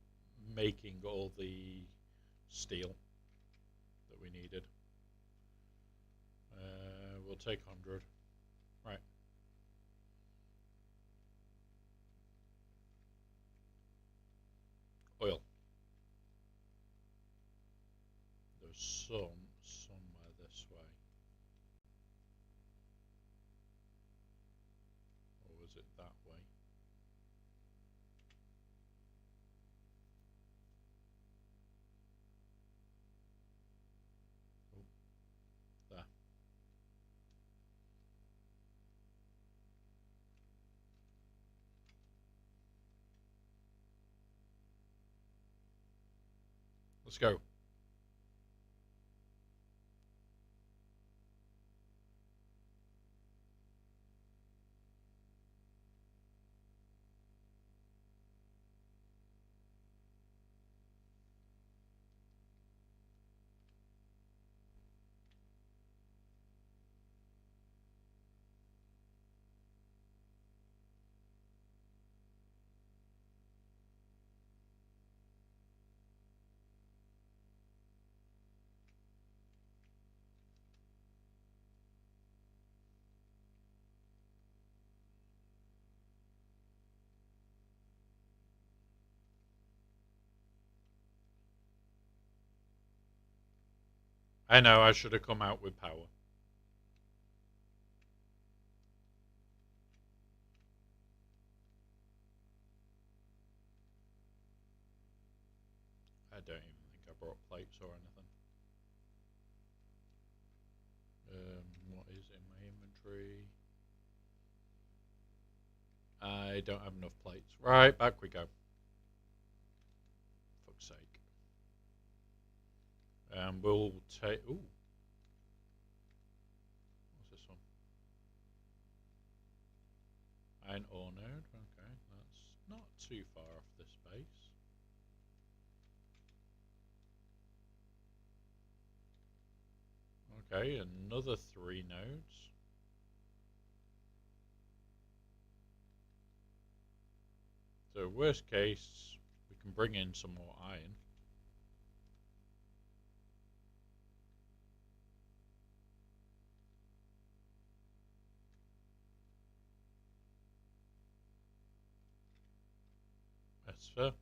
B: making all the steel that we needed. We'll take 100. Right. Oil. There's some somewhere this way. Or was it that way? Oh, there. Let's go. I know, I should have come out with power. I don't even think I brought plates or anything. What is in my inventory? I don't have enough plates. Right, back we go. Fuck's sake. We'll take... Ooh. What's this one? Iron ore node. Okay, that's not too far off this base. Okay, another 3 nodes. So worst case, we can bring in some more iron. That's fair.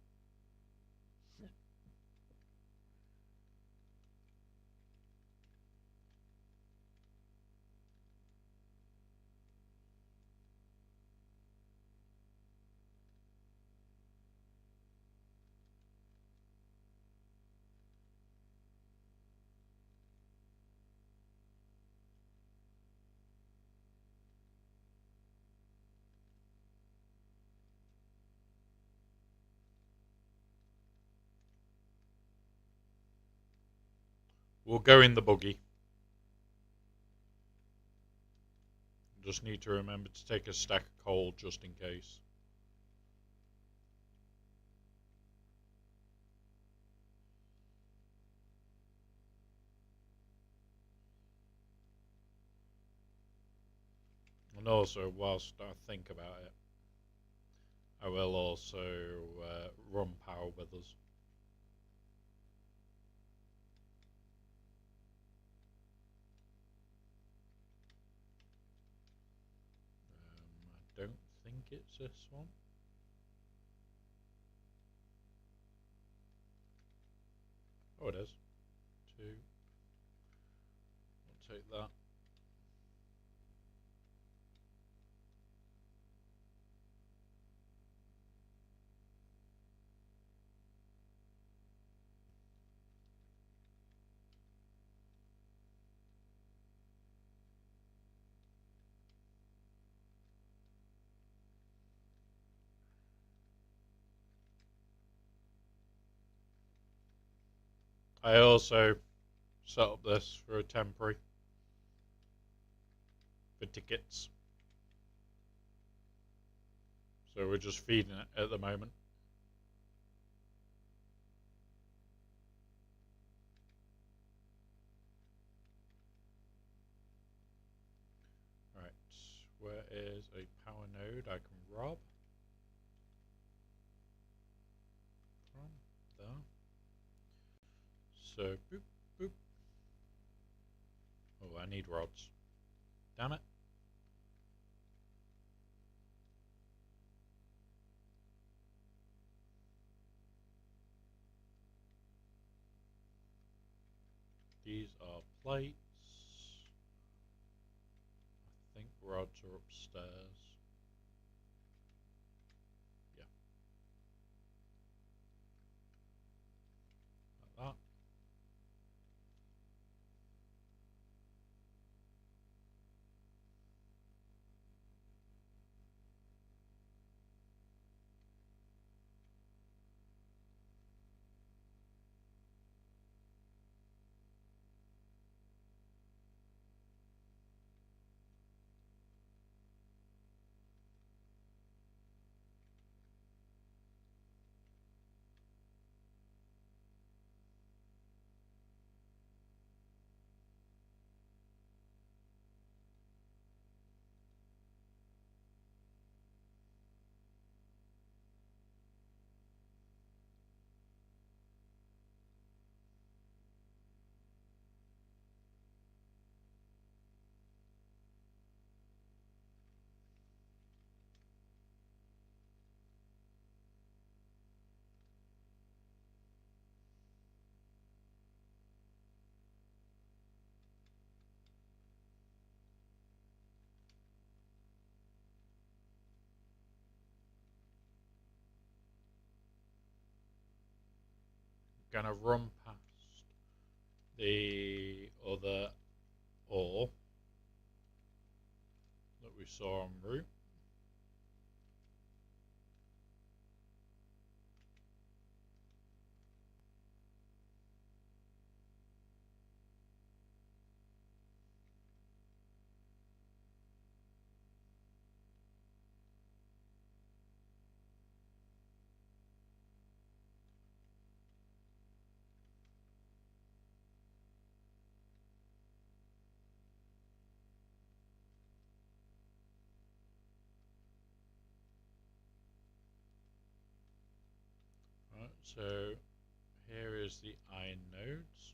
B: We'll go in the buggy. Just need to remember to take a stack of coal just in case. And also, whilst I think about it, I will also run power with us. I don't think it's this one. Oh, it is. 2. I'll take that. I also set up this for a temporary for tickets. So we're just feeding it at the moment. Right, where is a power node I can rob? From there. So, boop, boop. Oh, I need rods. Damn it. These are plates. I think rods are upstairs. Yeah. Like that. Gonna run past the other ore that we saw en route. Right, so here is the iron nodes.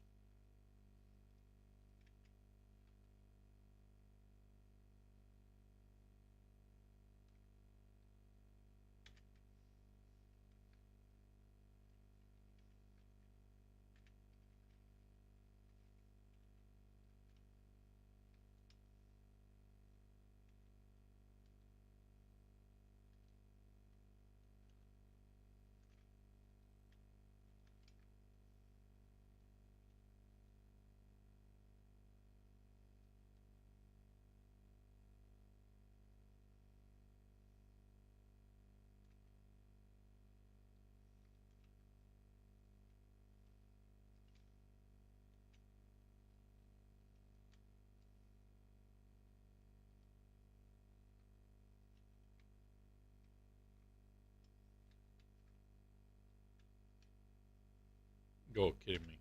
B: You're kidding me.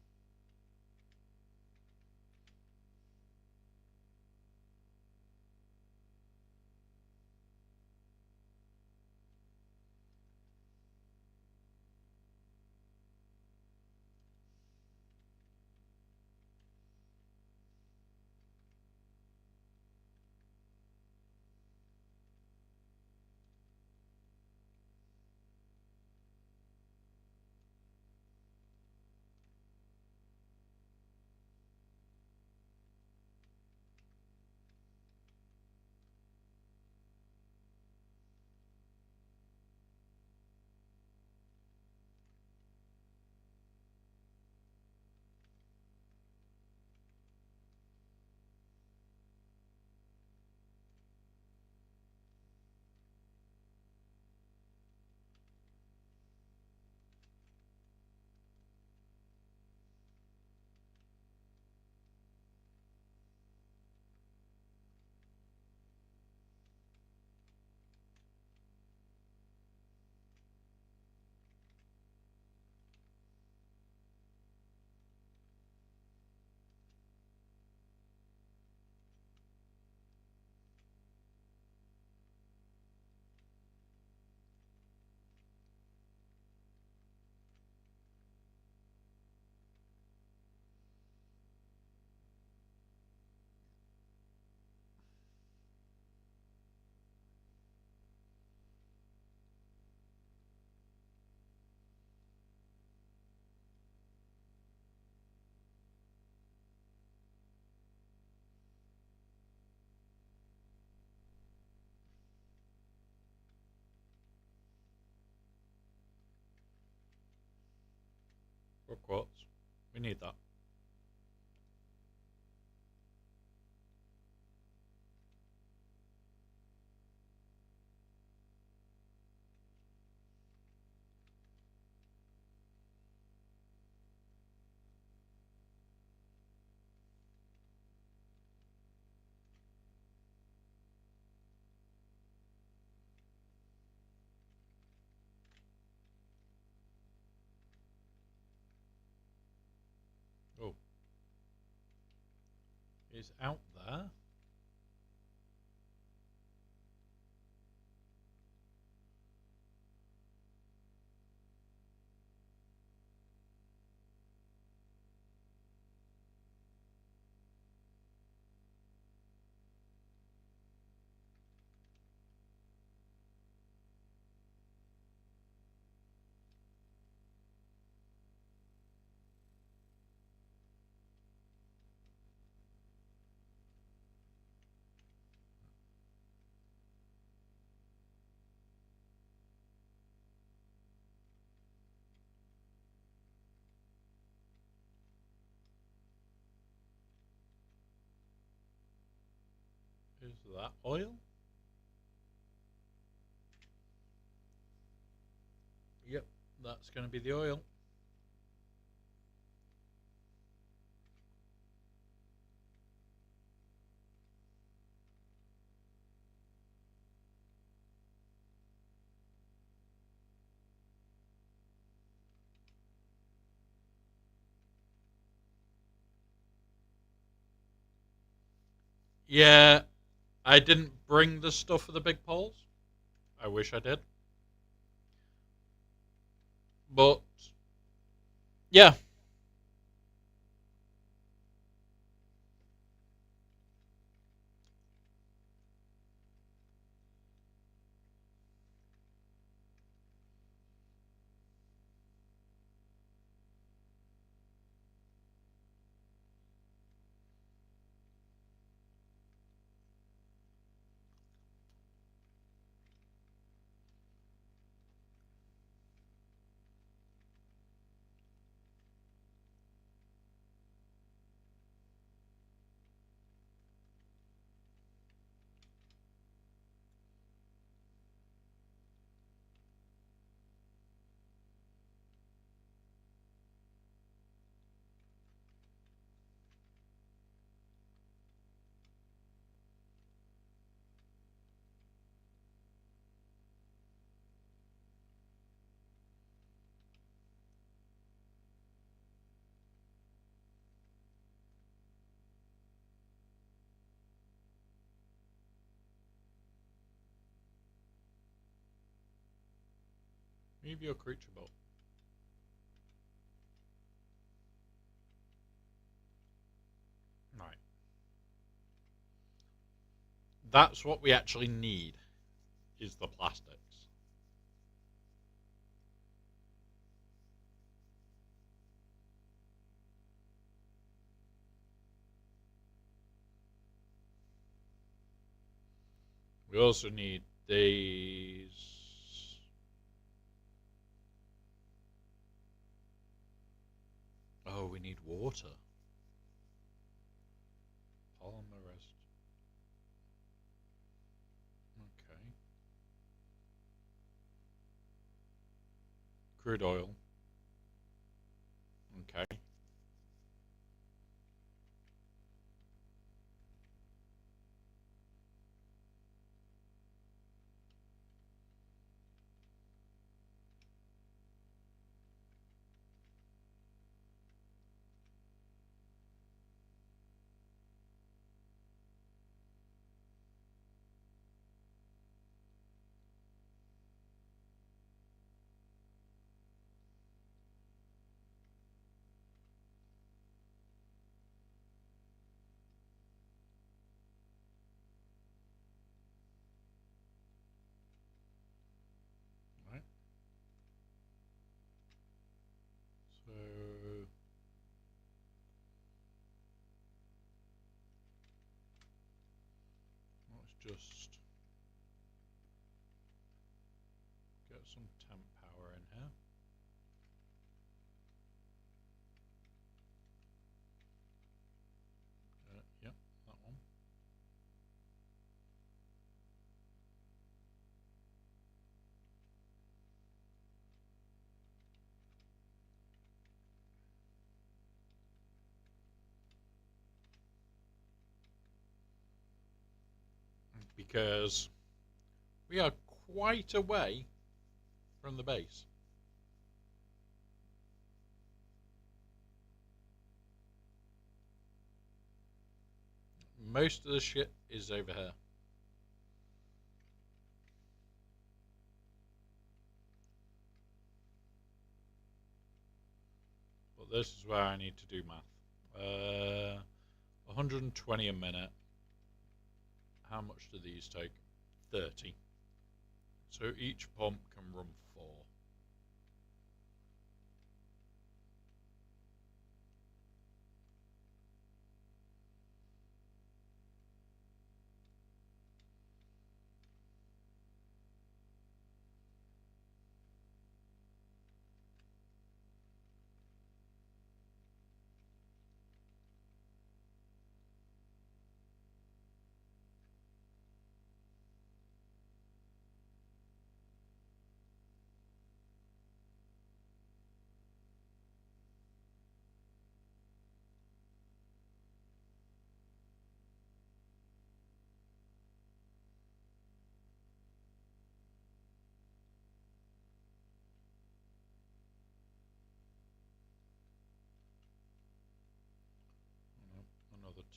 B: Got quartz. We need that. Oh. It's out there. Is that oil? Yep, that's going to be the oil. Yeah, I didn't bring the stuff for the big poles. I wish I did. But, yeah. Maybe your creature boat. Right. That's what we actually need, is the plastics. We also need these. Oh, we need water. Polymerist. Okay. Crude oil. Okay. Right. So let's just get some temp power in here. because we are quite away from the base. Most of the shit is over here. But this is where I need to do math. 120 a minute. How much do these take? 30. So each pump can run 4. Another 2.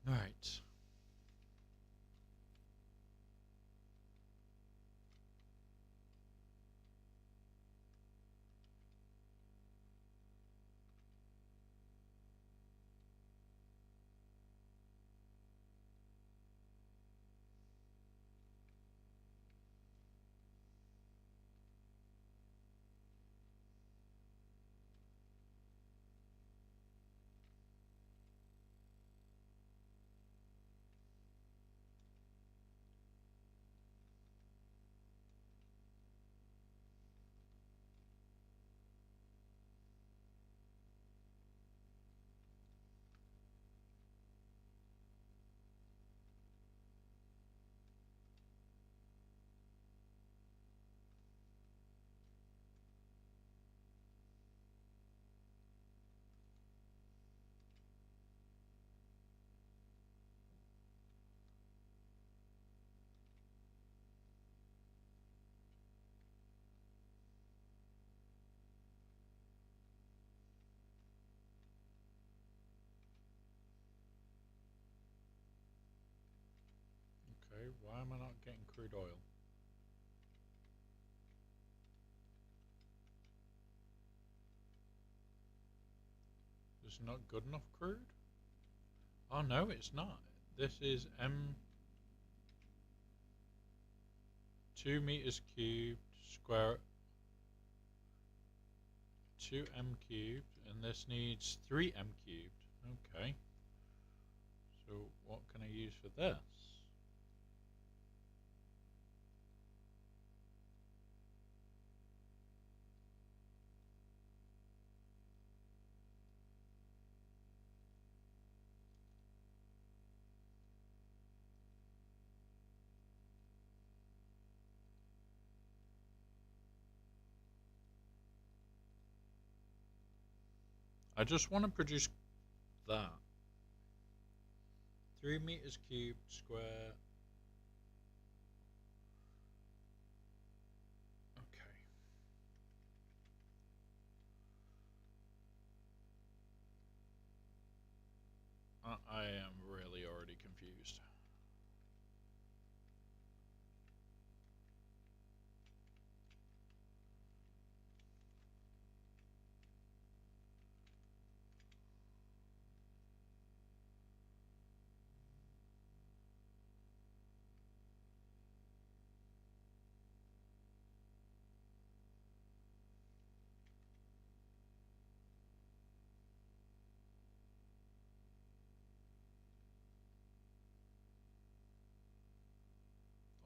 B: Right. Okay, why am I not getting crude oil? Is it not good enough crude? Oh no, it's not. This is 2 meters cubed square 2m cubed, and this needs 3m cubed. Okay. So what can I use for this? I just want to produce that. 3 meters cubed square. Okay. I am really already confused.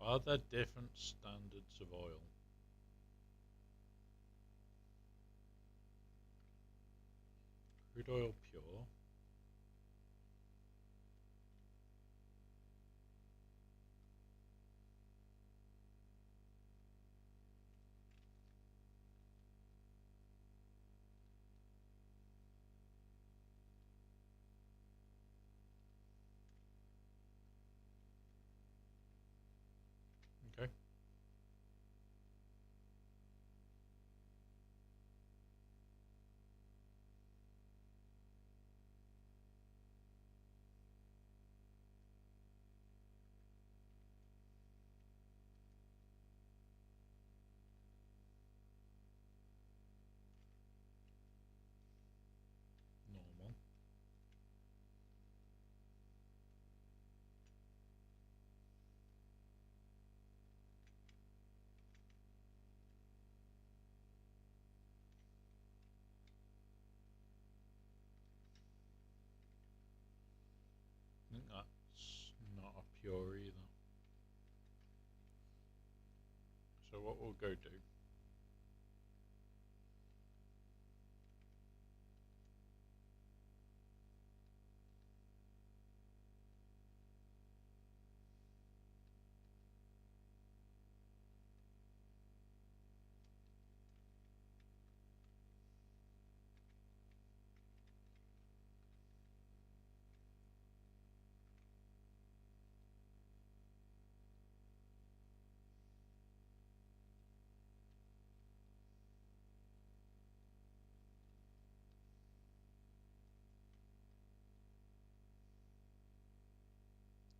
B: Are there different standards of oil? Crude oil pure. Okay. Normal. I think that's not a pure either. So what we'll go do.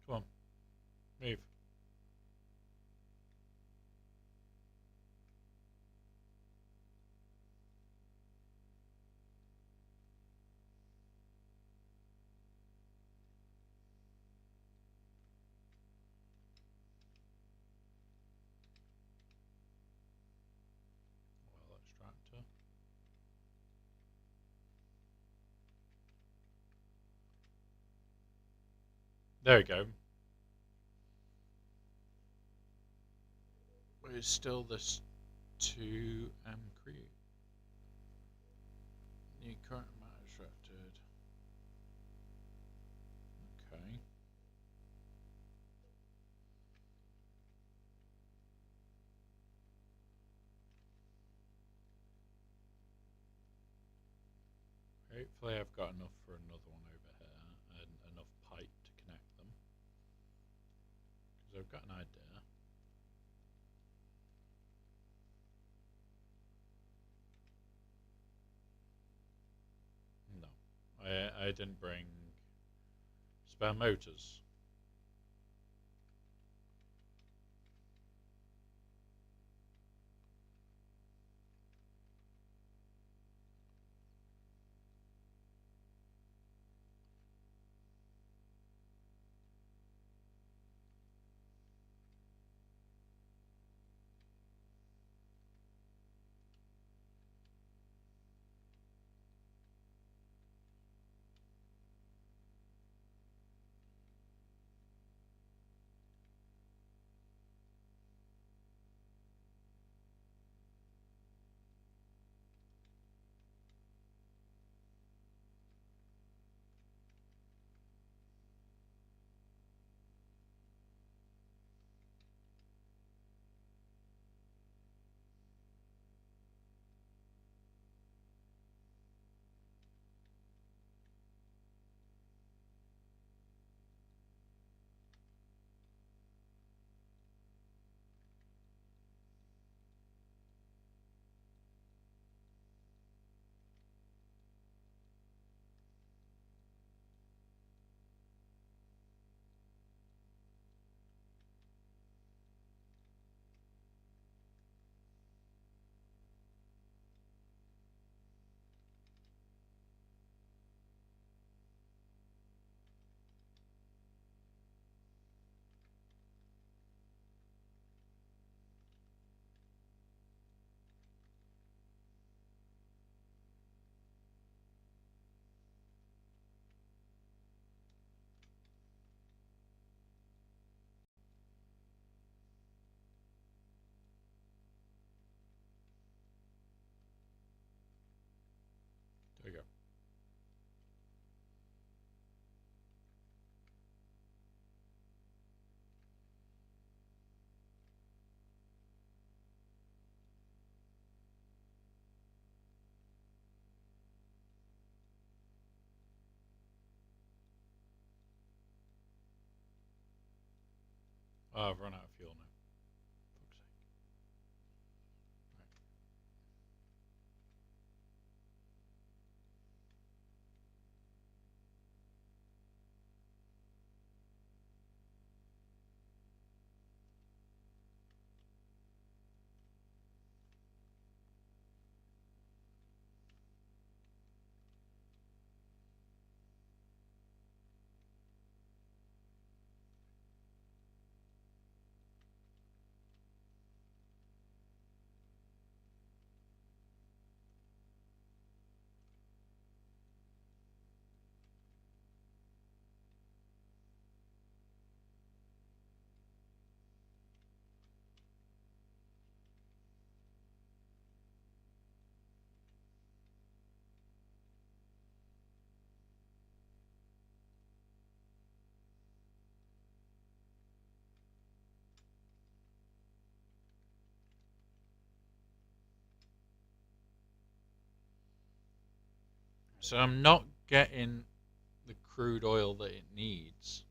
B: Come on. Move. Oil extractor. There we go. But it's still this 2M crude. New current amount extracted. Okay. Hopefully I've got enough for another one over here and enough pipe to connect them. Because I've got an idea. No. I didn't bring spare motors. Oh, I've run out of fuel now. Fuck's sake. So I'm not getting the crude oil that it needs.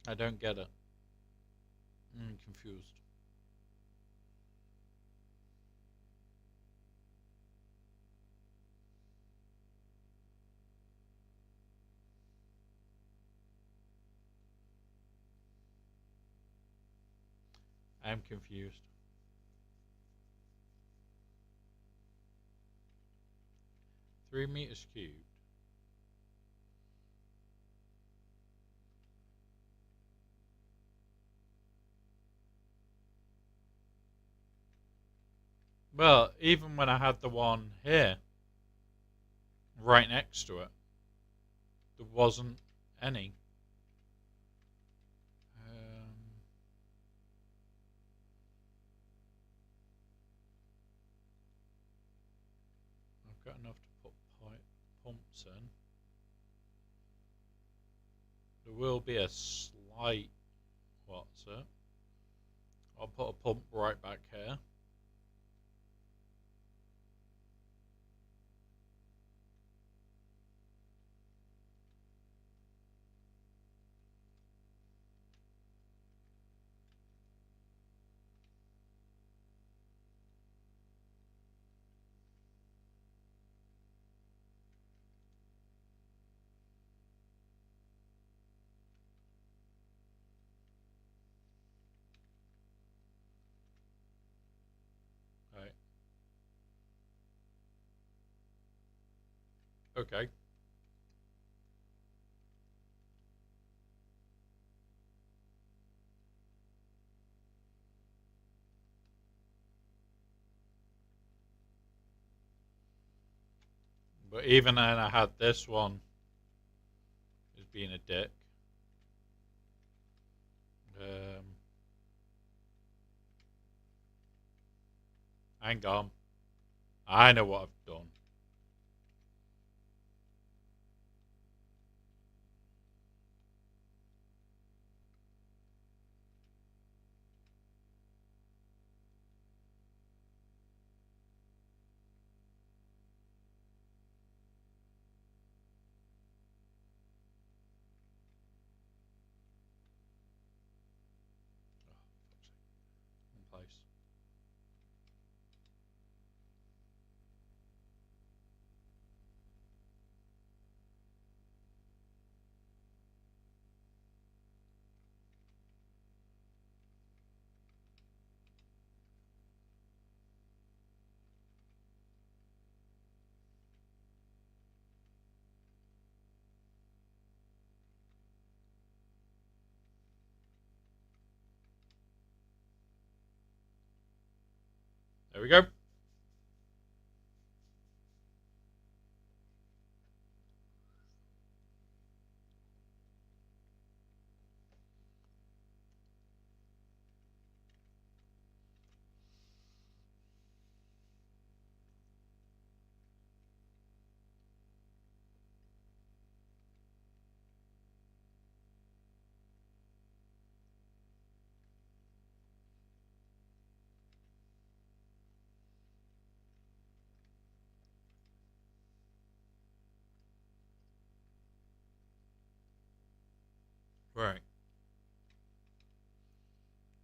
B: I don't get it. I'm confused. I'm confused. 3 meters cubed. Well, even when I had the one here, right next to it, there wasn't any. I've got enough to put pumps in. There will be a slight, what's it? I'll put a pump right back here. Right. Okay. But even then, I had this one as being a dick. Hang on. I know what I've done. In place. There we go.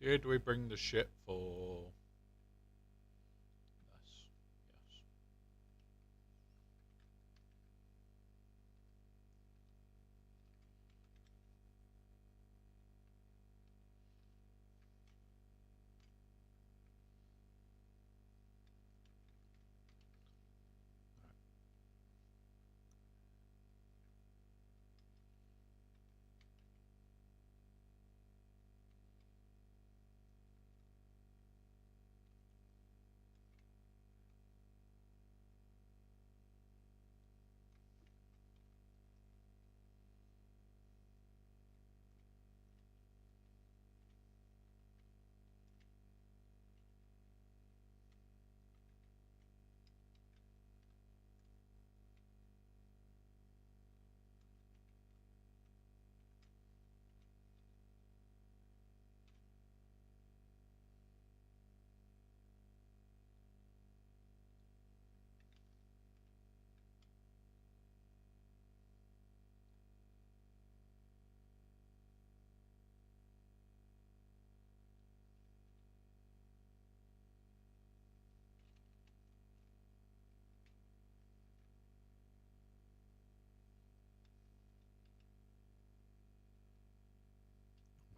B: Did we bring the ship for this? Yes.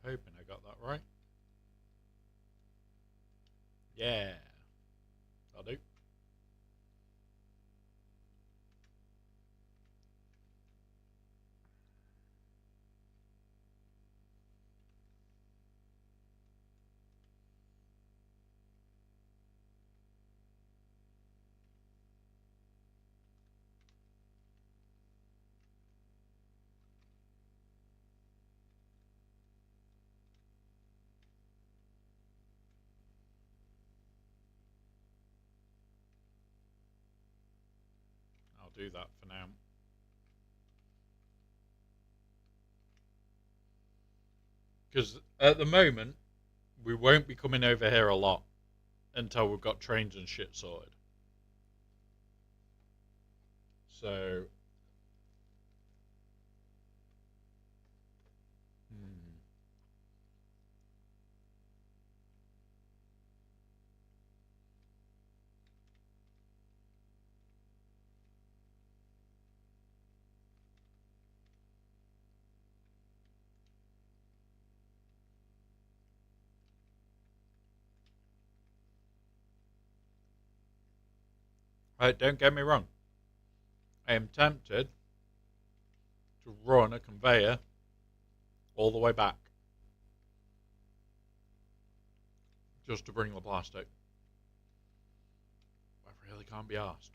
B: I'm hoping I got that right. Yeah. That'll do. I'll do that for now. Because at the moment, we won't be coming over here a lot until we've got trains and shit sorted. So, right, don't get me wrong. I am tempted to run a conveyor all the way back just to bring the plastic. I really can't be asked.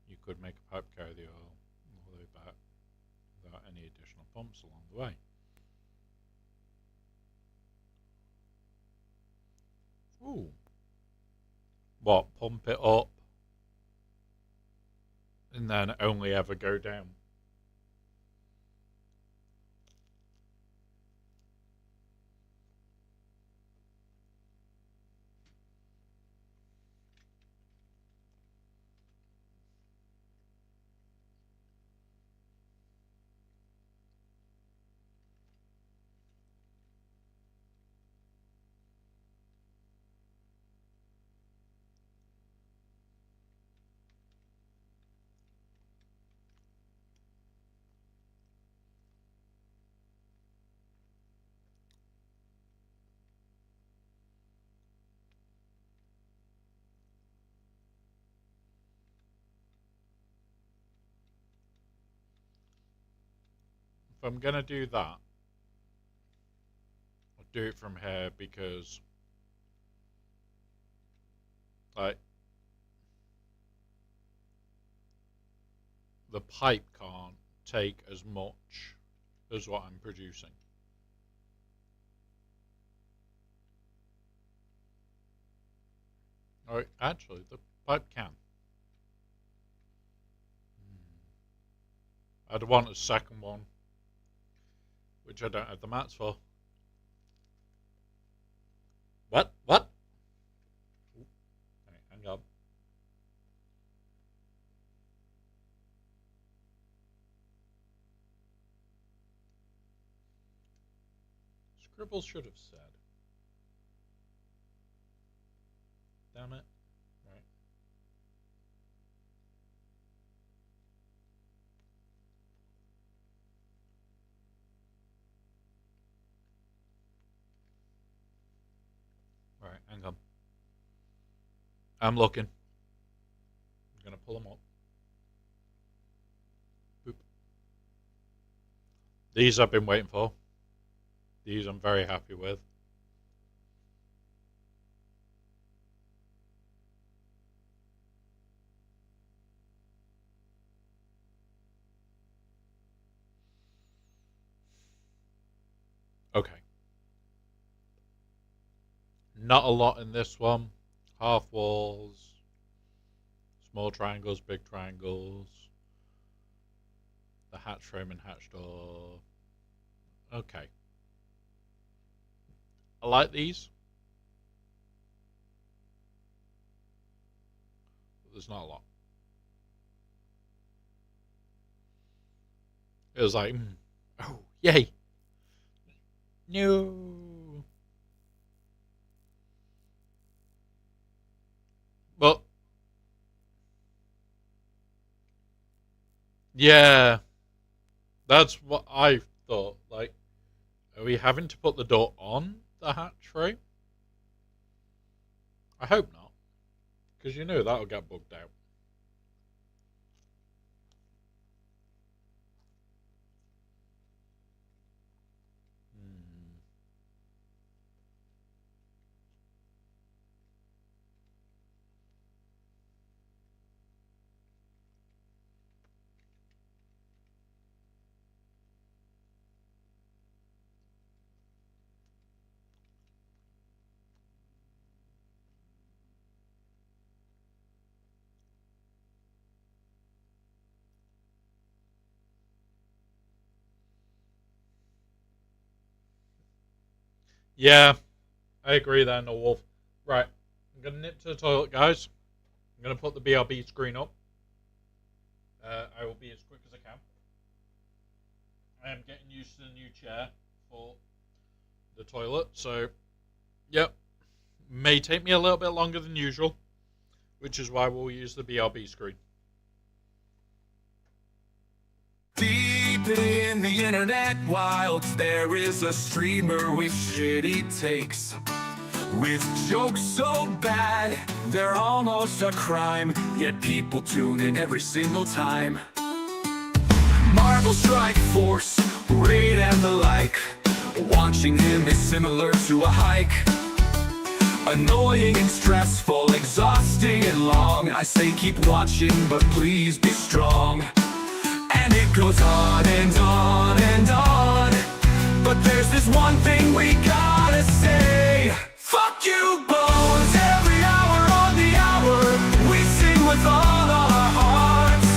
B: You could make a pipe carry the oil all the way back without any additional pumps along the way. Ooh. What, pump it up and then only ever go down? I'm gonna do that, I'll do it from here because, like, the pipe can't take as much as what I'm producing. Oh, actually, the pipe can. I'd want a second one, which I don't have the mats for. What? What? Right, hang on. Scribble should have said. Damn it. Right. Right, hang on. I'm looking. I'm gonna pull them up. Boop. These I've been waiting for. These I'm very happy with. Okay. Not a lot in this one. Half walls, small triangles, big triangles, the hatch frame and hatch door. Okay. I like these. But there's not a lot. It was like, oh, yay. No. But yeah, that's what I thought. Like, are we having to put the door on the hatch frame? I hope not, because you know that'll get bugged out. Yeah, I agree there, No Wolf. Right, I'm going to nip to the toilet, guys. I'm going to put the BRB screen up. I will be as quick as I can. I am getting used to the new chair for the toilet, so, yep. May take me a little bit longer than usual, which is why we'll use the BRB screen.
A: Deep in the internet wilds, there is a streamer with shitty takes. With jokes so bad, they're almost a crime, yet people tune in every single time. Marvel Strike Force, Raid and the like. Watching him is similar to a hike. Annoying and stressful, exhausting and long. I say keep watching, but please be strong. And it goes on and on and on. But there's this one thing we gotta say. Fuck you, Bones. Every hour on the hour, we sing with all our hearts.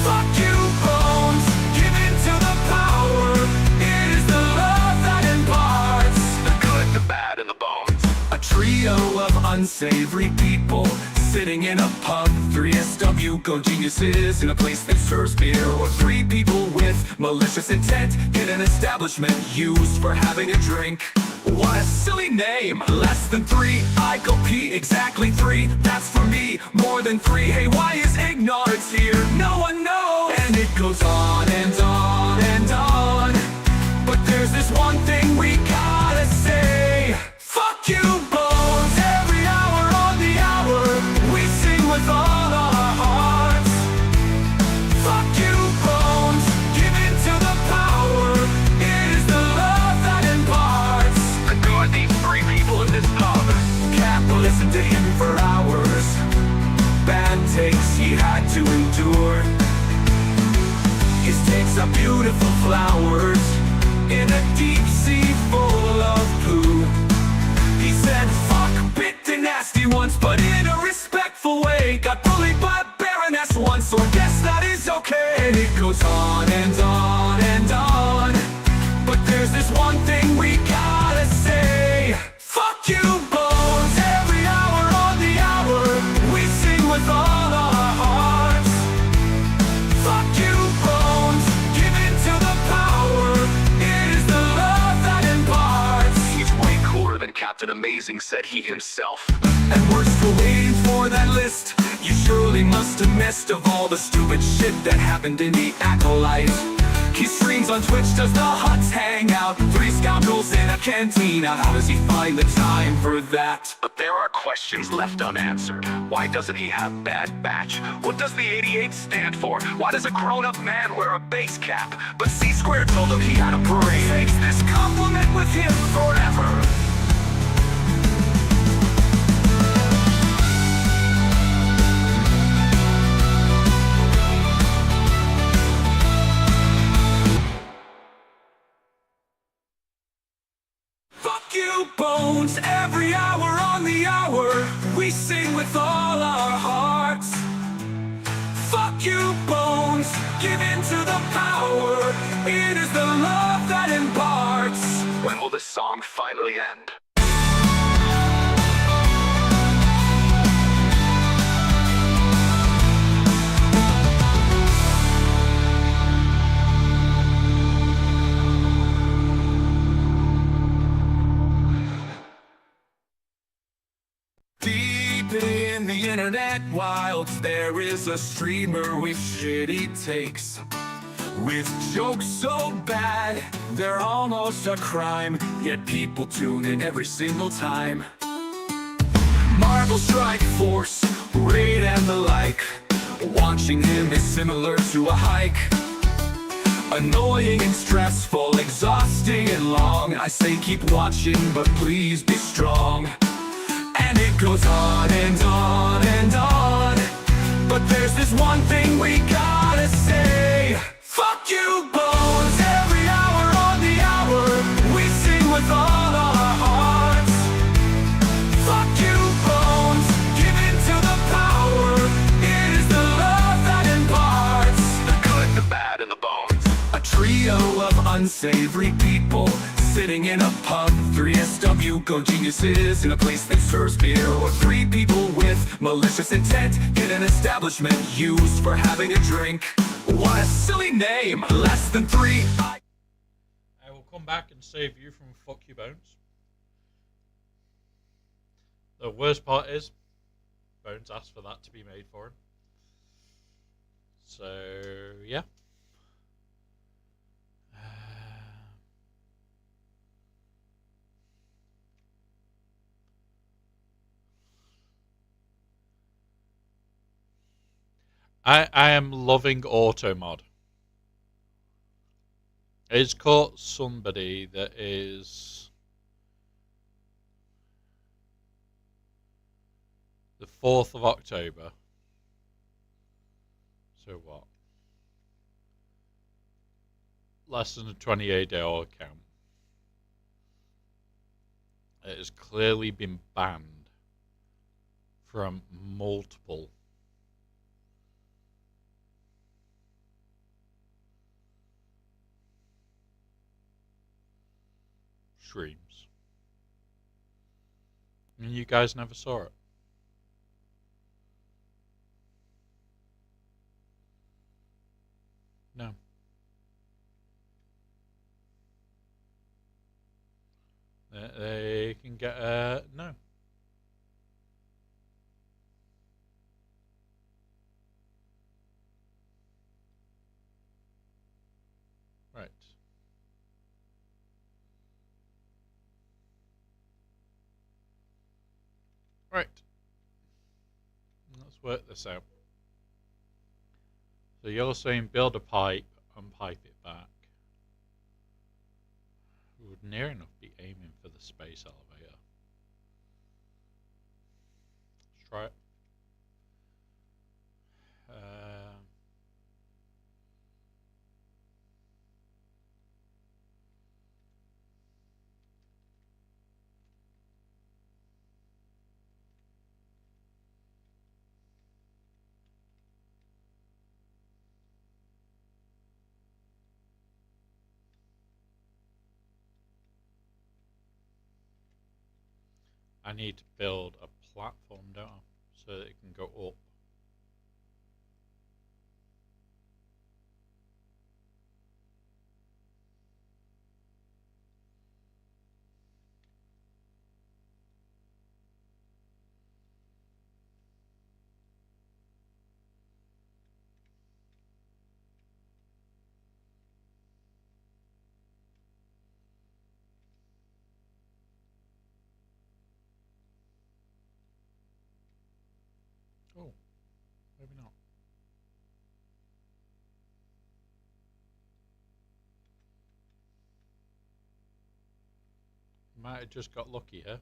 A: Fuck you, Bones. Give in to the power. It is the love that imparts the good, the bad, and the bones. A trio of unsavory people sitting in a pub, 3SW go geniuses in a place that serves beer. Or 3 people with malicious intent in an establishment used for having a drink. What a silly name. Less than 3, I go pee. Exactly 3, that's for me. More than 3, hey, why is ignorance here? No one knows. And it goes on and on and on. But there's this one thing we gotta say. Fuck you, Bones. Every hour on the hour, we sing with all our hearts. Fuck you, Bones. Give in to the power. Captain Amazing, said he himself. And we're still waiting for that list. You surely must have missed of all the stupid shit that happened in the Acolyte. He streams on Twitch, does the huts hang out? 3 scoundrels in a cantina. How does he find the time for that? But there are questions left unanswered. Why doesn't he have Bad Batch? What does the 88 stand for? Why does a grown-up man wear a base cap? But C-Squared told him he had a parade. Takes this compliment with him forever. Fuck you, Bones, every hour on the hour, we sing with all our hearts. Fuck you, Bones, give in to the power, it is the love that imparts. When will this song finally end? Deep in the internet wilds, there is a streamer with shitty takes. With jokes so bad, they're almost a crime, yet people tune in every single time. Marvel Strike Force, Raid and the like. Watching him is similar to a hike. Annoying and stressful, exhausting and long. I say keep watching, but please be strong. And it goes on and on and on. But there's this one thing we gotta say. Fuck you, Bones, every hour on the hour, we sing with all our hearts. Fuck you, Bones, give in to the power, it is the love that imparts. The good, the bad, and the bones. A trio of unsavory people sitting in a pub, 3 SW go geniuses in a place that serves beer. Or 3 people with malicious intent in an establishment used for having a drink. What a silly name, less than 3.
B: I will come back and save you from Fuck You Bones. The worst part is, Bones asked for that to be made for him. So, yeah. I am loving Automod. It's caught somebody that is the 4th of October. So what? Less than a 28-hour count. It has clearly been banned from multiple streams. And you guys never saw it. No. They can get a no. Right. Right. Let's work this out. So you're saying build a pipe and pipe it back. We would near enough be aiming for the space elevator. Let's try it. I need to build a platform, don't I? So that it can go up. Oh, maybe not. Might have just got lucky here.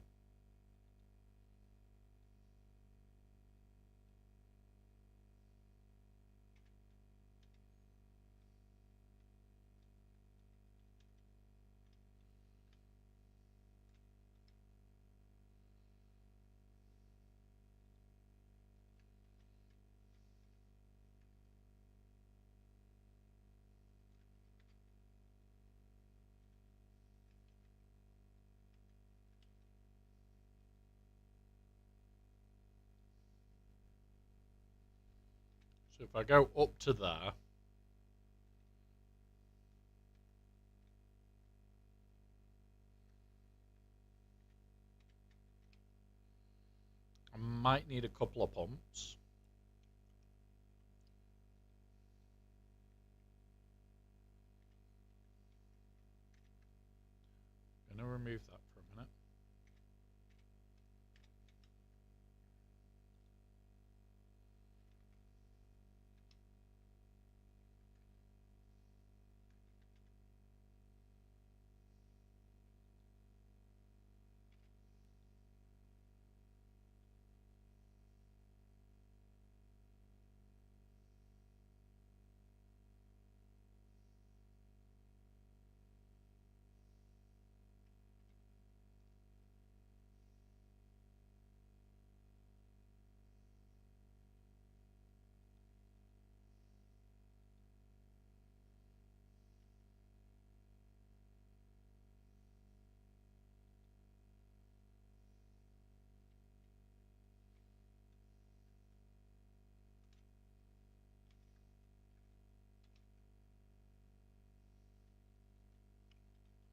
B: So if I go up to there, I might need a couple of pumps. Gonna remove that for a minute.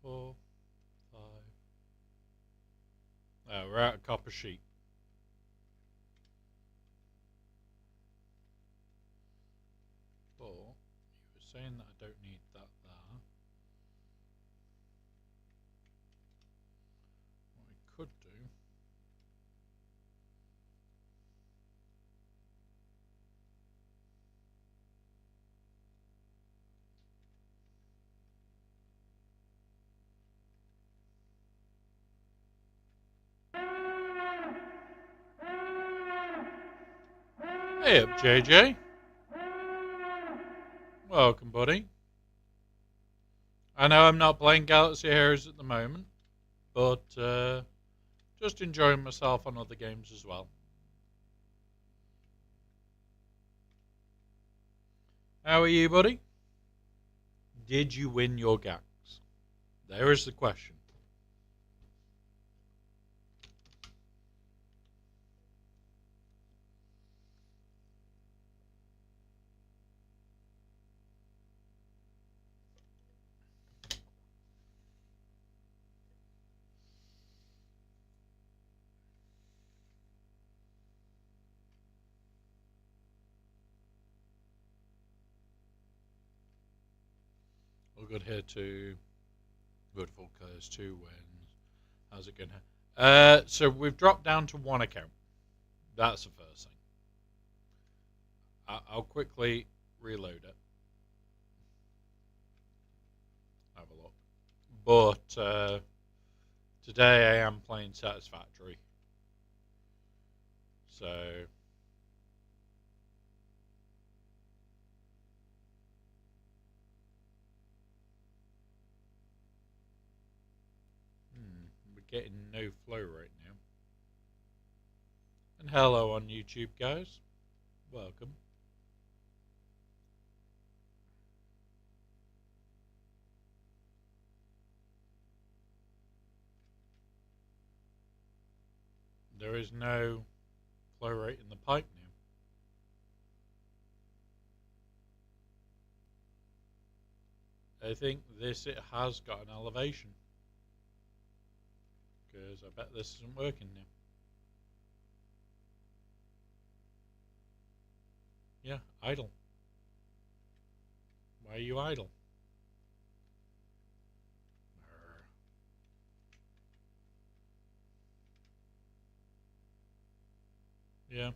B: Four, five. We're out of copper sheet. But you were saying that I don't need that there. What I could do. Hey up, JJ. Welcome, buddy. I know I'm not playing Galaxy Heroes at the moment, but just enjoying myself on other games as well. How are you, buddy? Did you win your GACs? There is the question. All good here too. Good for Curse 2 wins. How's it going? So we've dropped down to one account. That's the first thing. I'll quickly reload it. Have a look. But today I am playing Satisfactory. So we're getting no flow right now. And hello on YouTube, guys. Welcome. There is no flow rate in the pipe now. I think it has got an elevation. Because I bet this isn't working now. Yeah, idle. Why are you idle? Yeah.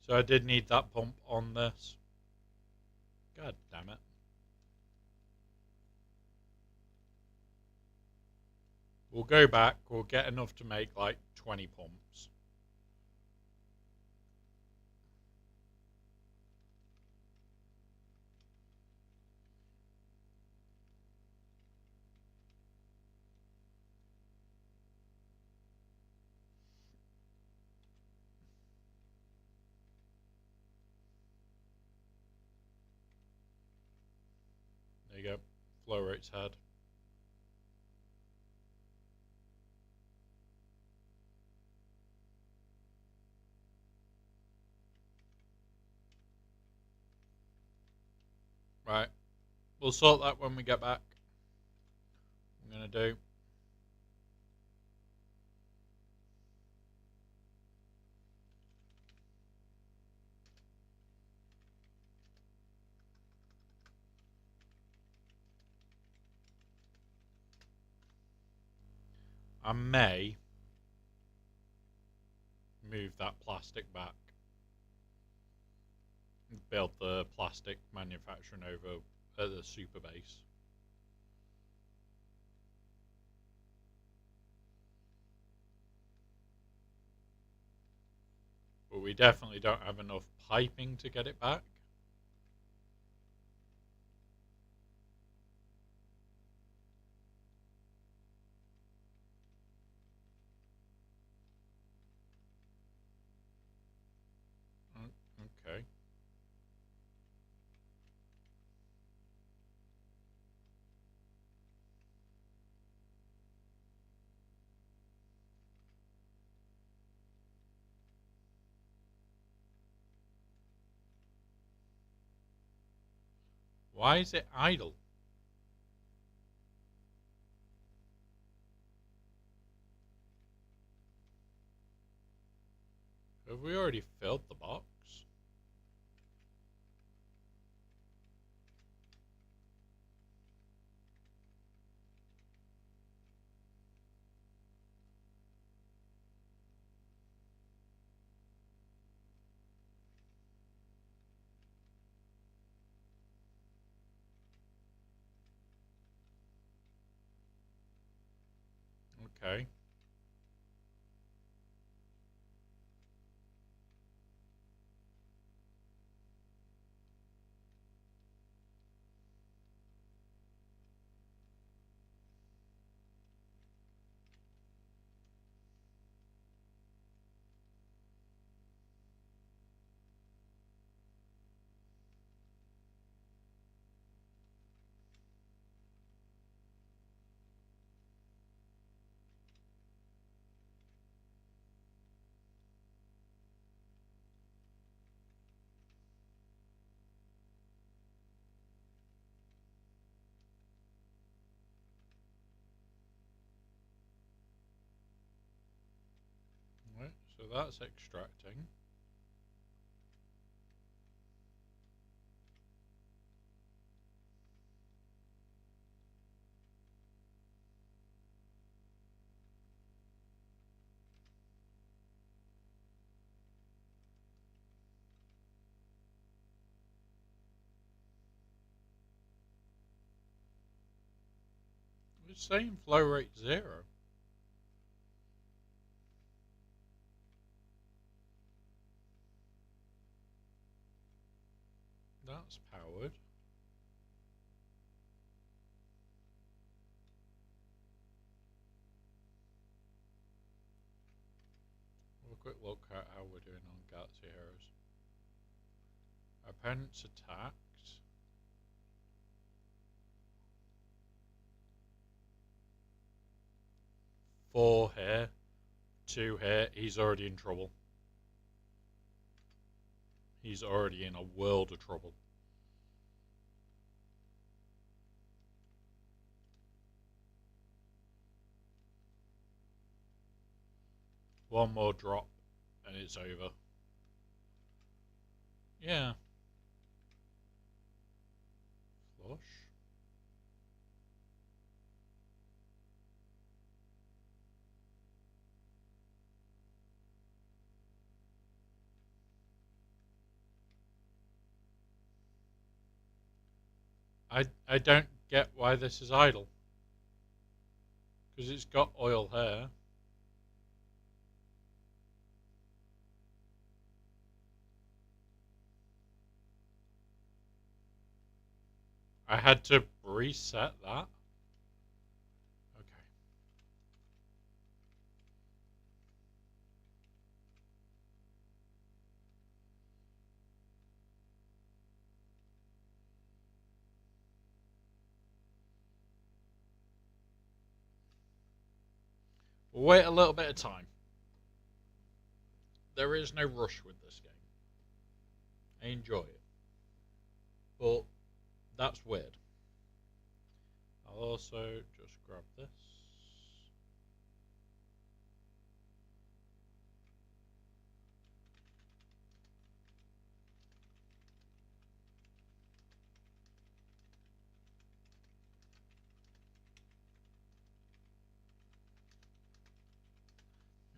B: So I did need that pump on this. God damn it. We'll go back. We'll get enough to make like 20 pumps. There you go. Flow rate's head. Right. We'll sort that when we get back. I'm going to do. I may move that plastic back. Build the plastic manufacturing over at the super base. But we definitely don't have enough piping to get it back. Okay. Why is it idle? Have we already filled the box? Okay. Right, so that's extracting. It's saying flow rate 0. That's powered. Have a quick look at how we're doing on GAC heroes. Opponents attacked. 4 here. 2 here. He's already in trouble. He's already in a world of trouble. One more drop and it's over. Yeah. Flush. I don't get why this is idle. Because it's got oil here. I had to reset that. Okay. We'll wait a little bit of time. There is no rush with this game. I enjoy it. But that's weird. I'll also just grab this.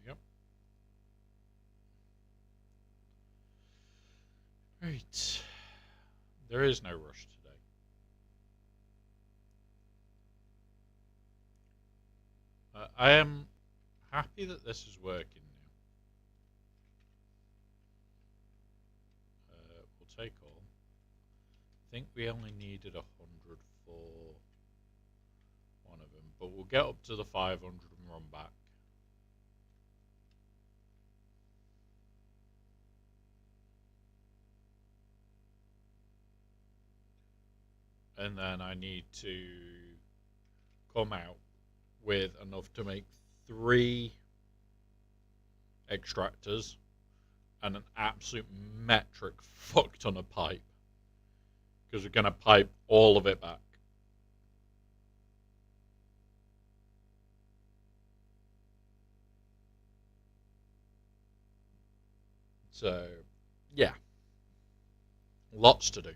B: Yep. Right. There is no rush today. I am happy that this is working now. We'll take all. I think we only needed 100 for one of them, but we'll get up to the 500 and run back. And then I need to come out with enough to make 3 extractors and an absolute metric fuck ton of pipe. Because we're going to pipe all of it back. So, yeah. Lots to do.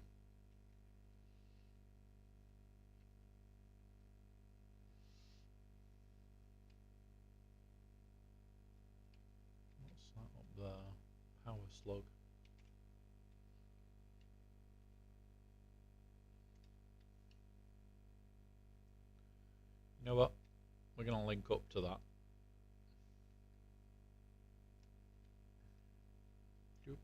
B: What's that up there? Power slug. You know what? We're going to link up to that. Oop.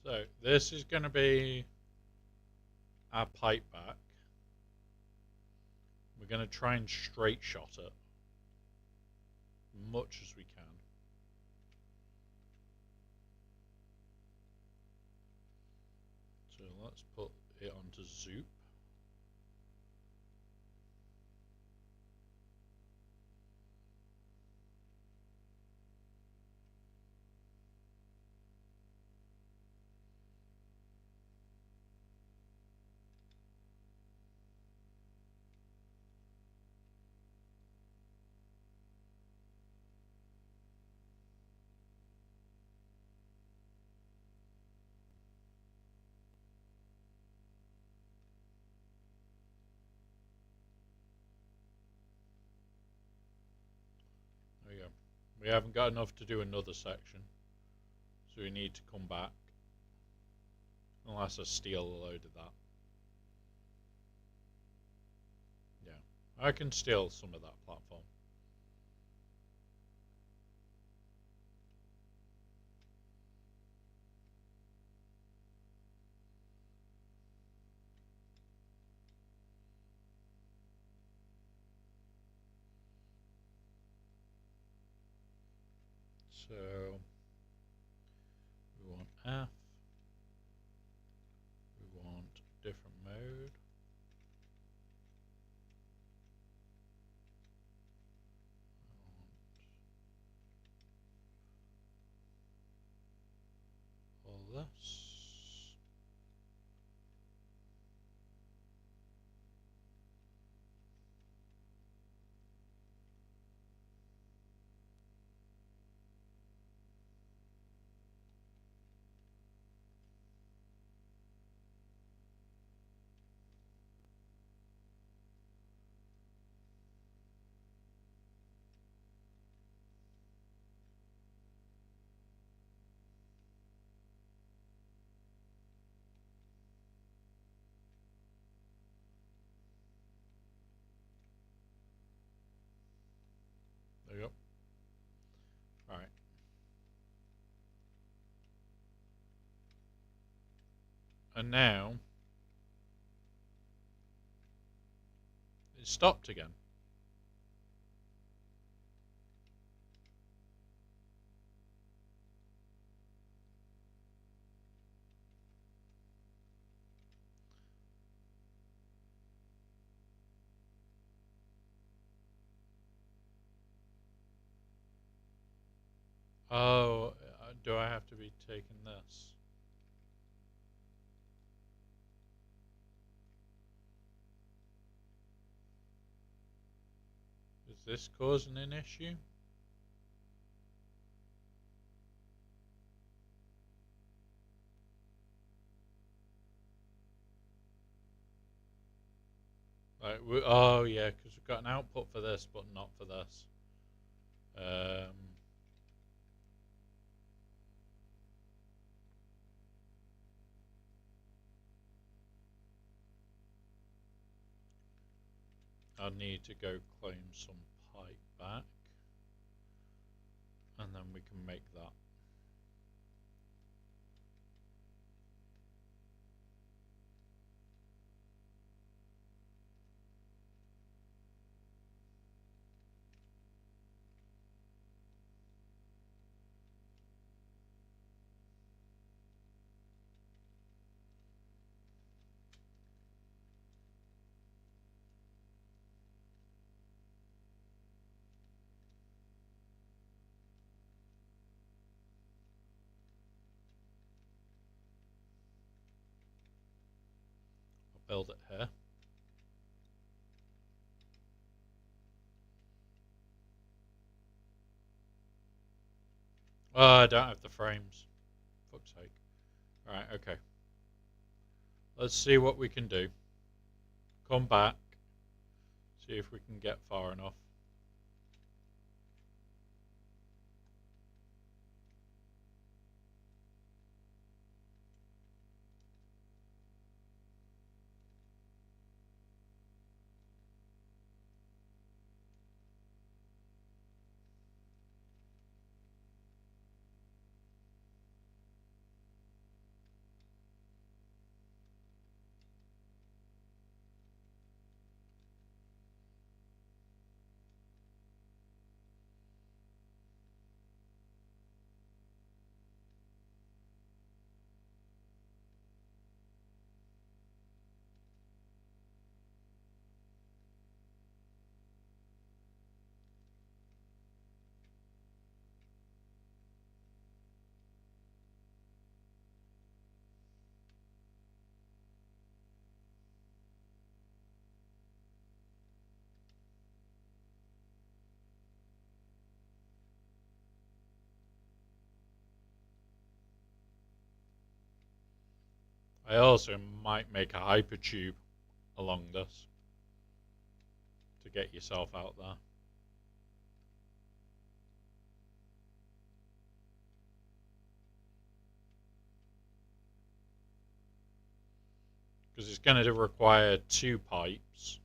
B: So this is going to be our pipe back. We're going to try and straight shot it much as we can. So let's put it onto Zoop. We haven't got enough to do another section, so we need to come back. Unless I steal a load of that. Yeah, I can steal some of that platform. So we want F. We want different mode. I want all this. There you go. Right. And now it stopped again. Oh, do I have to be taking this? Is this causing an issue? Like, oh yeah, because we've got an output for this, but not for this. I need to go claim some pipe back, and then we can make that. I'll build it here. Oh, I don't have the frames. Fuck's sake. Alright, okay. Let's see what we can do. Come back. See if we can get far enough. I also might make a hypertube along this to get yourself out there. going to require 2 pipes.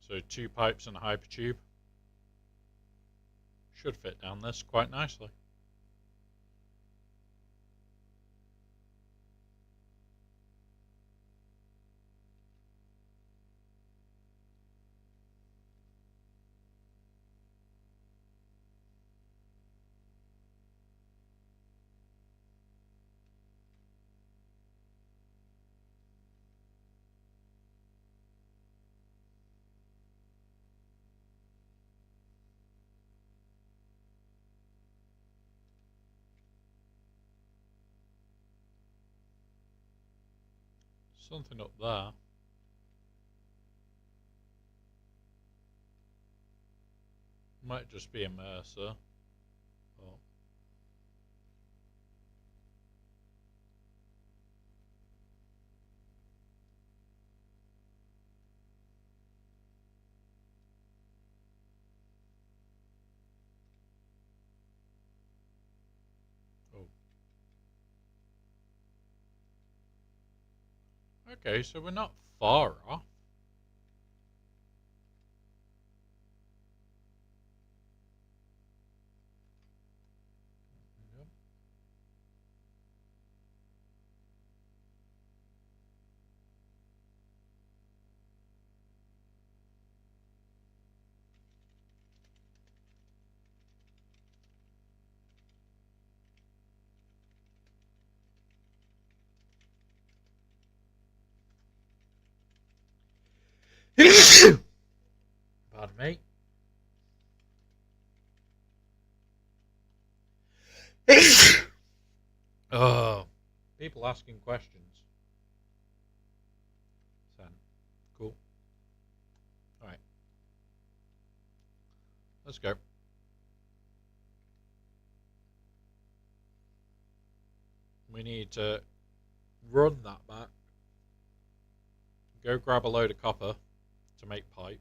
B: So 2 pipes and a hypertube. Should fit down this quite nicely. Something up there. Might just be a Mercer. Oh. Oh. Okay, so we're not far off. Yep. Pardon me. Oh, people asking questions. Send. Cool. Alright. Let's go. We need to run that back. Go grab a load of copper to make pipe.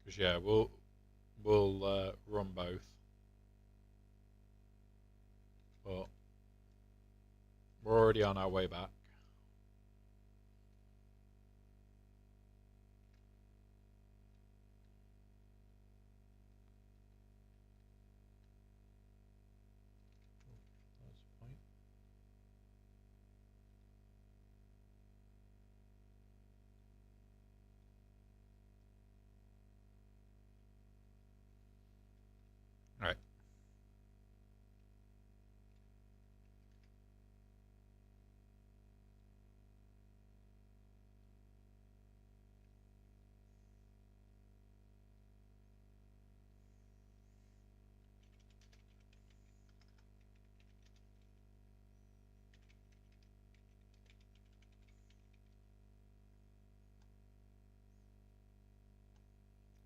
B: Because yeah, we'll run both. But we're already on our way back. That's the point. Alright.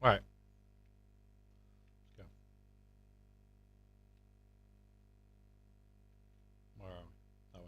B: Alright. Let's go. Where are we? That way.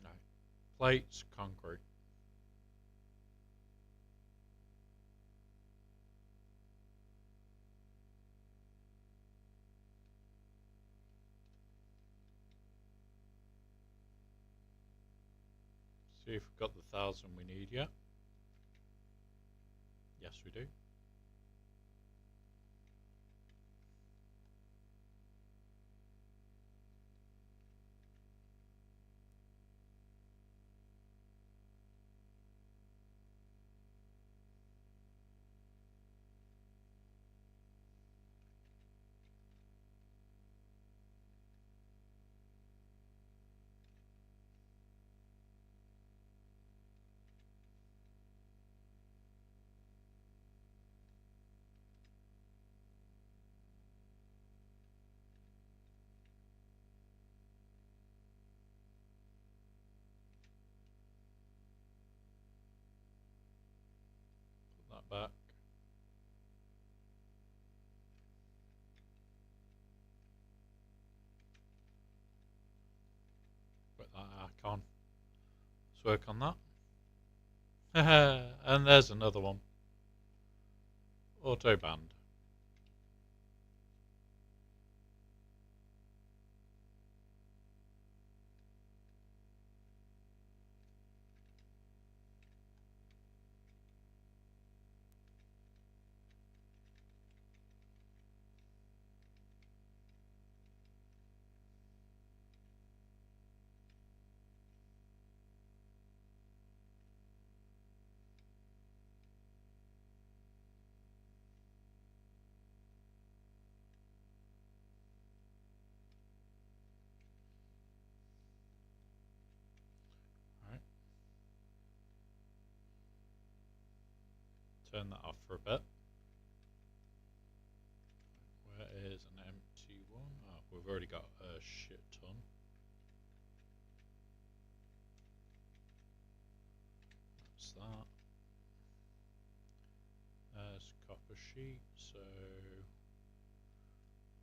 B: Alright. Plates, concrete. See if we've got the 1,000 we need yet. Yes, we do. back. Put that icon. Let's work on that. And there's another one. Auto band. Right. Turn that off for a bit. Where is an empty one? Oh, we've already got a shit ton. That's that. There's copper sheet, so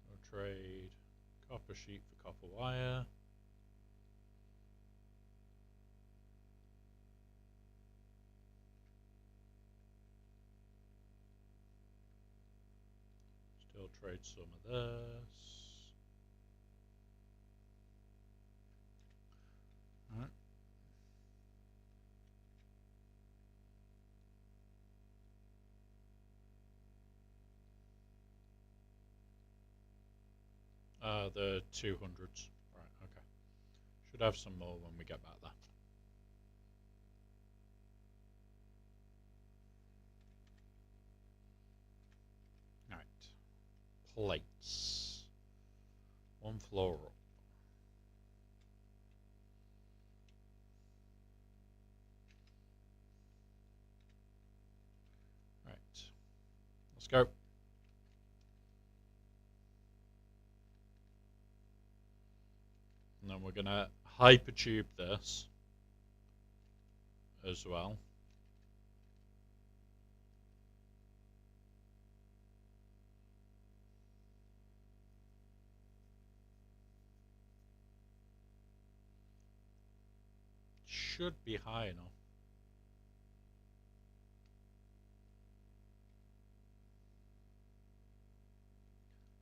B: we'll trade copper sheet for copper wire. Still trade some of this. Alright. The 200s. Right, okay. Should have some more when we get back there. Alright. Plates. One floor up. Right. Let's go. And then we're going to hypertube this as well. Should be high enough.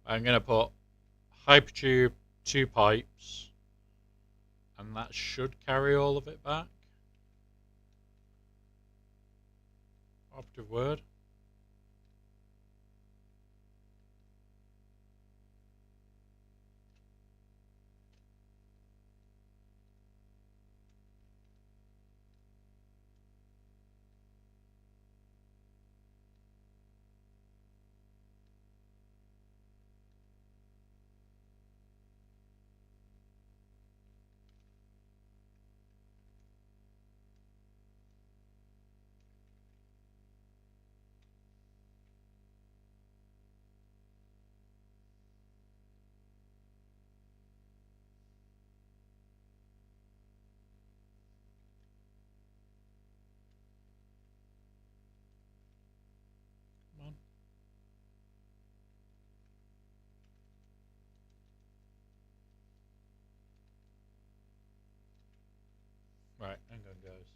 B: I'm going to put hypertube, 2 pipes, and that should carry all of it back. Operative word. Come on. Right, hang on, guys.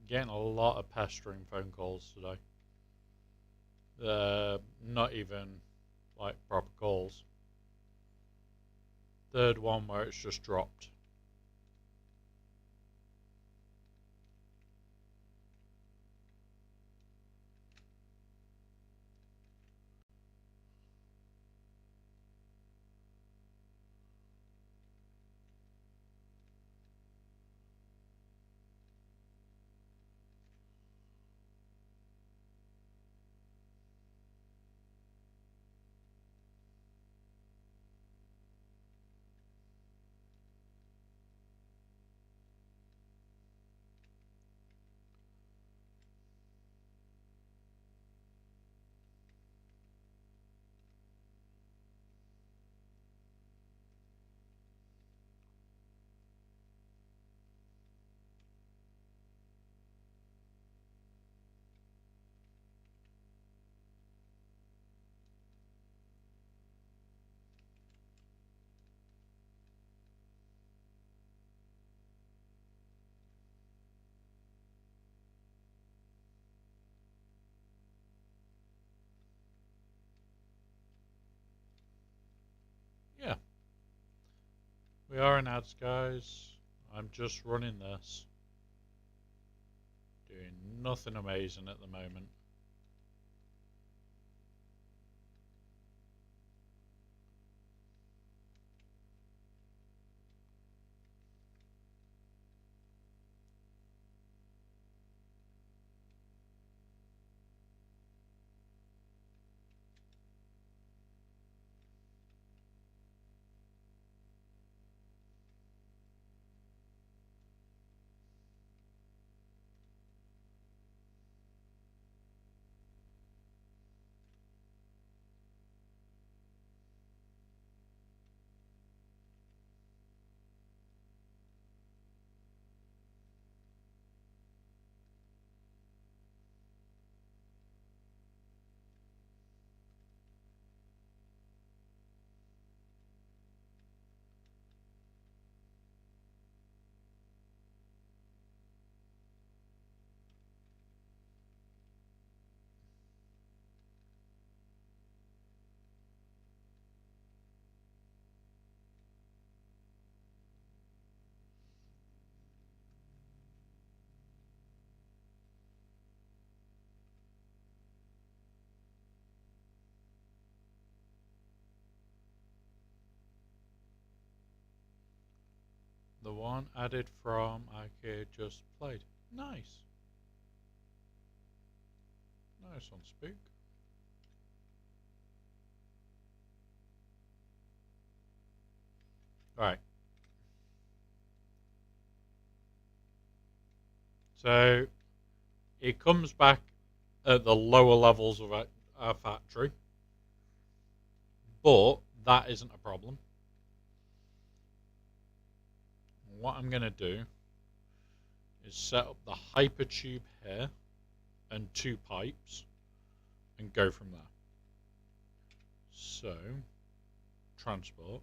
B: Getting a lot of pestering phone calls today. Not even like proper calls. Third one where it's just dropped. We are in ads, guys. I'm just running this. Doing nothing amazing at the moment. The one added from Arcade just played. Nice. Nice one, Spook. Right. So it comes back at the lower levels of our factory, but that isn't a problem. What I'm going to do is set up the hypertube here and 2 pipes and go from there. So, transport.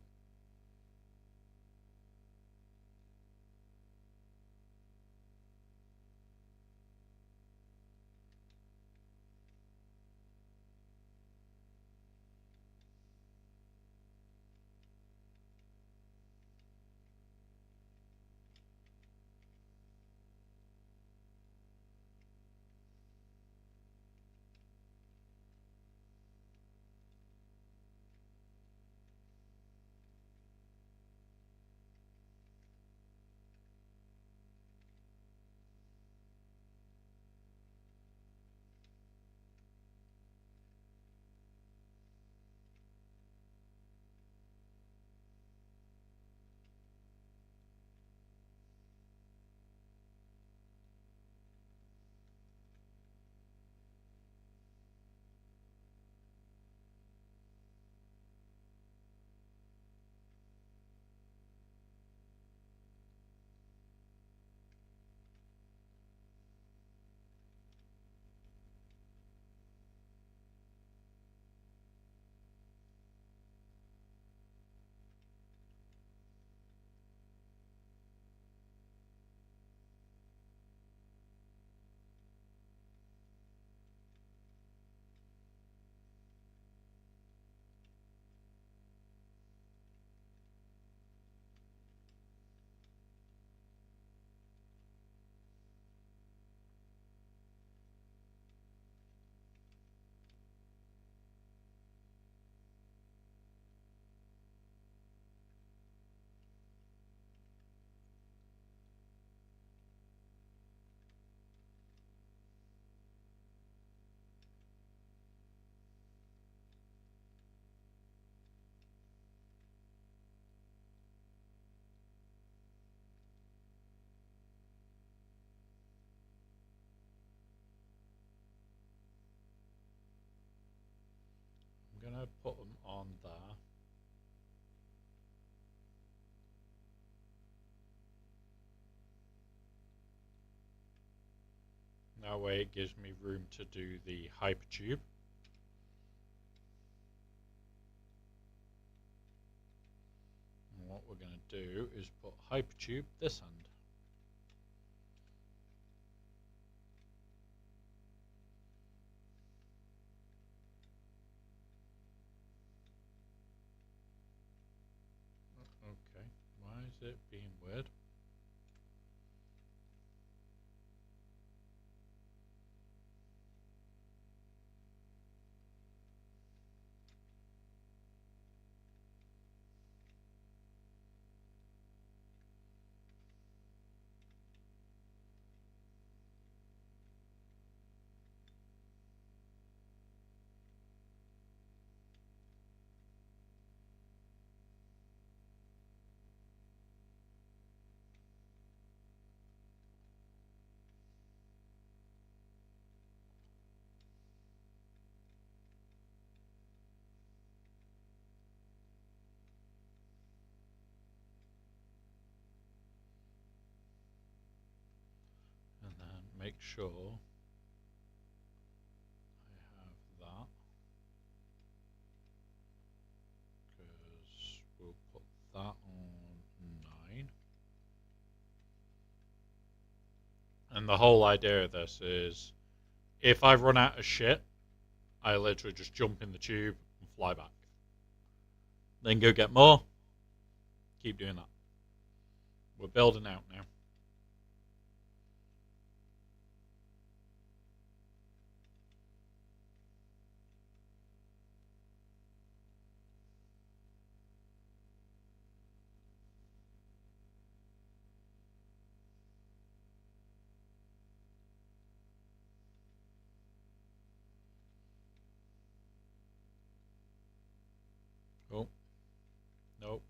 B: I'm going to put them on there. That way it gives me room to do the hypertube. And what we're going to do is put hypertube this end. Okay, why is it being weird? And then make sure I have that, because we'll put that on 9. And the whole idea of this is, if I run out of shit, I literally just jump in the tube and fly back. Then go get more. Keep doing that. We're building out now. Oh, nope.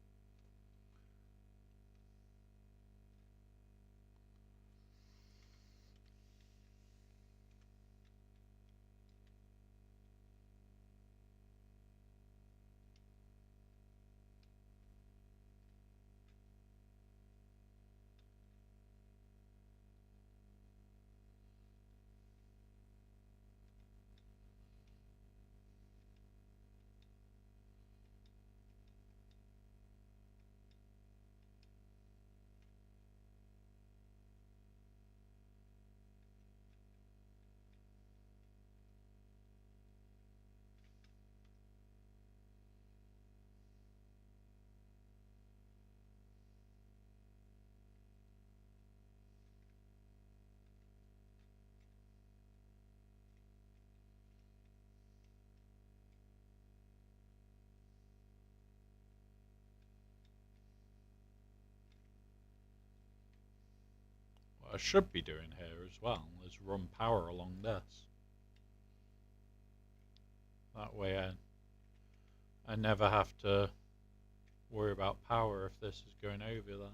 B: What I should be doing here as well is run power along this. That way I never have to worry about power if this is going over there.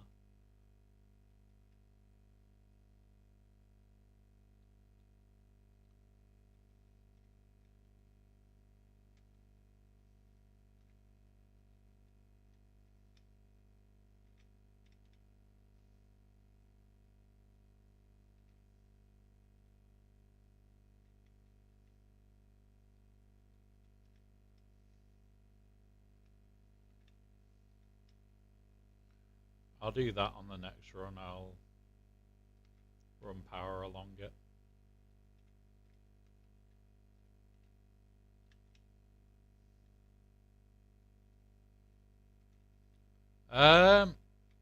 B: I'll do that on the next run. I'll run power along it.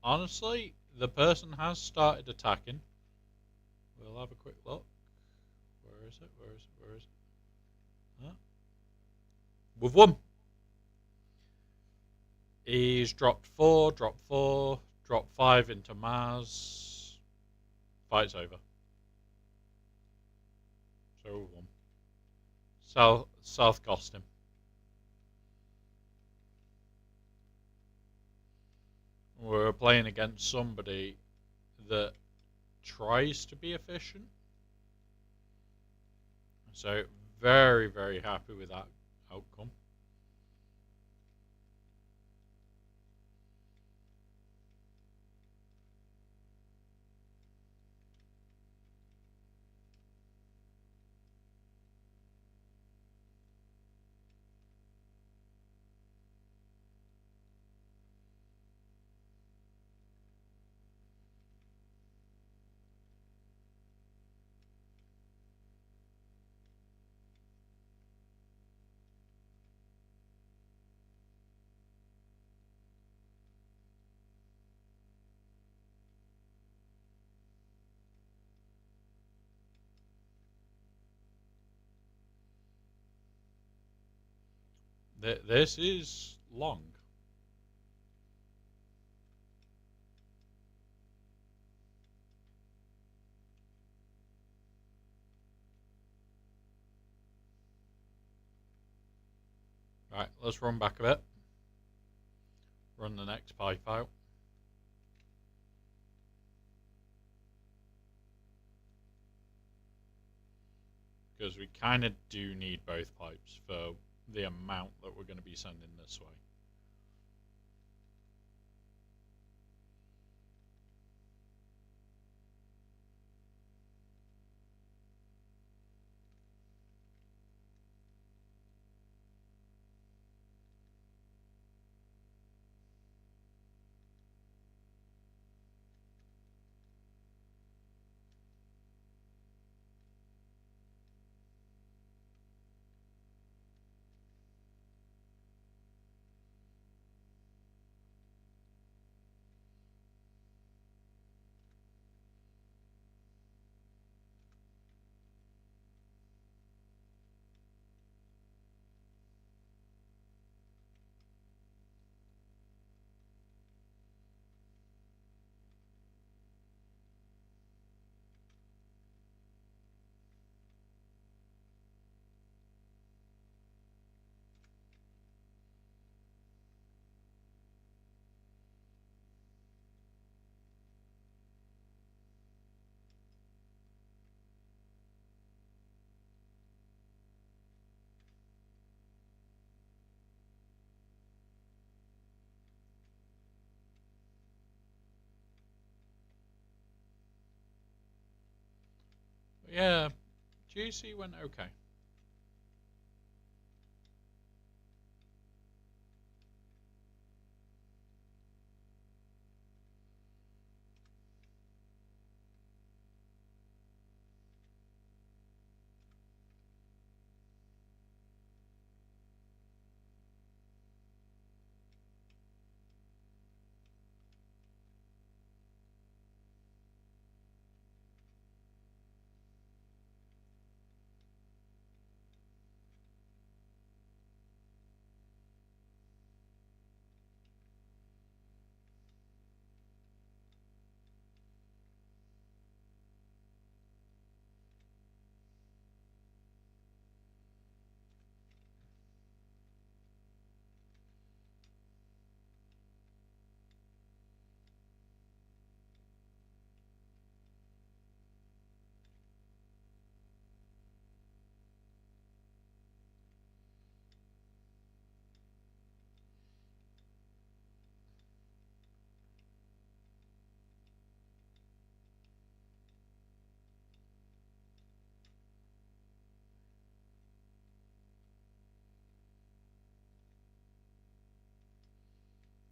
B: Honestly, the person has started attacking. We'll have a quick look. Where is it? Where is it? Where is it? Huh? We've won. He's dropped 4, dropped 4, dropped 5 into Mars. Fight's over. So we won. South cost him. We're playing against somebody that tries to be efficient. So very, very happy with that outcome. This is long. Right, let's run back a bit. Run the next pipe out. Because we kind of do need both pipes for the amount that we're going to be sending this way. But yeah, GAC went okay.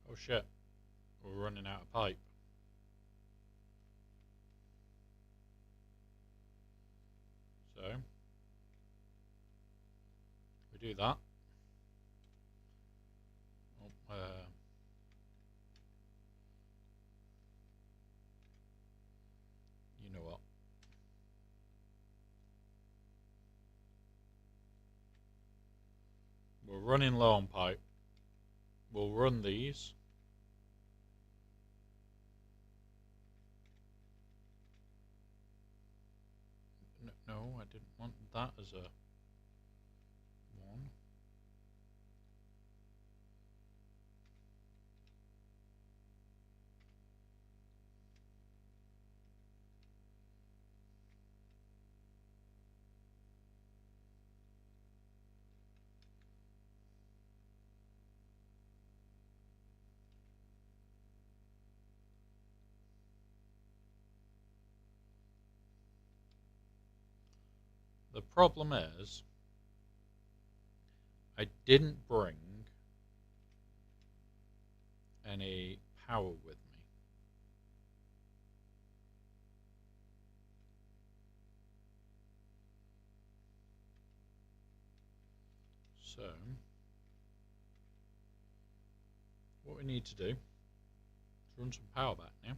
B: Oh shit, we're running out of pipe. So, we do that. Oh, you know what? We're running low on pipe. We'll run these. No, I didn't want that as a one. The problem is, I didn't bring any power with me. So, what we need to do is run some power back now.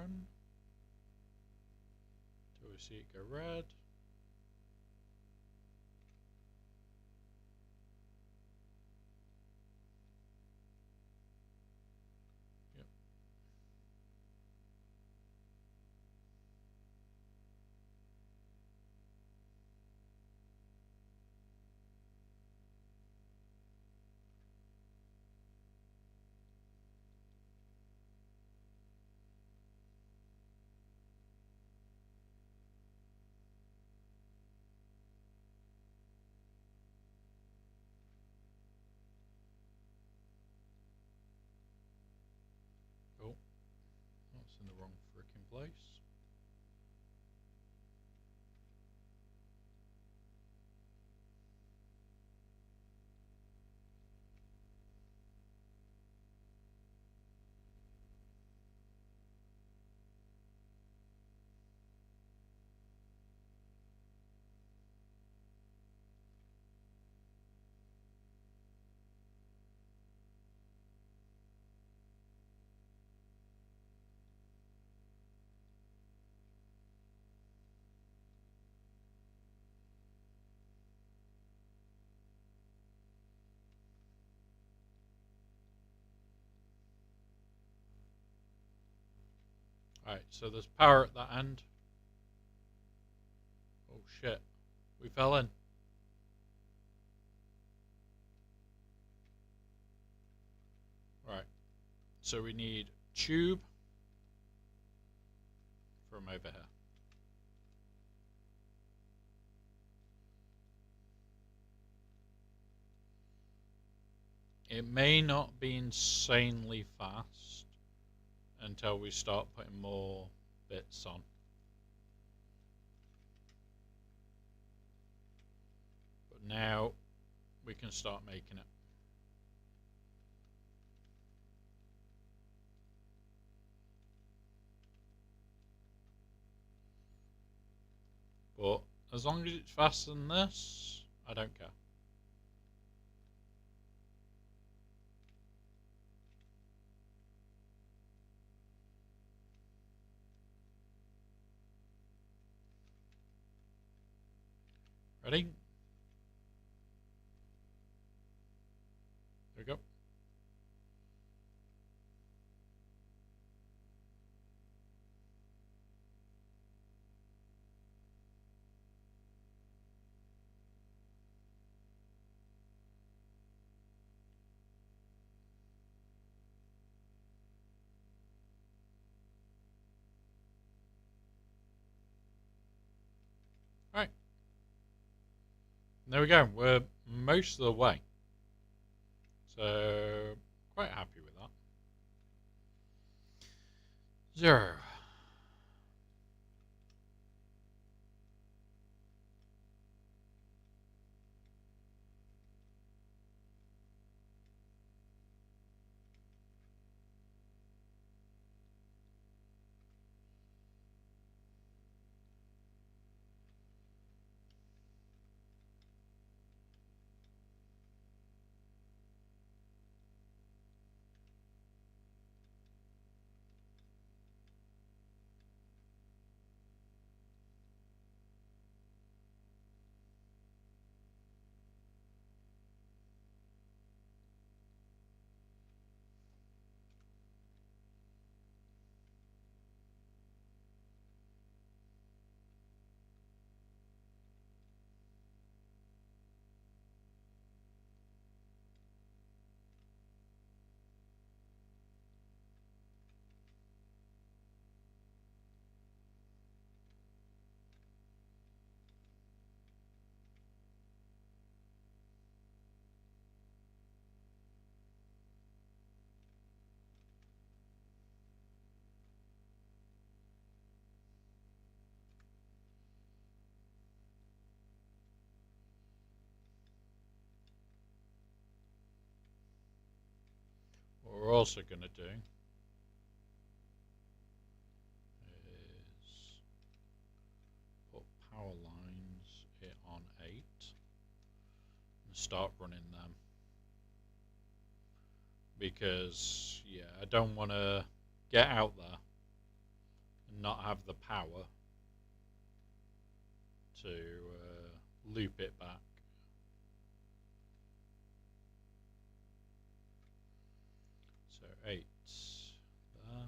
B: run. Till we see it go red. Yep. Oh, that's in the wrong freaking place. Alright, so there's power at that end. Oh shit. We fell in. Right. So we need tube from over here. It may not be insanely fast until we start putting more bits on. But now we can start making it. But as long as it's faster than this, I don't care. Ready? There we go. Right. There we go. We're most of the way. So, quite happy with that. 0. What we're also going to do is put power lines here on 8 and start running them. Because, yeah, I don't want to get out there not have the power to loop it back. So 8 there.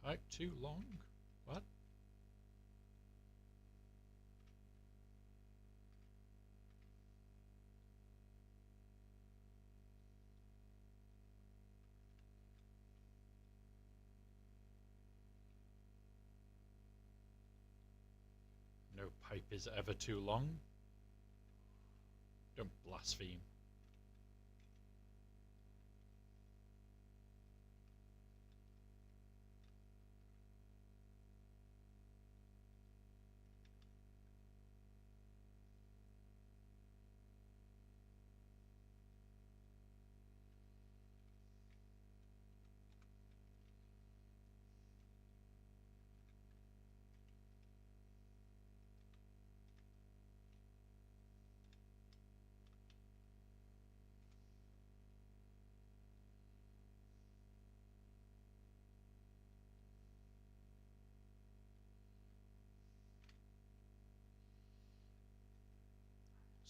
B: Pipe too long? What? No pipe is ever too long. Don't blaspheme.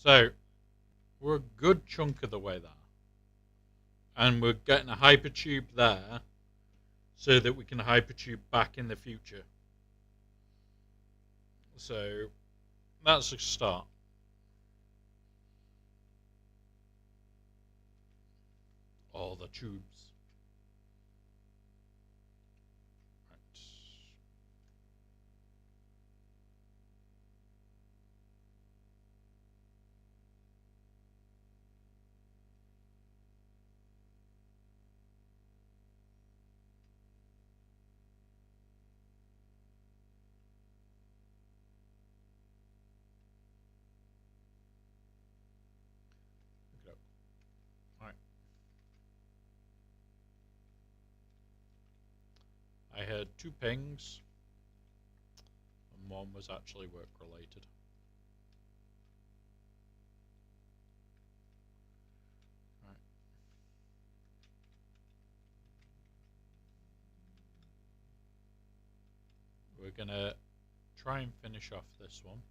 B: So, we're a good chunk of the way there. And we're getting a hypertube there so that we can hypertube back in the future. So, that's a start. All the tubes. Right. Look it up. Alright. I had 2 pings, and one was actually work related. Right. We're gonna try and finish off this one.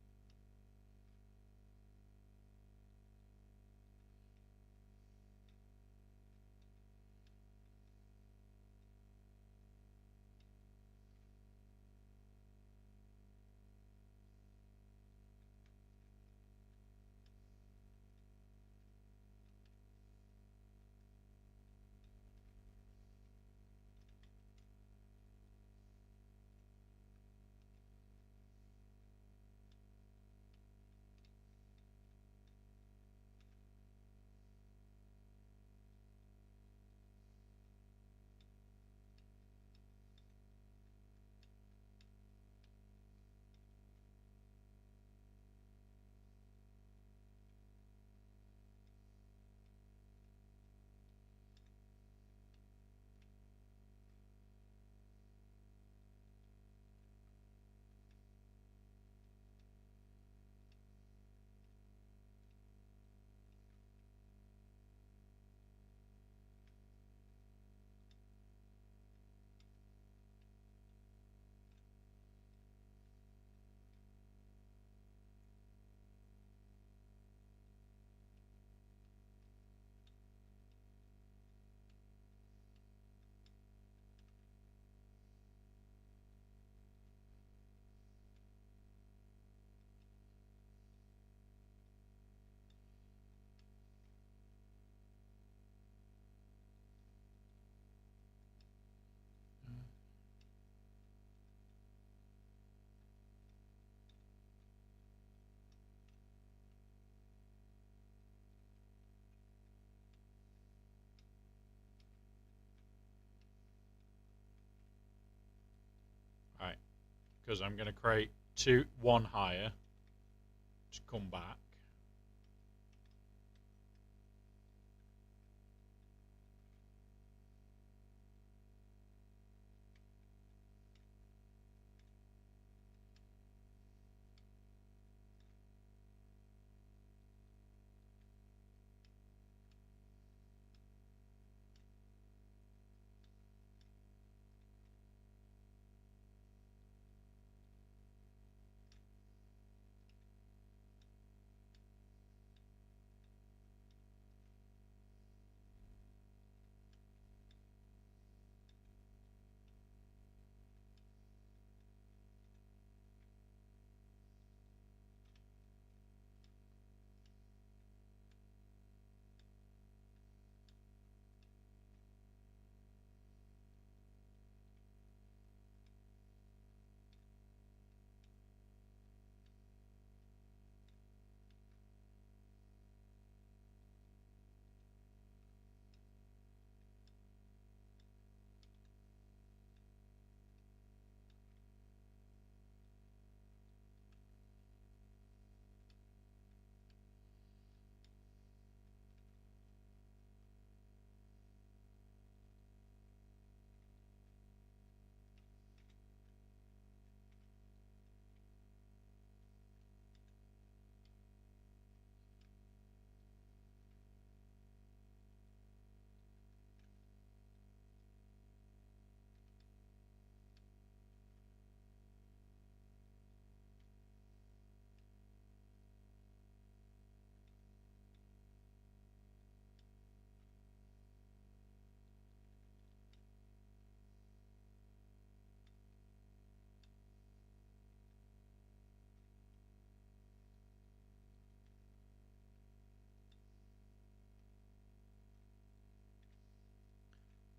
B: because I'm going to create one higher to come back.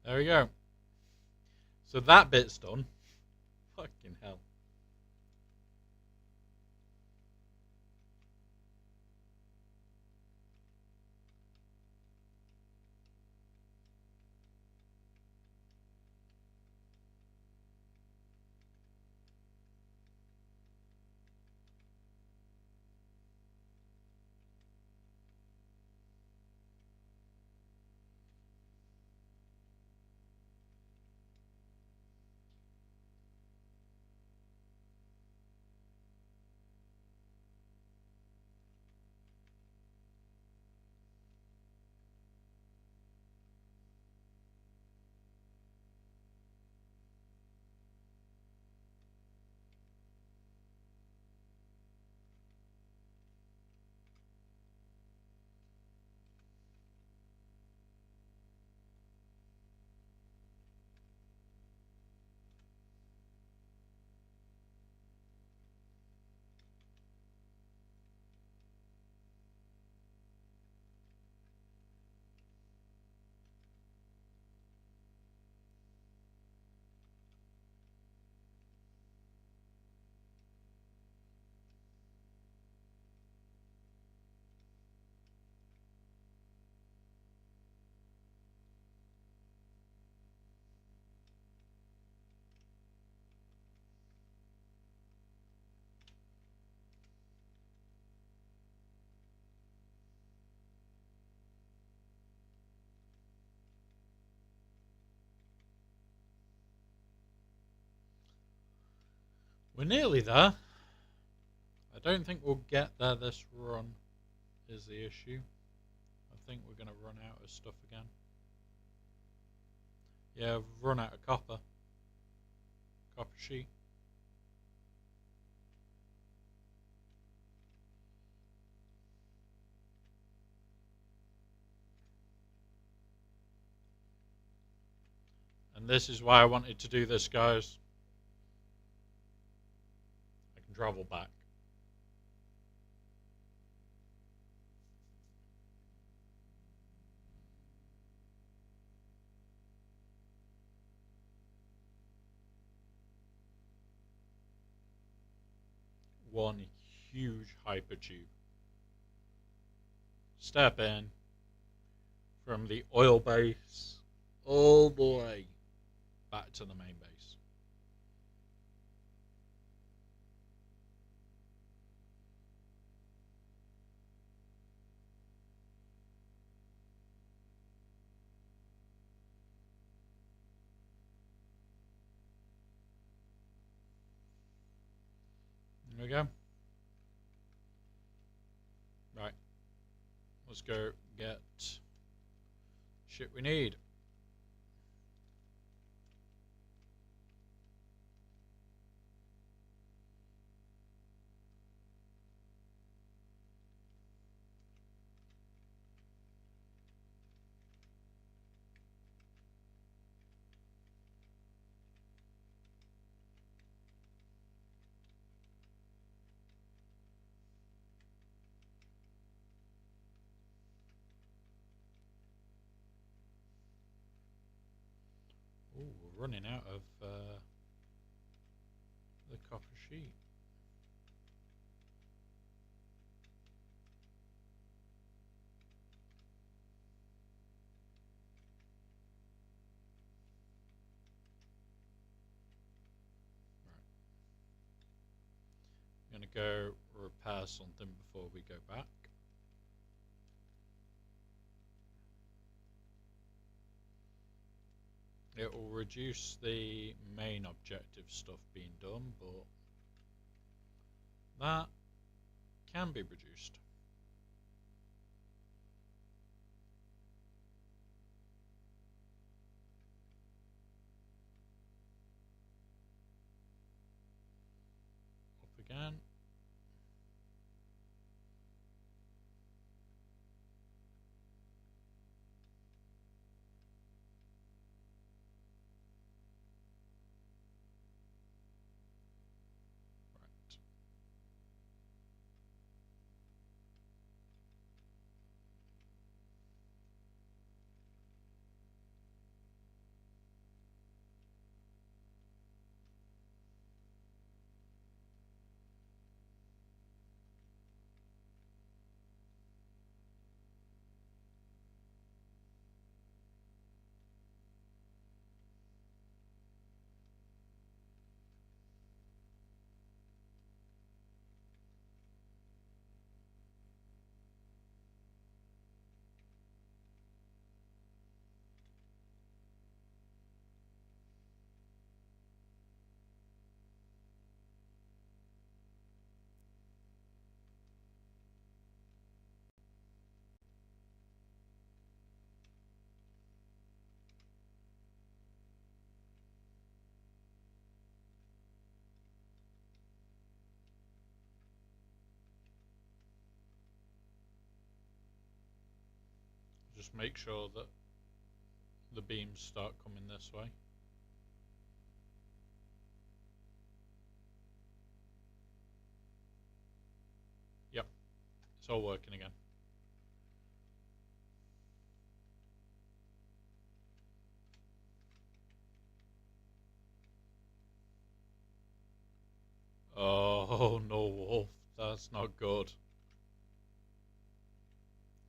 B: There we go. So that bit's done. Fucking hell. We're nearly there. I don't think we'll get there this run is the issue. I think we're going to run out of stuff again. Yeah, we've run out of copper. Copper sheet. And this is why I wanted to do this, guys. I can travel back. One huge hyper tube. Step in from the oil base all the way back to the main base. There we go. Right. Let's go get shit we need. Oh, we're running out of the copper sheet. Right. I'm gonna go repair something before we go back. It will reduce the main objective stuff being done, but that can be reduced. Up again. Right. Just make sure that the beams start coming this way. Yep, it's all working again. Oh no, Wolf, that's not good.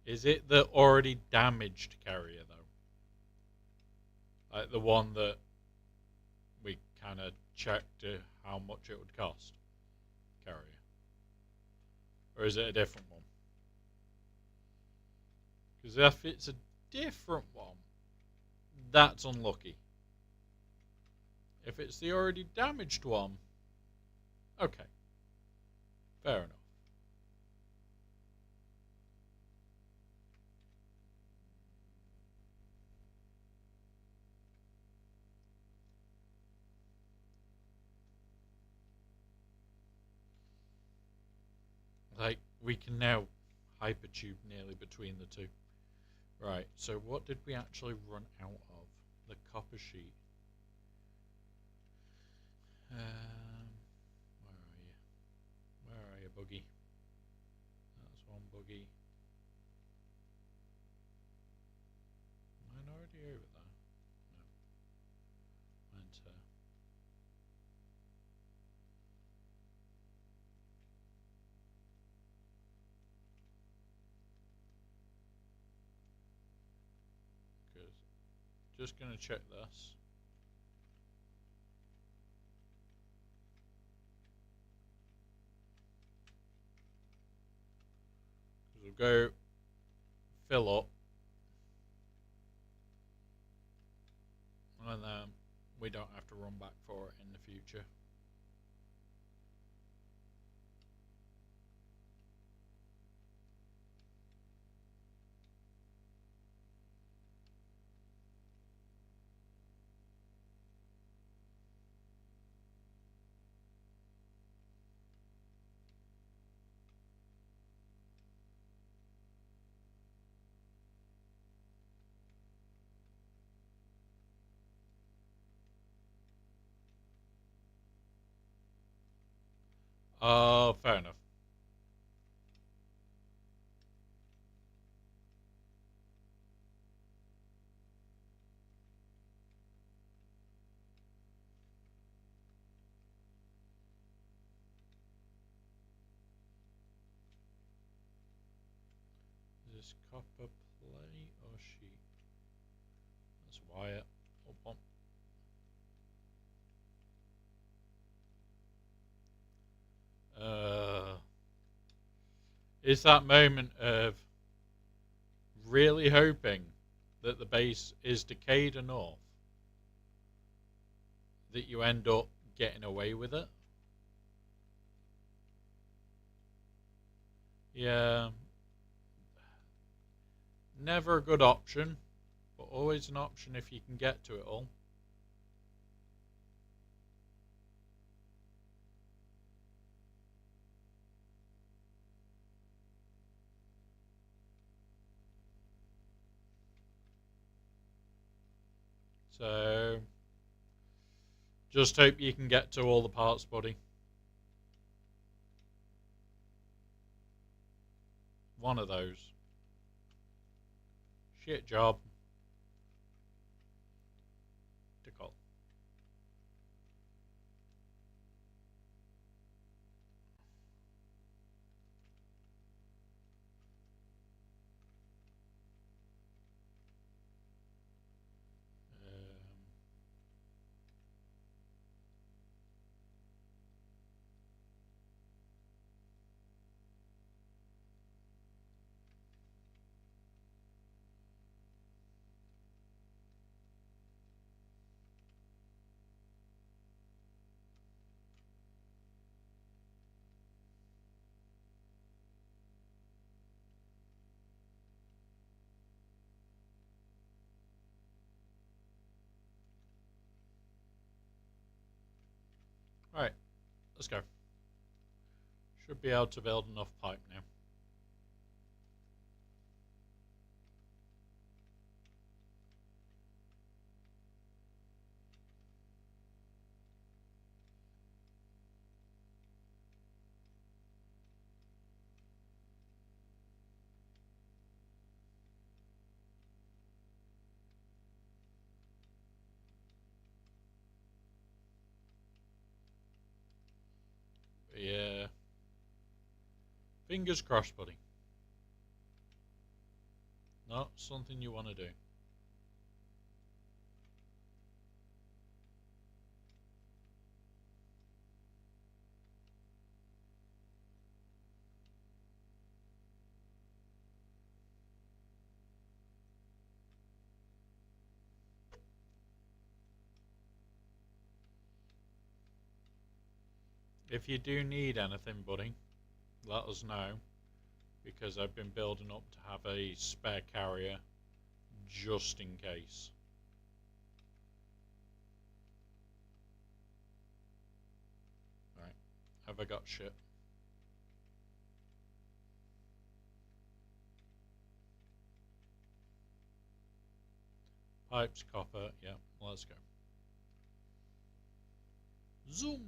B: Is it the already damaged carrier though? Like the one that we kind of checked how much it would cost? Carrier. Or is it a different one? Because if it's a different one, that's unlucky. If it's the already damaged one, okay. Fair enough. Like, we can now hypertube nearly between the two. Right, so what did we actually run out of? The copper sheet. Where are you? Where are you, buggy? That's one buggy. Mine already over there? No. Enter. Good. Just gonna check this. We'll go fill up, and then we don't have to run back for it in the future. Oh, fair enough. Is this copper plate or sheet? That's wire. Up on. It's that moment of really hoping that the base is decayed enough that you end up getting away with it. Yeah. Never a good option, but always an option if you can get to it all. So, just hope you can get to all the parts, buddy. One of those. Shit job. To call. Right, let's go. Should be able to build enough pipe now. But yeah. Fingers crossed, buddy. Not something you want to do. If you do need anything, buddy, let us know, because I've been building up to have a spare carrier just in case. Right, have I got shit? Pipes, copper, yeah, let's go. Zoom!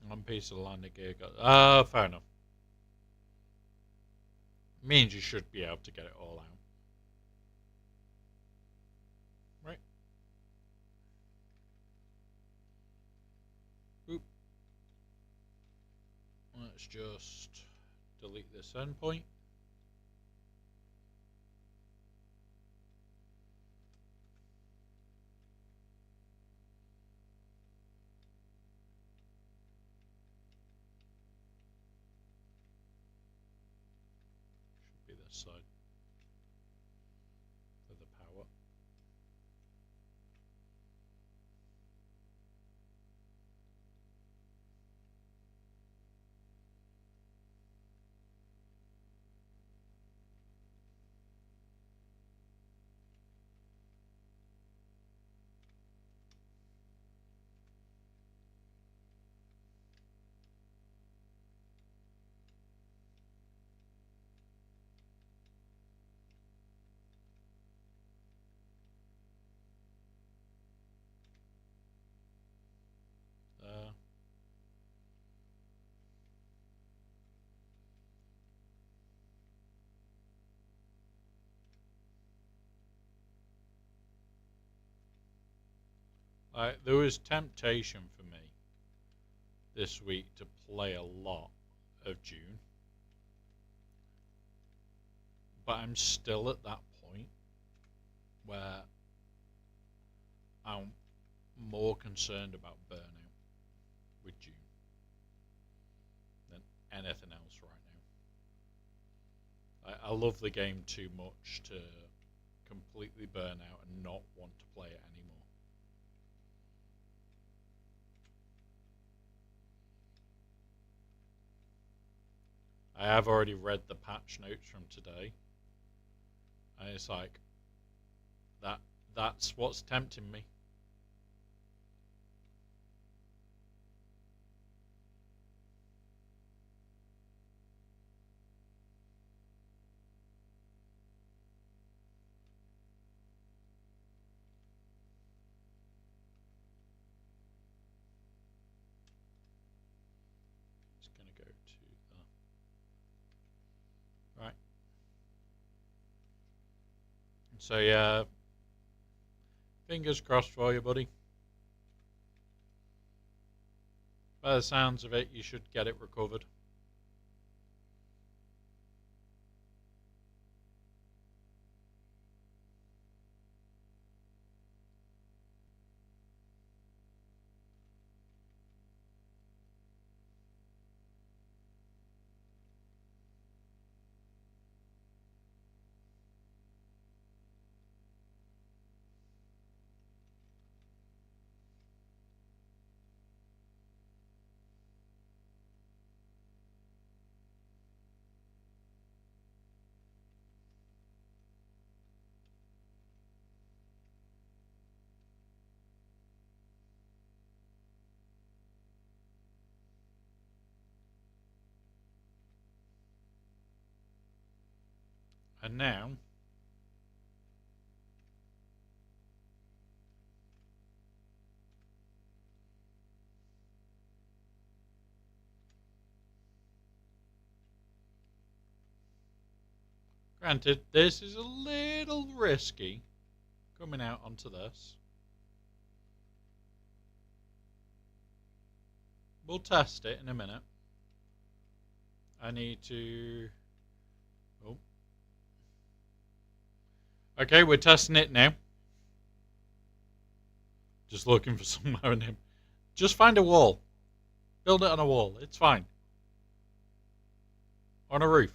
B: One piece of landing gear got... fair enough. Means you should be able to get it all out. Right. Oop. Let's just delete this endpoint. Should be this side for the power. There was temptation for me this week to play a lot of June, but I'm still at that point where I'm more concerned about burnout with June than anything else right now. I love the game too much to completely burn out and not want to play it anymore. I have already read the patch notes from today, and it's like that's what's tempting me. It's gonna go to the right. So yeah, fingers crossed for you, buddy. By the sounds of it, you should get it recovered. And now, granted, this is a little risky coming out onto this. We'll test it in a minute. I need to... Oh. Okay, we're testing it now. Just looking for somewhere in him. Just find a wall. Build it on a wall. It's fine. On a roof.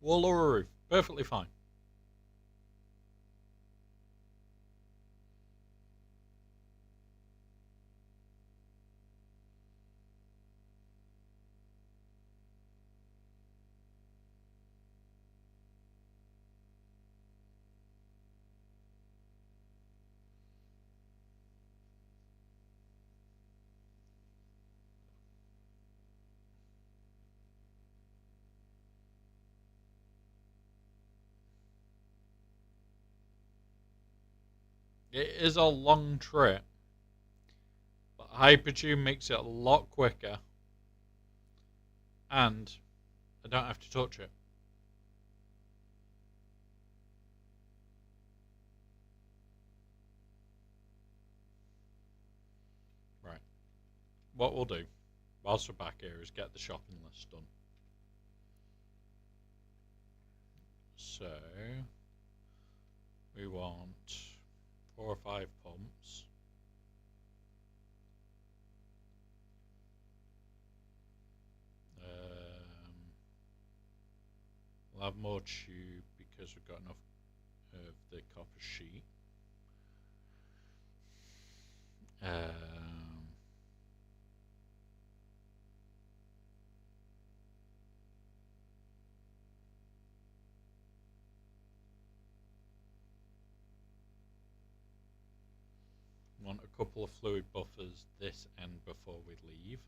B: Wall or a roof. Perfectly fine. It is a long trip, but Hypertune makes it a lot quicker, and I don't have to touch it. Right. What we'll do, whilst we're back here, is get the shopping list done. So, we want 4 or 5 pumps. We'll have more tube because we've got enough of the copper sheet. Want a couple of fluid buffers this end before we leave.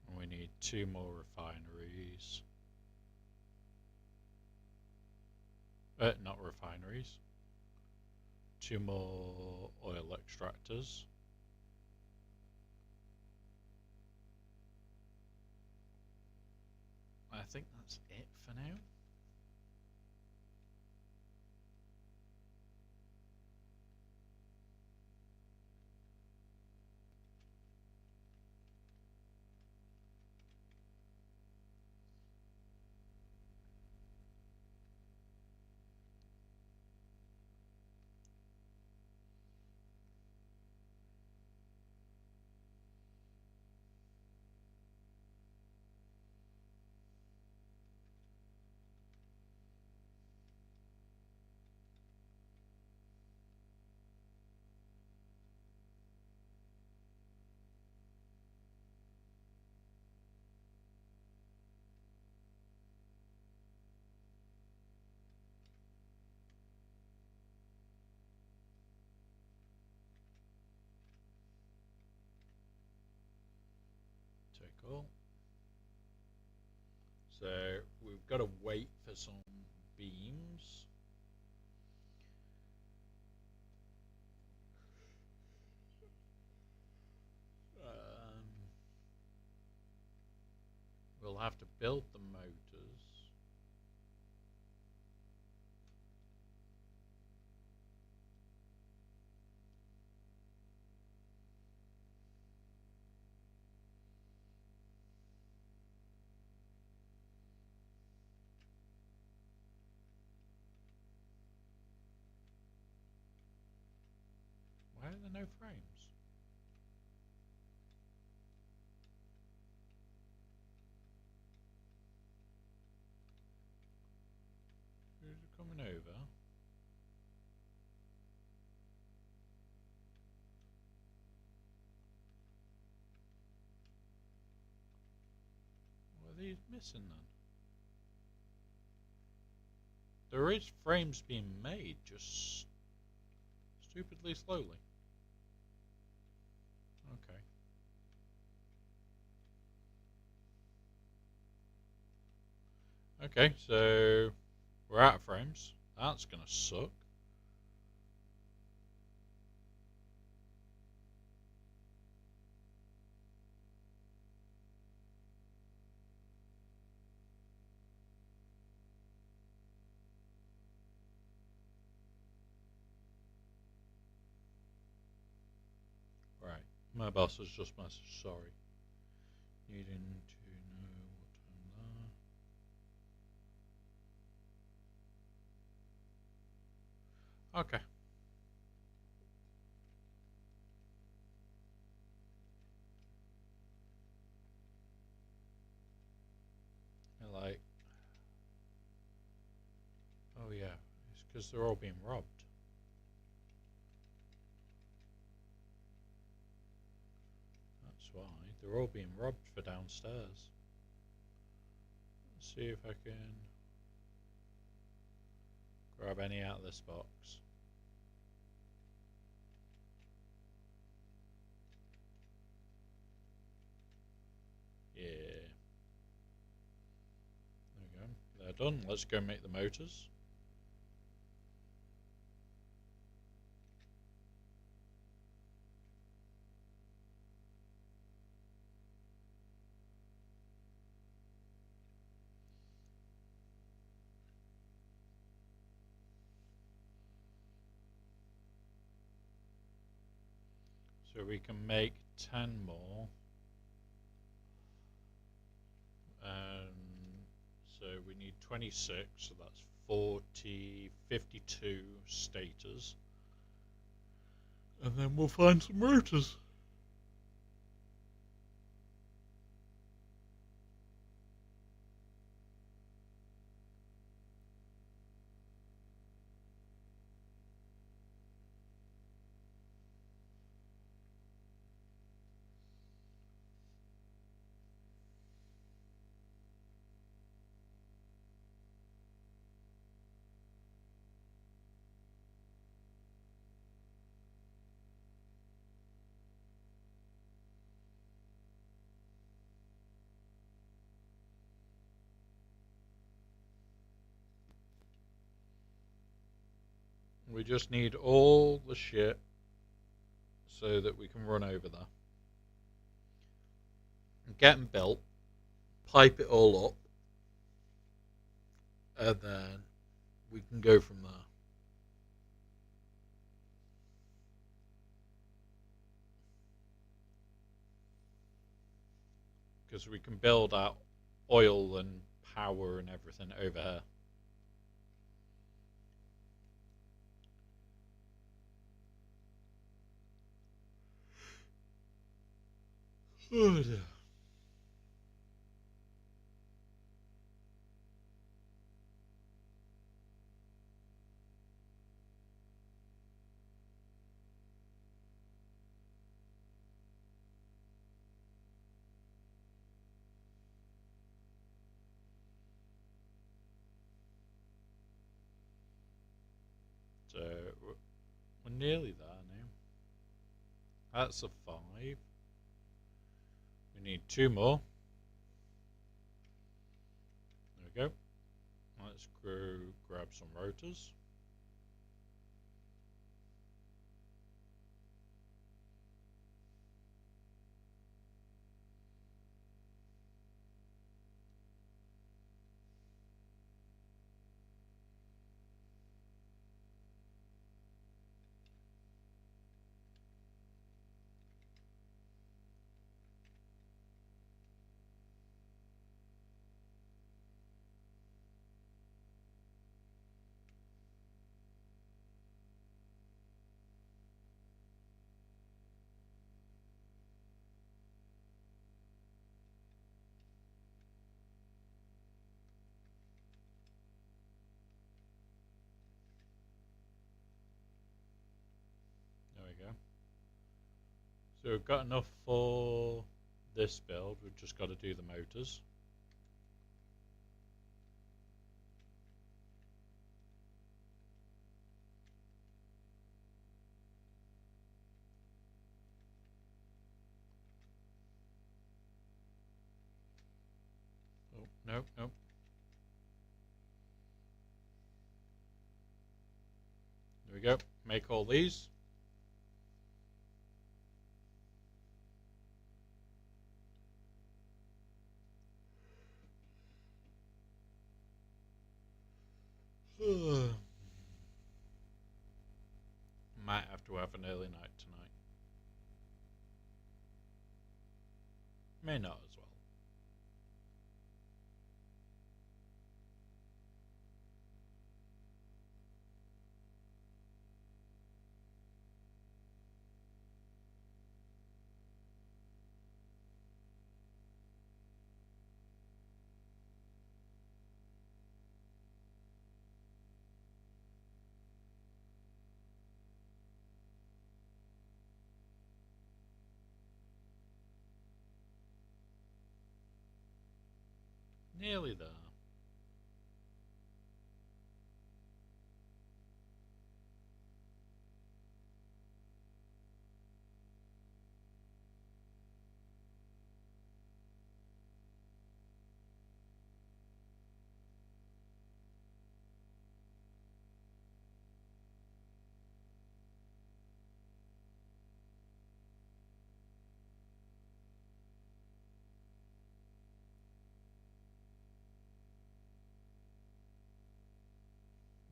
B: And we need 2 more refineries. Not refineries. 2 more oil extractors. think that's it for now. Take all. So we've got to wait for some beams. We'll have to build the motors. Why are there no frames? Who's coming over? What are these missing then? There is frames being made, just stupidly slowly. Okay. Okay, so we're out of frames. That's gonna suck. Right, my boss has just messaged, sorry. Needing to know what time there. Okay. They're like, oh yeah, it's because they're all being robbed. That's why. They're all being robbed for downstairs. Let's see if I can grab any out of this box. Yeah. There we go. They're done. Let's go make the motors. So we can make 10 more. So we need 26, so that's 40, 52 stators. And then we'll find some rotors. We just need all the shit so that we can run over there. And get them built, pipe it all up, and then we can go from there. Because we can build out oil and power and everything over here. Oh dear. So we're nearly there now. That's a 5. We need 2 more. There we go. Let's go grab some rotors. There we go. So we've got enough for this build. We've just got to do the motors. Oh, no, no. There we go. Make all these. Might have to have an early night tonight. May not as well. Nearly there.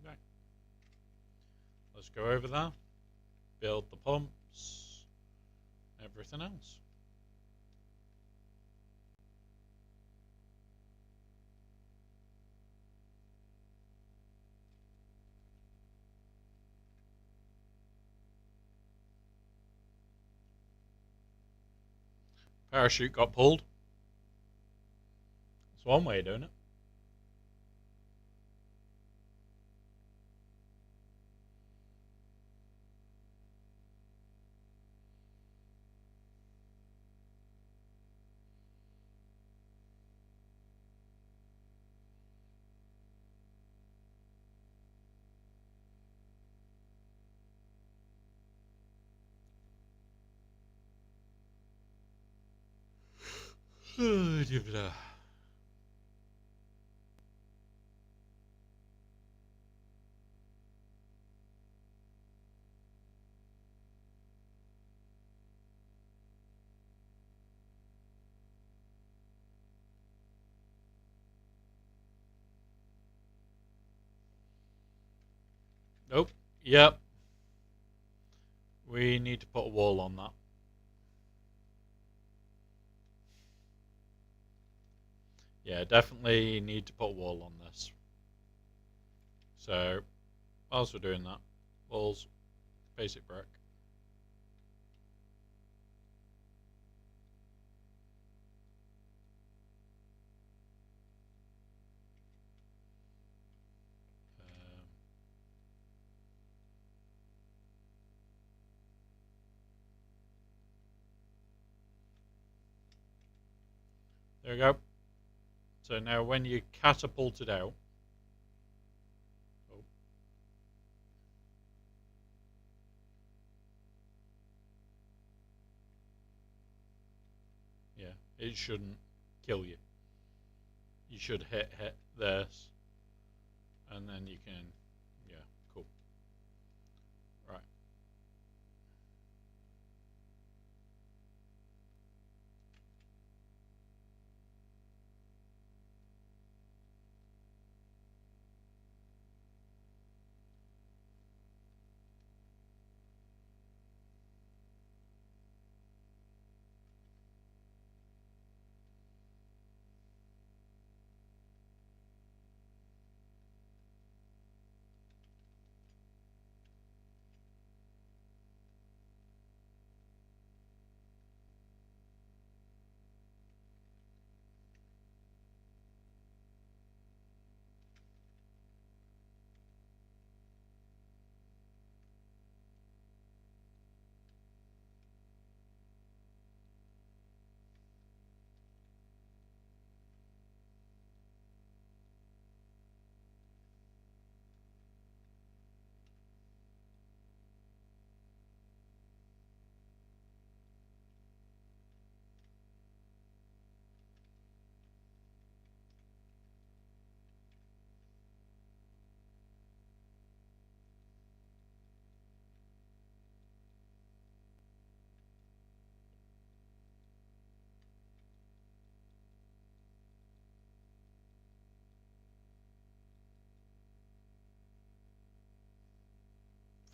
B: Right. Let's go over there. Build the pumps. Everything else. Parachute got pulled. That's one way of doing it. Nope. Yep. We need to put a wall on that. Yeah, definitely need to put a wall on this. So, whilst we're doing that, walls, basic brick. There we go. So now when you catapult it out, oh, yeah, it shouldn't kill you. You should hit this, and then you can, yeah, cool. Right.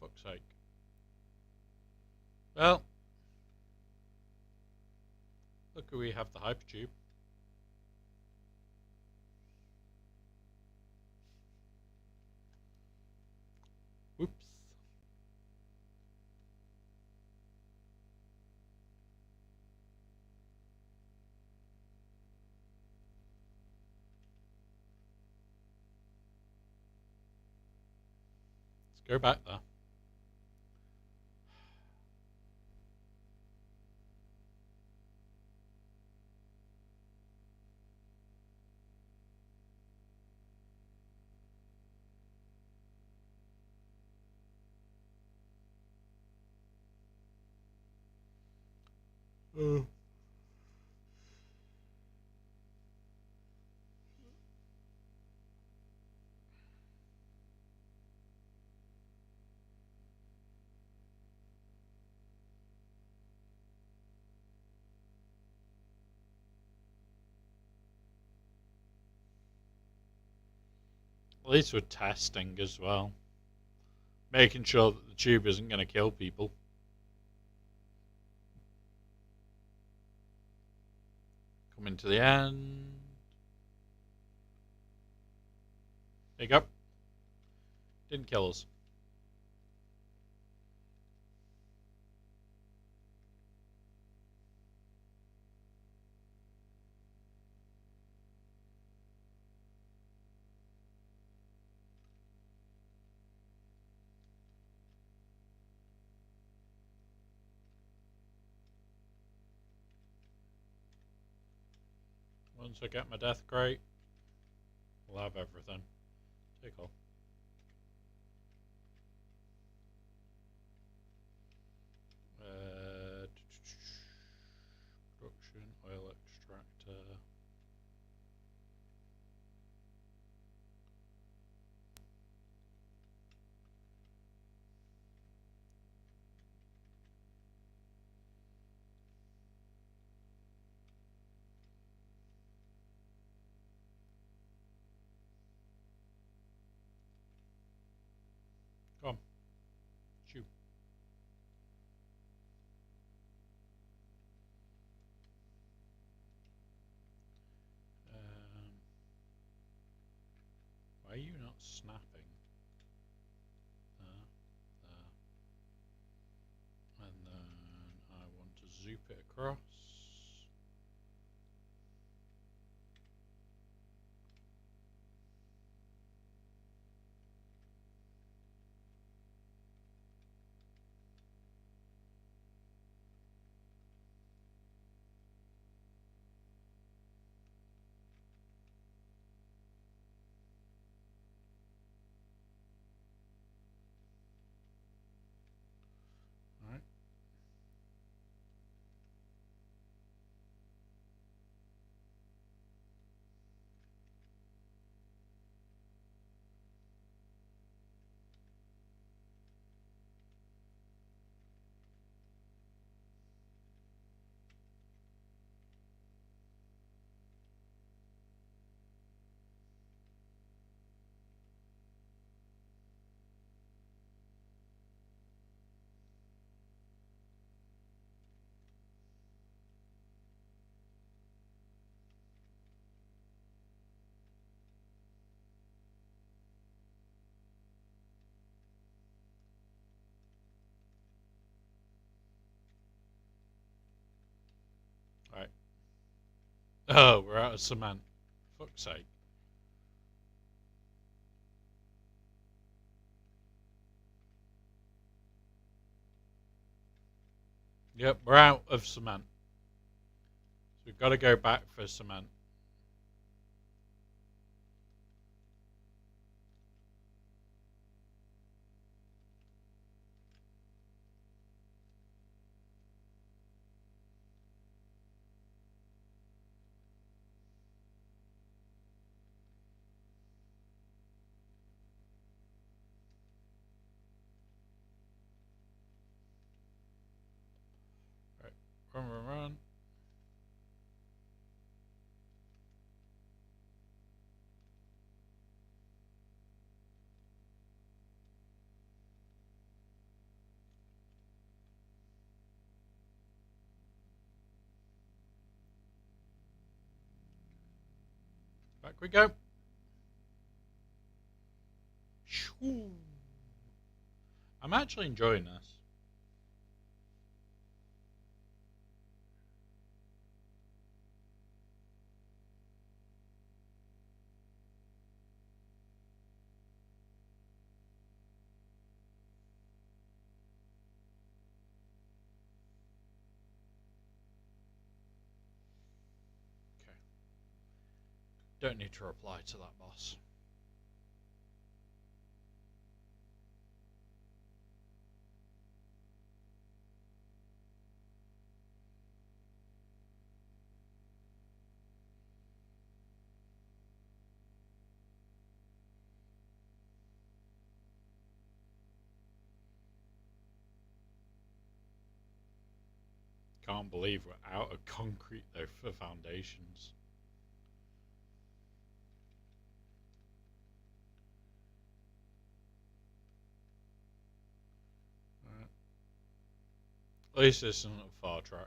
B: Fuck's sake. Well, look, we have the hypertube. Whoops. Let's go back there. Oh. At least we're testing as well. Making sure that the tube isn't going to kill people. Coming to the end. There you go. Didn't kill us. Once I get my death crate, we'll have everything. Take off. Production, oil extractor. snapping. There, there. And then I want to zoop it across. Alright. Alright. Oh, we're out of cement. Fuck's sake. Yep, we're out of cement. So we've got to go back for cement. Right. Run. Back we go. Shoo. I'm actually enjoying this. Okay. Don't need to reply to that boss. Can't believe we're out of concrete though for foundations. Right. At least this isn't a far track.